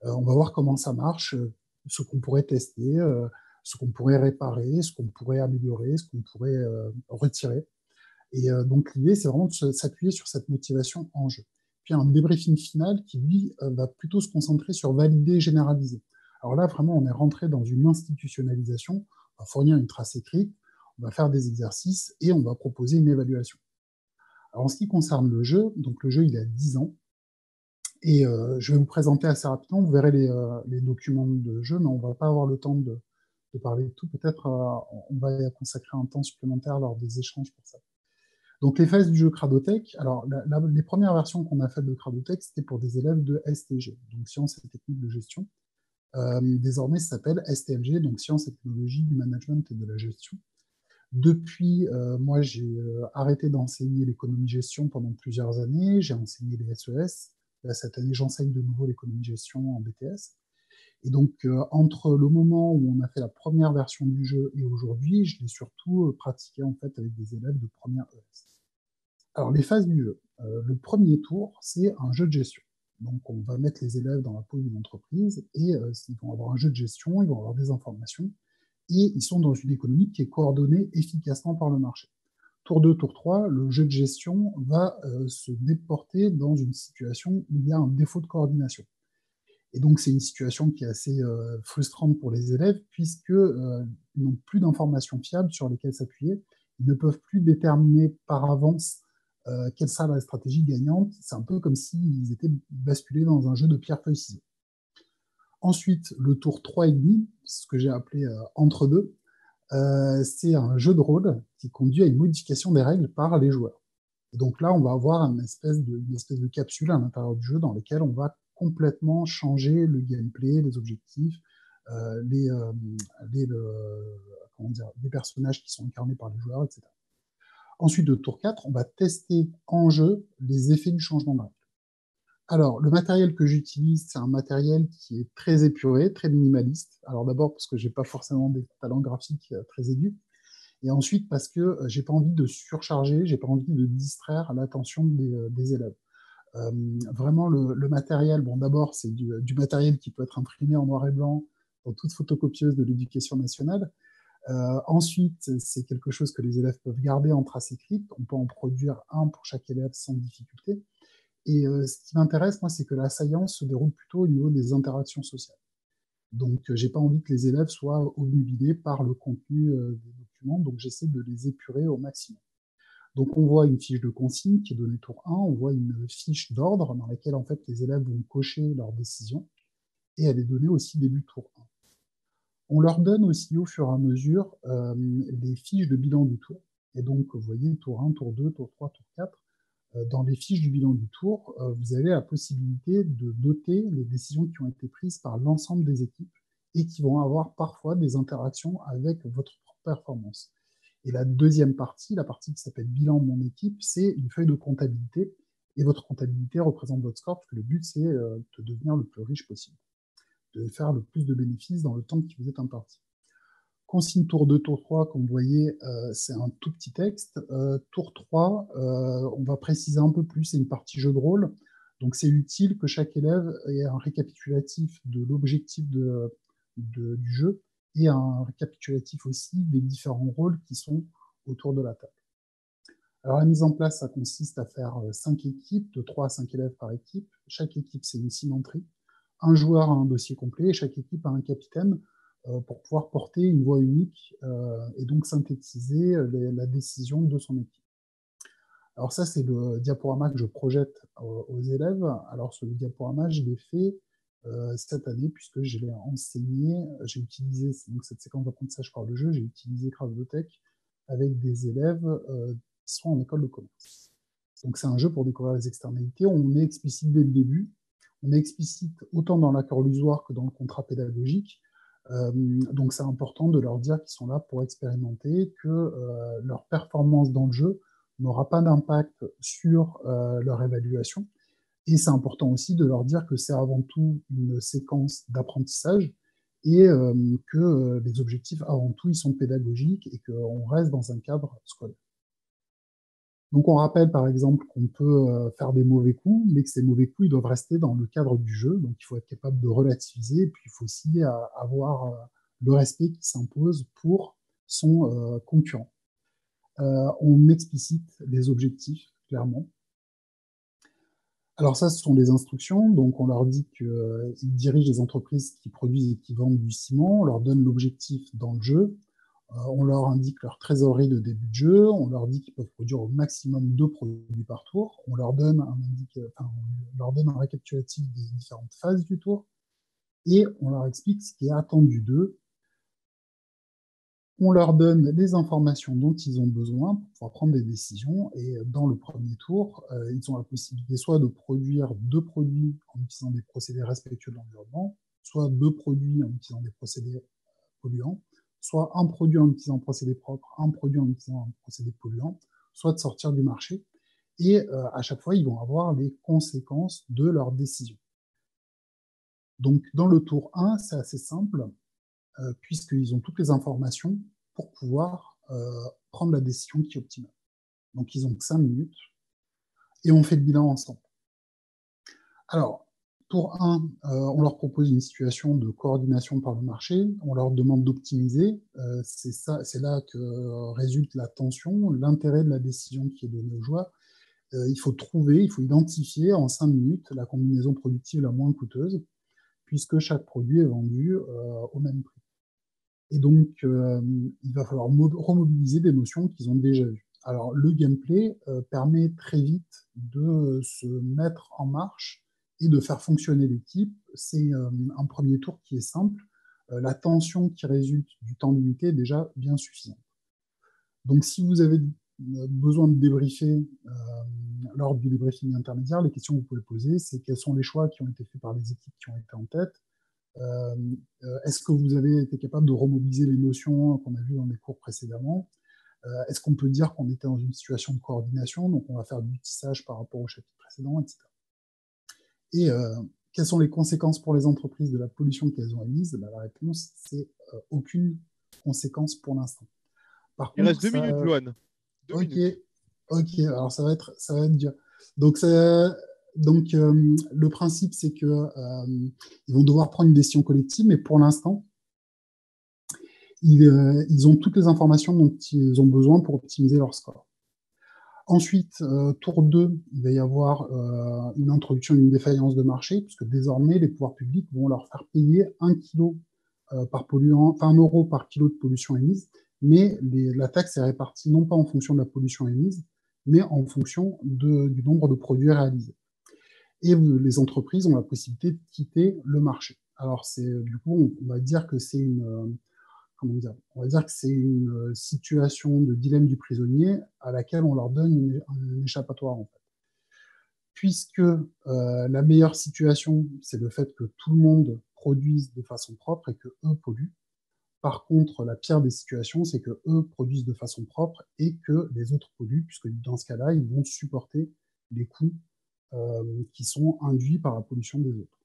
On va voir comment ça marche, ce qu'on pourrait tester, ce qu'on pourrait réparer, ce qu'on pourrait améliorer, ce qu'on pourrait retirer. Et donc l'idée, c'est vraiment de s'appuyer sur cette motivation en jeu. Puis un débriefing final qui, lui, va plutôt se concentrer sur valider et généraliser. Alors là, vraiment, on est rentré dans une institutionnalisation, on va fournir une trace écrite, on va faire des exercices et on va proposer une évaluation. Alors en ce qui concerne le jeu, donc le jeu, il a 10 ans, et je vais vous présenter assez rapidement, vous verrez les documents de jeu, mais on ne va pas avoir le temps de parler de tout. Peut-être on va consacrer un temps supplémentaire lors des échanges pour ça. Donc les phases du jeu Cradotech, alors les premières versions qu'on a faites de Cradotech, c'était pour des élèves de STG, donc Sciences et Techniques de Gestion. Désormais, ça s'appelle STMG, donc Sciences et Technologies du Management et de la Gestion. Depuis, moi, j'ai arrêté d'enseigner l'économie-gestion pendant plusieurs années, j'ai enseigné les SES. Là, cette année, j'enseigne de nouveau l'économie-gestion en BTS. Et donc, entre le moment où on a fait la première version du jeu et aujourd'hui, je l'ai surtout pratiqué en fait avec des élèves de première ES. Alors, les phases du jeu. Le premier tour, c'est un jeu de gestion. Donc, on va mettre les élèves dans la peau d'une entreprise et ils vont avoir un jeu de gestion, ils vont avoir des informations et ils sont dans une économie qui est coordonnée efficacement par le marché. Tour 2, tour 3, le jeu de gestion va se déporter dans une situation où il y a un défaut de coordination. Et donc, c'est une situation qui est assez frustrante pour les élèves puisqu'ils n'ont plus d'informations fiables sur lesquelles s'appuyer. Ils ne peuvent plus déterminer par avance quelle sera la stratégie gagnante. C'est un peu comme s'ils étaient basculés dans un jeu de pierre-feuille-ciseaux. Ensuite, le tour 3,5, ce que j'ai appelé entre-deux, c'est un jeu de rôle qui conduit à une modification des règles par les joueurs. Et donc là, on va avoir une espèce de capsule à l'intérieur du jeu dans laquelle on va complètement changer le gameplay, les objectifs, les personnages qui sont incarnés par les joueurs, etc. Ensuite, de tour 4, on va tester en jeu les effets du changement de règles. Alors, le matériel que j'utilise, c'est un matériel qui est très épuré, très minimaliste. Alors d'abord parce que j'ai pas forcément des talents graphiques très aigus, et ensuite parce que j'ai pas envie de surcharger, j'ai pas envie de distraire l'attention des élèves. Vraiment, le matériel, bon, d'abord, c'est du matériel qui peut être imprimé en noir et blanc dans toute photocopieuse de l'éducation nationale. Ensuite, c'est quelque chose que les élèves peuvent garder en trace écrite. On peut en produire un pour chaque élève sans difficulté. Et ce qui m'intéresse, moi, c'est que la science se déroule plutôt au niveau des interactions sociales. Donc, j'ai pas envie que les élèves soient obnubilés par le contenu des documents, donc j'essaie de les épurer au maximum. Donc, on voit une fiche de consigne qui est donnée tour 1, on voit une fiche d'ordre dans laquelle, en fait, les élèves vont cocher leur décision, et elle est donnée aussi début tour 1. On leur donne aussi, au fur et à mesure, les fiches de bilan du tour. Et donc, vous voyez, tour 1, tour 2, tour 3, tour 4. Dans les fiches du bilan du tour, vous avez la possibilité de noter les décisions qui ont été prises par l'ensemble des équipes et qui vont avoir parfois des interactions avec votre performance. Et la deuxième partie, la partie qui s'appelle bilan de mon équipe, c'est une feuille de comptabilité. Et votre comptabilité représente votre score, parce que le but, c'est de devenir le plus riche possible, de faire le plus de bénéfices dans le temps qui vous est imparti. Consigne tour 2, tour 3, comme vous voyez, c'est un tout petit texte. Tour 3, on va préciser un peu plus, c'est une partie jeu de rôle. Donc c'est utile que chaque élève ait un récapitulatif de l'objectif du jeu et un récapitulatif aussi des différents rôles qui sont autour de la table. Alors la mise en place, ça consiste à faire 5 équipes, de 3 à 5 élèves par équipe. Chaque équipe, c'est une symétrie. Un joueur a un dossier complet et chaque équipe a un capitaine pour pouvoir porter une voix unique et donc synthétiser la décision de son équipe. Alors ça, c'est le diaporama que je projette aux élèves. Alors ce diaporama, je l'ai fait cette année puisque je l'ai enseigné, j'ai utilisé donc cette séquence d'apprentissage par le jeu, j'ai utilisé Craftotech avec des élèves qui sont en école de commerce. Donc c'est un jeu pour découvrir les externalités. On est explicite dès le début. On est explicite autant dans l'accord illusoire que dans le contrat pédagogique. Donc c'est important de leur dire qu'ils sont là pour expérimenter, que leur performance dans le jeu n'aura pas d'impact sur leur évaluation. Et c'est important aussi de leur dire que c'est avant tout une séquence d'apprentissage et que les objectifs, avant tout, ils sont pédagogiques et qu'on reste dans un cadre scolaire. Donc on rappelle par exemple qu'on peut faire des mauvais coups, mais que ces mauvais coups, ils doivent rester dans le cadre du jeu. Donc il faut être capable de relativiser, et puis il faut aussi avoir le respect qui s'impose pour son concurrent. On explicite les objectifs, clairement. Alors ça, ce sont des instructions. Donc on leur dit qu'ils dirigent des entreprises qui produisent et qui vendent du ciment. On leur donne l'objectif dans le jeu. On leur indique leur trésorerie de début de jeu, on leur dit qu'ils peuvent produire au maximum 2 produits par tour, on leur donne un récapitulatif des différentes phases du tour, et on leur explique ce qui est attendu d'eux. On leur donne les informations dont ils ont besoin pour pouvoir prendre des décisions, et dans le premier tour, ils ont la possibilité soit de produire 2 produits en utilisant des procédés respectueux de l'environnement, soit 2 produits en utilisant des procédés polluants, soit un produit en utilisant un procédé propre, un produit en utilisant un procédé polluant, soit de sortir du marché. Et à chaque fois, ils vont avoir les conséquences de leur décision. Donc, dans le tour 1, c'est assez simple, puisqu'ils ont toutes les informations pour pouvoir prendre la décision qui est optimale. Donc, ils ont 5 minutes et on fait le bilan ensemble. Alors, tour 1, on leur propose une situation de coordination par le marché, on leur demande d'optimiser, c'est là que résulte la tension, l'intérêt de la décision qui est donnée aux joueurs. Il faut identifier en 5 minutes la combinaison productive la moins coûteuse, puisque chaque produit est vendu au même prix. Et donc, il va falloir remobiliser des notions qu'ils ont déjà vues. Alors, le gameplay permet très vite de se mettre en marche et de faire fonctionner l'équipe. C'est un premier tour qui est simple. La tension qui résulte du temps limité est déjà bien suffisante. Donc, si vous avez besoin de débriefer lors du débriefing intermédiaire, les questions que vous pouvez poser, c'est quels sont les choix qui ont été faits par les équipes qui ont été en tête. Est-ce que vous avez été capable de remobiliser les notions qu'on a vues dans les cours précédemment? Est-ce qu'on peut dire qu'on était dans une situation de coordination? Donc, on va faire du tissage par rapport au chapitre précédent, etc. Et quelles sont les conséquences pour les entreprises de la pollution qu'elles ont émise? La réponse, c'est aucune conséquence pour l'instant. Par Il reste 2 minutes, Loan. Ok, alors ça va être dur. Donc, le principe, c'est que ils vont devoir prendre une décision collective, mais pour l'instant, ils ont toutes les informations dont ils ont besoin pour optimiser leur score. Ensuite, tour 2, il va y avoir une introduction d'une défaillance de marché, puisque désormais, les pouvoirs publics vont leur faire payer 1 kilo par polluant, enfin 1 euro par kilo de pollution émise, mais la taxe est répartie non pas en fonction de la pollution émise, mais en fonction du nombre de produits réalisés. Et les entreprises ont la possibilité de quitter le marché. Alors, du coup, on va dire que c'est une situation de dilemme du prisonnier à laquelle on leur donne un échappatoire, en fait. Puisque la meilleure situation, c'est le fait que tout le monde produise de façon propre et que eux polluent. Par contre, la pire des situations, c'est que eux produisent de façon propre et que les autres polluent, puisque dans ce cas-là, ils vont supporter les coûts qui sont induits par la pollution des autres.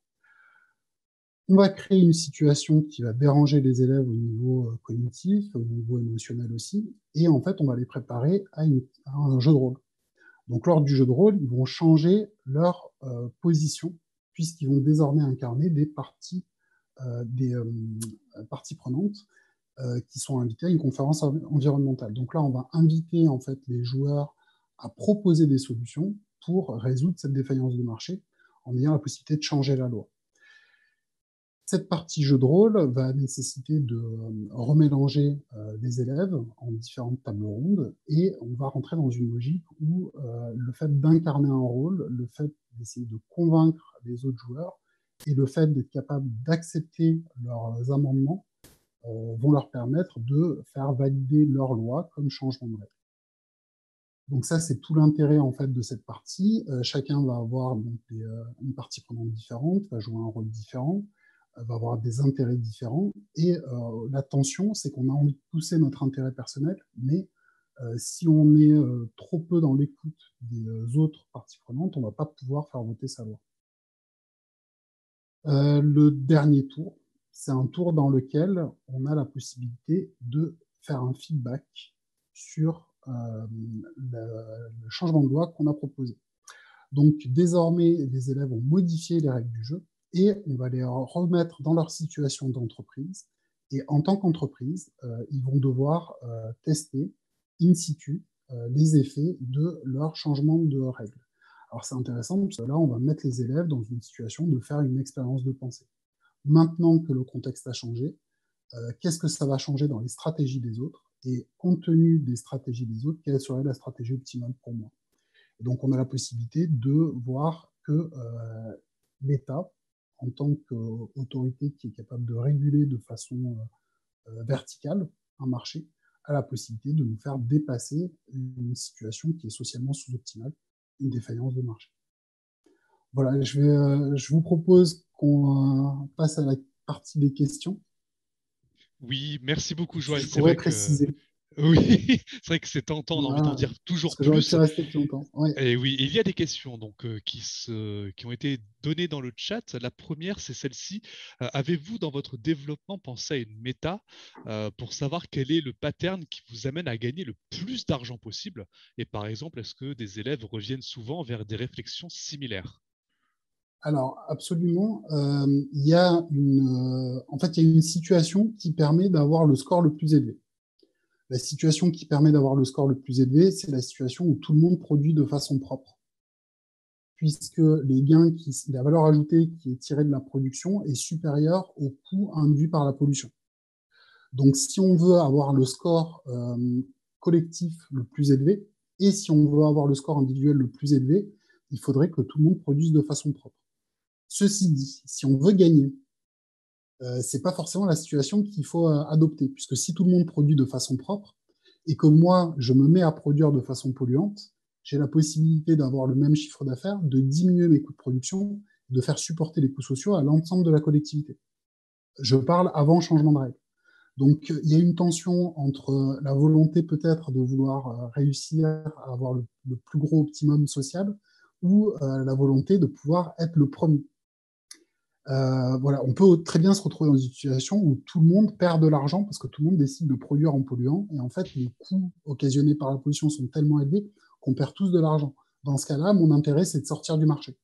On va créer une situation qui va déranger les élèves au niveau cognitif, au niveau émotionnel aussi, et en fait, on va les préparer à un jeu de rôle. Donc, lors du jeu de rôle, ils vont changer leur position, puisqu'ils vont désormais incarner des parties prenantes qui sont invitées à une conférence environnementale. Donc là, on va inviter en fait les joueurs à proposer des solutions pour résoudre cette défaillance de marché en ayant la possibilité de changer la loi. Cette partie jeu de rôle va nécessiter de remélanger les élèves en différentes tables rondes et on va rentrer dans une logique où le fait d'incarner un rôle, le fait d'essayer de convaincre les autres joueurs et le fait d'être capable d'accepter leurs amendements vont leur permettre de faire valider leur loi comme changement de règle. Donc ça, c'est tout l'intérêt en fait de cette partie. Chacun va avoir donc une partie prenante différente, va jouer un rôle différent, va avoir des intérêts différents. Et la tension, c'est qu'on a envie de pousser notre intérêt personnel, mais si on est trop peu dans l'écoute des autres parties prenantes, on ne va pas pouvoir faire voter sa loi. Le dernier tour, c'est un tour dans lequel on a la possibilité de faire un feedback sur le changement de loi qu'on a proposé. Donc, désormais, les élèves ont modifié les règles du jeu et on va les remettre dans leur situation d'entreprise. Et en tant qu'entreprise, ils vont devoir tester in situ les effets de leur changement de règles. Alors, c'est intéressant parce que là, on va mettre les élèves dans une situation de faire une expérience de pensée. Maintenant que le contexte a changé, qu'est-ce que ça va changer dans les stratégies des autres? Et compte tenu des stratégies des autres, quelle serait la stratégie optimale pour moi? Et donc, on a la possibilité de voir que l'État, en tant qu'autorité qui est capable de réguler de façon verticale un marché, a la possibilité de nous faire dépasser une situation qui est socialement sous-optimale, une défaillance de marché. Voilà, je vous propose qu'on passe à la partie des questions. Oui, merci beaucoup, Joël. Je pourrais préciser. Oui, c'est vrai que c'est tentant, on a envie d'en Voilà, dire parce toujours que j'aurais pu plus. rester plus longtemps. Ouais. Et oui, il y a des questions donc, qui ont été données dans le chat. La première, c'est celle-ci. Avez-vous, dans votre développement, pensé à une méta pour savoir quel est le pattern qui vous amène à gagner le plus d'argent possible? Et par exemple, est-ce que des élèves reviennent souvent vers des réflexions similaires? Alors, absolument. En fait, il y a une situation qui permet d'avoir le score le plus élevé. La situation qui permet d'avoir le score le plus élevé, c'est la situation où tout le monde produit de façon propre, puisque la valeur ajoutée qui est tirée de la production est supérieure au coût induit par la pollution. Donc, si on veut avoir le score collectif le plus élevé, et si on veut avoir le score individuel le plus élevé, il faudrait que tout le monde produise de façon propre. Ceci dit, si on veut gagner, c'est pas forcément la situation qu'il faut adopter, puisque si tout le monde produit de façon propre, et que moi, je me mets à produire de façon polluante, j'ai la possibilité d'avoir le même chiffre d'affaires, de diminuer mes coûts de production, de faire supporter les coûts sociaux à l'ensemble de la collectivité. Je parle avant changement de règle. Donc, il y a une tension entre la volonté peut-être de vouloir réussir à avoir le plus gros optimum social ou la volonté de pouvoir être le premier. Voilà, on peut très bien se retrouver dans une situation où tout le monde perd de l'argent parce que tout le monde décide de produire en polluant et en fait, les coûts occasionnés par la pollution sont tellement élevés qu'on perd tous de l'argent. Dans ce cas-là, mon intérêt, c'est de sortir du marché.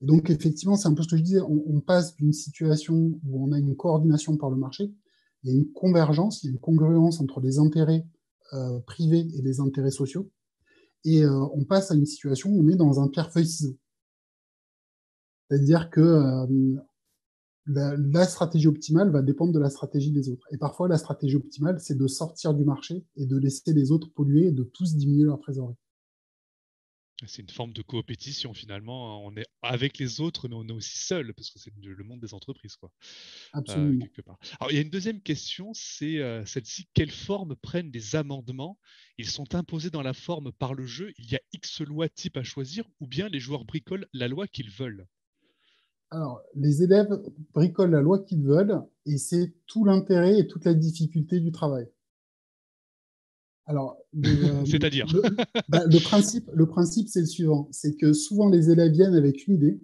Et donc, effectivement, c'est un peu ce que je disais, on passe d'une situation où on a une coordination par le marché, il y a une convergence, il y a une congruence entre les intérêts privés et les intérêts sociaux, et on passe à une situation où on est dans un pierre-feuille-ciseau. C'est-à-dire que la stratégie optimale va dépendre de la stratégie des autres. Et parfois, la stratégie optimale, c'est de sortir du marché et de laisser les autres polluer et de tous diminuer leur trésorerie. C'est une forme de coopétition finalement. On est avec les autres, mais on est aussi seul, parce que c'est le monde des entreprises, quoi, Absolument. quelque part. Alors, il y a une deuxième question, c'est celle-ci. Quelle forme prennent les amendements? Ils sont imposés dans la forme par le jeu, il y a X lois type à choisir, ou bien les joueurs bricolent la loi qu'ils veulent? Alors, les élèves bricolent la loi qu'ils veulent et c'est tout l'intérêt et toute la difficulté du travail. Alors, C'est-à-dire? le principe, c'est le suivant. C'est que souvent, les élèves viennent avec une idée.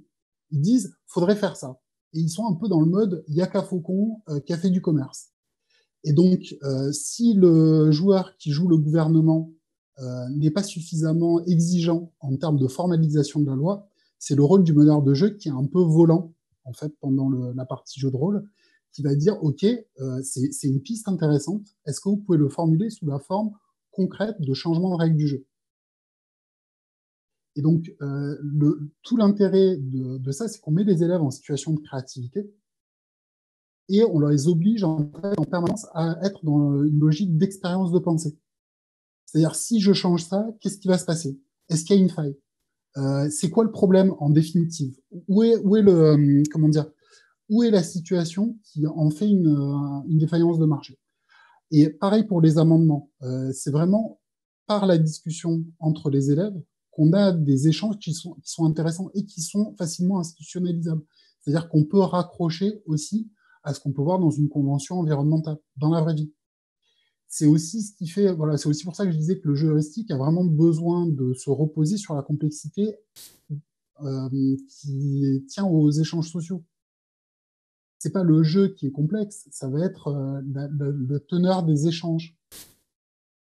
Ils disent, faudrait faire ça. Et ils sont un peu dans le mode, Yaka Faucon, qui a fait du commerce. Et donc, si le joueur qui joue le gouvernement n'est pas suffisamment exigeant en termes de formalisation de la loi, c'est le rôle du meneur de jeu qui est un peu volant, en fait, pendant la partie jeu de rôle, qui va dire, OK, c'est une piste intéressante, est-ce que vous pouvez le formuler sous la forme concrète de changement de règle du jeu? Et donc, tout l'intérêt de ça, c'est qu'on met les élèves en situation de créativité et on les oblige en permanence à être dans une logique d'expérience de pensée. C'est-à-dire, si je change ça, qu'est-ce qui va se passer? Est-ce qu'il y a une faille? C'est quoi le problème en définitive? Où est comment dire, où est la situation qui en fait une défaillance de marché? Et pareil pour les amendements. C'est vraiment par la discussion entre les élèves qu'on a des échanges qui sont intéressants et qui sont facilement institutionnalisables. C'est-à-dire qu'on peut raccrocher aussi à ce qu'on peut voir dans une convention environnementale, dans la vraie vie. C'est aussi ce qui fait, voilà, c'est aussi pour ça que je disais que le jeu heuristique a vraiment besoin de se reposer sur la complexité qui tient aux échanges sociaux. C'est pas le jeu qui est complexe, ça va être la teneur des échanges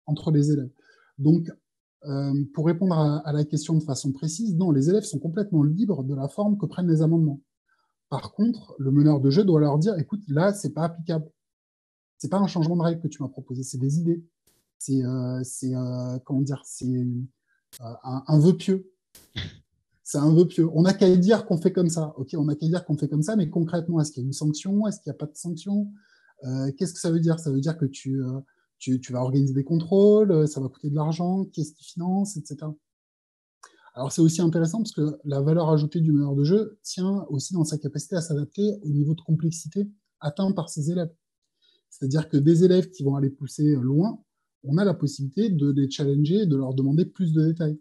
entre les élèves. Donc, pour répondre à la question de façon précise, non, les élèves sont complètement libres de la forme que prennent les amendements. Par contre, le meneur de jeu doit leur dire, écoute, là, c'est pas applicable. C'est pas un changement de règle que tu m'as proposé, c'est des idées. C'est comment dire, c'est un vœu pieux. C'est un vœu pieux. On n'a qu'à dire qu'on fait comme ça. Ok, on n'a qu'à dire qu'on fait comme ça, mais concrètement, est-ce qu'il y a une sanction? Est-ce qu'il n'y a pas de sanction? Qu'est-ce que ça veut dire? Ça veut dire que tu vas organiser des contrôles, ça va coûter de l'argent, qui est-ce qui finance, etc. Alors c'est aussi intéressant parce que la valeur ajoutée du meneur de jeu tient aussi dans sa capacité à s'adapter au niveau de complexité atteint par ses élèves. C'est-à-dire que des élèves qui vont aller pousser loin, on a la possibilité de les challenger, de leur demander plus de détails.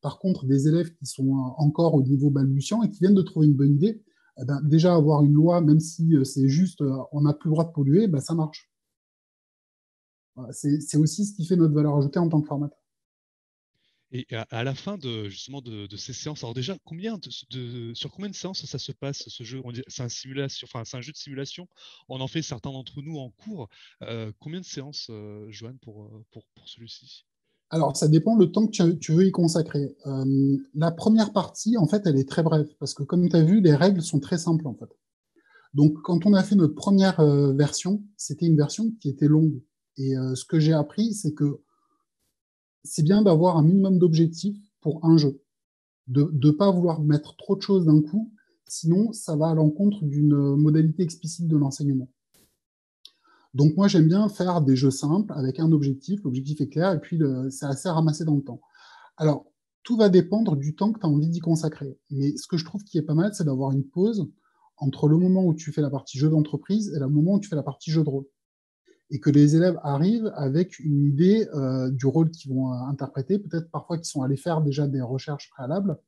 Par contre, des élèves qui sont encore au niveau balbutiant et qui viennent de trouver une bonne idée, eh ben, déjà avoir une loi, même si c'est juste on n'a plus le droit de polluer, ben, ça marche. Voilà, c'est aussi ce qui fait notre valeur ajoutée en tant que formateur. Et à la fin justement de ces séances, alors déjà, sur combien de séances ça se passe, ce jeu? C'est c'est un jeu de simulation. On en fait certains d'entre nous en cours. Combien de séances, Joanne, pour celui-ci? Alors, ça dépend le temps que tu veux y consacrer. La première partie, en fait, elle est très brève, parce que comme tu as vu, les règles sont très simples, en fait. Donc, quand on a fait notre première version, c'était une version qui était longue. Et ce que j'ai appris, c'est que c'est bien d'avoir un minimum d'objectifs pour un jeu, de ne pas vouloir mettre trop de choses d'un coup, sinon ça va à l'encontre d'une modalité explicite de l'enseignement. Donc moi j'aime bien faire des jeux simples avec un objectif, l'objectif est clair, et puis c'est assez ramassé dans le temps. Alors, tout va dépendre du temps que tu as envie d'y consacrer. Mais ce que je trouve qui est pas mal, c'est d'avoir une pause entre le moment où tu fais la partie jeu d'entreprise et le moment où tu fais la partie jeu de rôle. Et que les élèves arrivent avec une idée du rôle qu'ils vont interpréter, peut-être parfois qu'ils sont allés faire déjà des recherches préalables.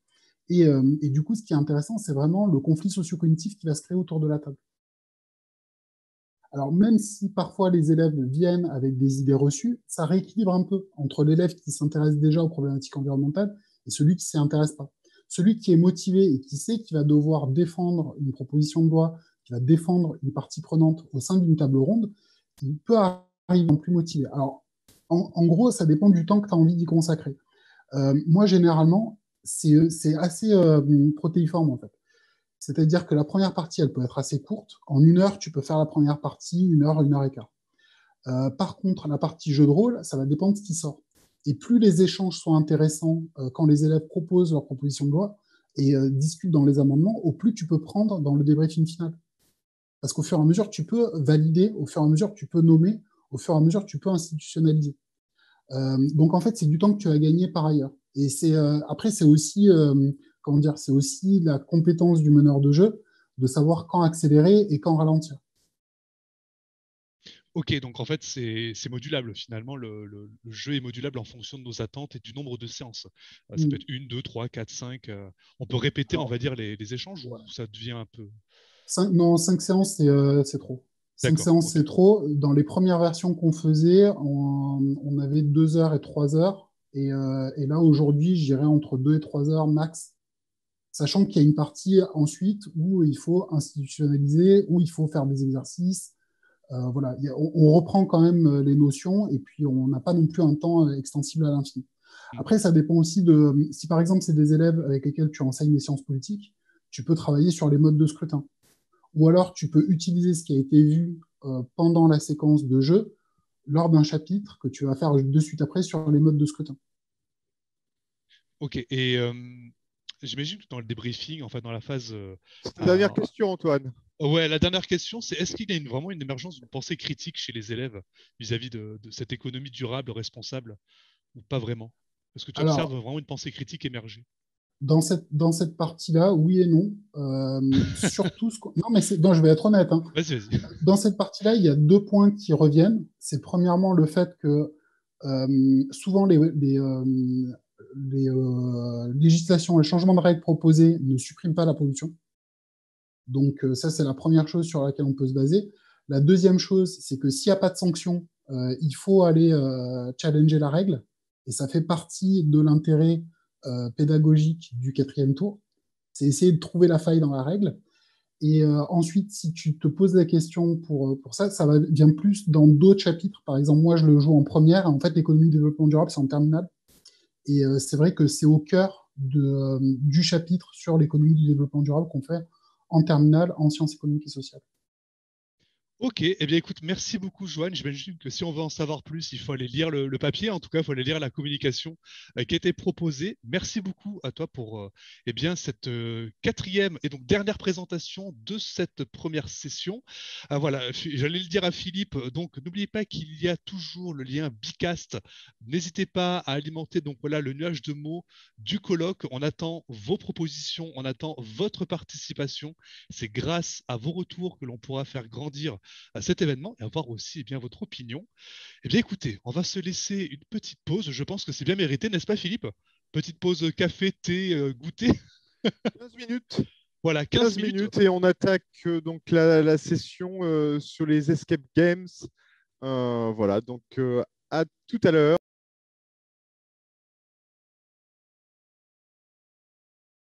Et du coup, ce qui est intéressant, c'est vraiment le conflit socio-cognitif qui va se créer autour de la table. Alors, même si parfois les élèves viennent avec des idées reçues, ça rééquilibre un peu entre l'élève qui s'intéresse déjà aux problématiques environnementales et celui qui ne s'y intéresse pas. Celui qui est motivé et qui sait qu'il va devoir défendre une proposition de loi, qui va défendre une partie prenante au sein d'une table ronde, il peut arriver plus motivé. Alors, en gros, ça dépend du temps que tu as envie d'y consacrer. Moi, généralement, c'est assez protéiforme, en fait. C'est-à-dire que la première partie, elle peut être assez courte. En 1 heure, tu peux faire la première partie, 1 heure et quart. Par contre, la partie jeu de rôle, ça va dépendre de ce qui sort. Et plus les échanges sont intéressants quand les élèves proposent leur proposition de loi et discutent dans les amendements, au plus tu peux prendre dans le débriefing final. Parce qu'au fur et à mesure, tu peux valider, au fur et à mesure, tu peux nommer, au fur et à mesure, tu peux institutionnaliser. Donc, en fait, c'est du temps que tu as gagné par ailleurs. Et après, c'est aussi, comment dire, c'est aussi la compétence du meneur de jeu de savoir quand accélérer et quand ralentir. Ok, donc en fait, c'est modulable finalement. Le jeu est modulable en fonction de nos attentes et du nombre de séances. Ça peut être 1, 2, 3, 4, 5. On peut répéter, on va dire, les échanges ou ça devient un peu. 5 séances, c'est trop. 5 séances, okay. c'est trop. Dans les premières versions qu'on faisait, on avait 2 heures et 3 heures. Et là, aujourd'hui, je dirais entre 2 et 3 heures max. Sachant qu'il y a une partie ensuite où il faut institutionnaliser, où il faut faire des exercices. Voilà, on reprend quand même les notions et puis on n'a pas non plus un temps extensible à l'infini. Après, ça dépend aussi de si par exemple c'est des élèves avec lesquels tu enseignes les sciences politiques, tu peux travailler sur les modes de scrutin. Ou alors tu peux utiliser ce qui a été vu pendant la séquence de jeu lors d'un chapitre que tu vas faire de suite après sur les modes de scrutin. Ok, et j'imagine que dans le débriefing, enfin dans la phase. Dernière question, Antoine. Ouais, la dernière question, c'est est-ce qu'il y a vraiment une émergence d'une pensée critique chez les élèves vis-à-vis de cette économie durable, responsable, ou pas vraiment? Est-ce que tu observes vraiment une pensée critique émerger? Dans cette partie-là, oui et non. Surtout non, mais non, je vais être honnête. Hein. Vas-y. Dans cette partie-là, il y a 2 points qui reviennent. C'est premièrement le fait que souvent les législations, les changements de règles proposés ne suppriment pas la pollution. Donc ça, c'est la première chose sur laquelle on peut se baser. La deuxième chose, c'est que s'il n'y a pas de sanction, il faut aller challenger la règle. Et ça fait partie de l'intérêt pédagogique du 4e tour. C'est essayer de trouver la faille dans la règle. Et ensuite, si tu te poses la question pour ça, ça vient plus dans d'autres chapitres. Par exemple, moi, je le joue en première. Et en fait, l'économie du développement durable, c'est en terminale. Et c'est vrai que c'est au cœur du chapitre sur l'économie du développement durable qu'on fait en terminale en sciences économiques et sociales. Ok, eh bien écoute, merci beaucoup Joanne. J'imagine que si on veut en savoir plus, il faut aller lire le papier, en tout cas, il faut aller lire la communication qui a été proposée. Merci beaucoup à toi pour eh bien, cette 4e et donc dernière présentation de cette première session. Voilà, j'allais le dire à Philippe, donc n'oubliez pas qu'il y a toujours le lien Bicast. N'hésitez pas à alimenter donc voilà le nuage de mots du colloque. On attend vos propositions, on attend votre participation. C'est grâce à vos retours que l'on pourra faire grandir à cet événement et avoir aussi bien votre opinion. Eh bien écoutez, on va se laisser une petite pause. Je pense que c'est bien mérité, n'est-ce pas Philippe? Petite pause café, thé, goûter. 15 minutes. Voilà, 15 minutes et on attaque donc la session sur les escape games Voilà, donc à tout à l'heure.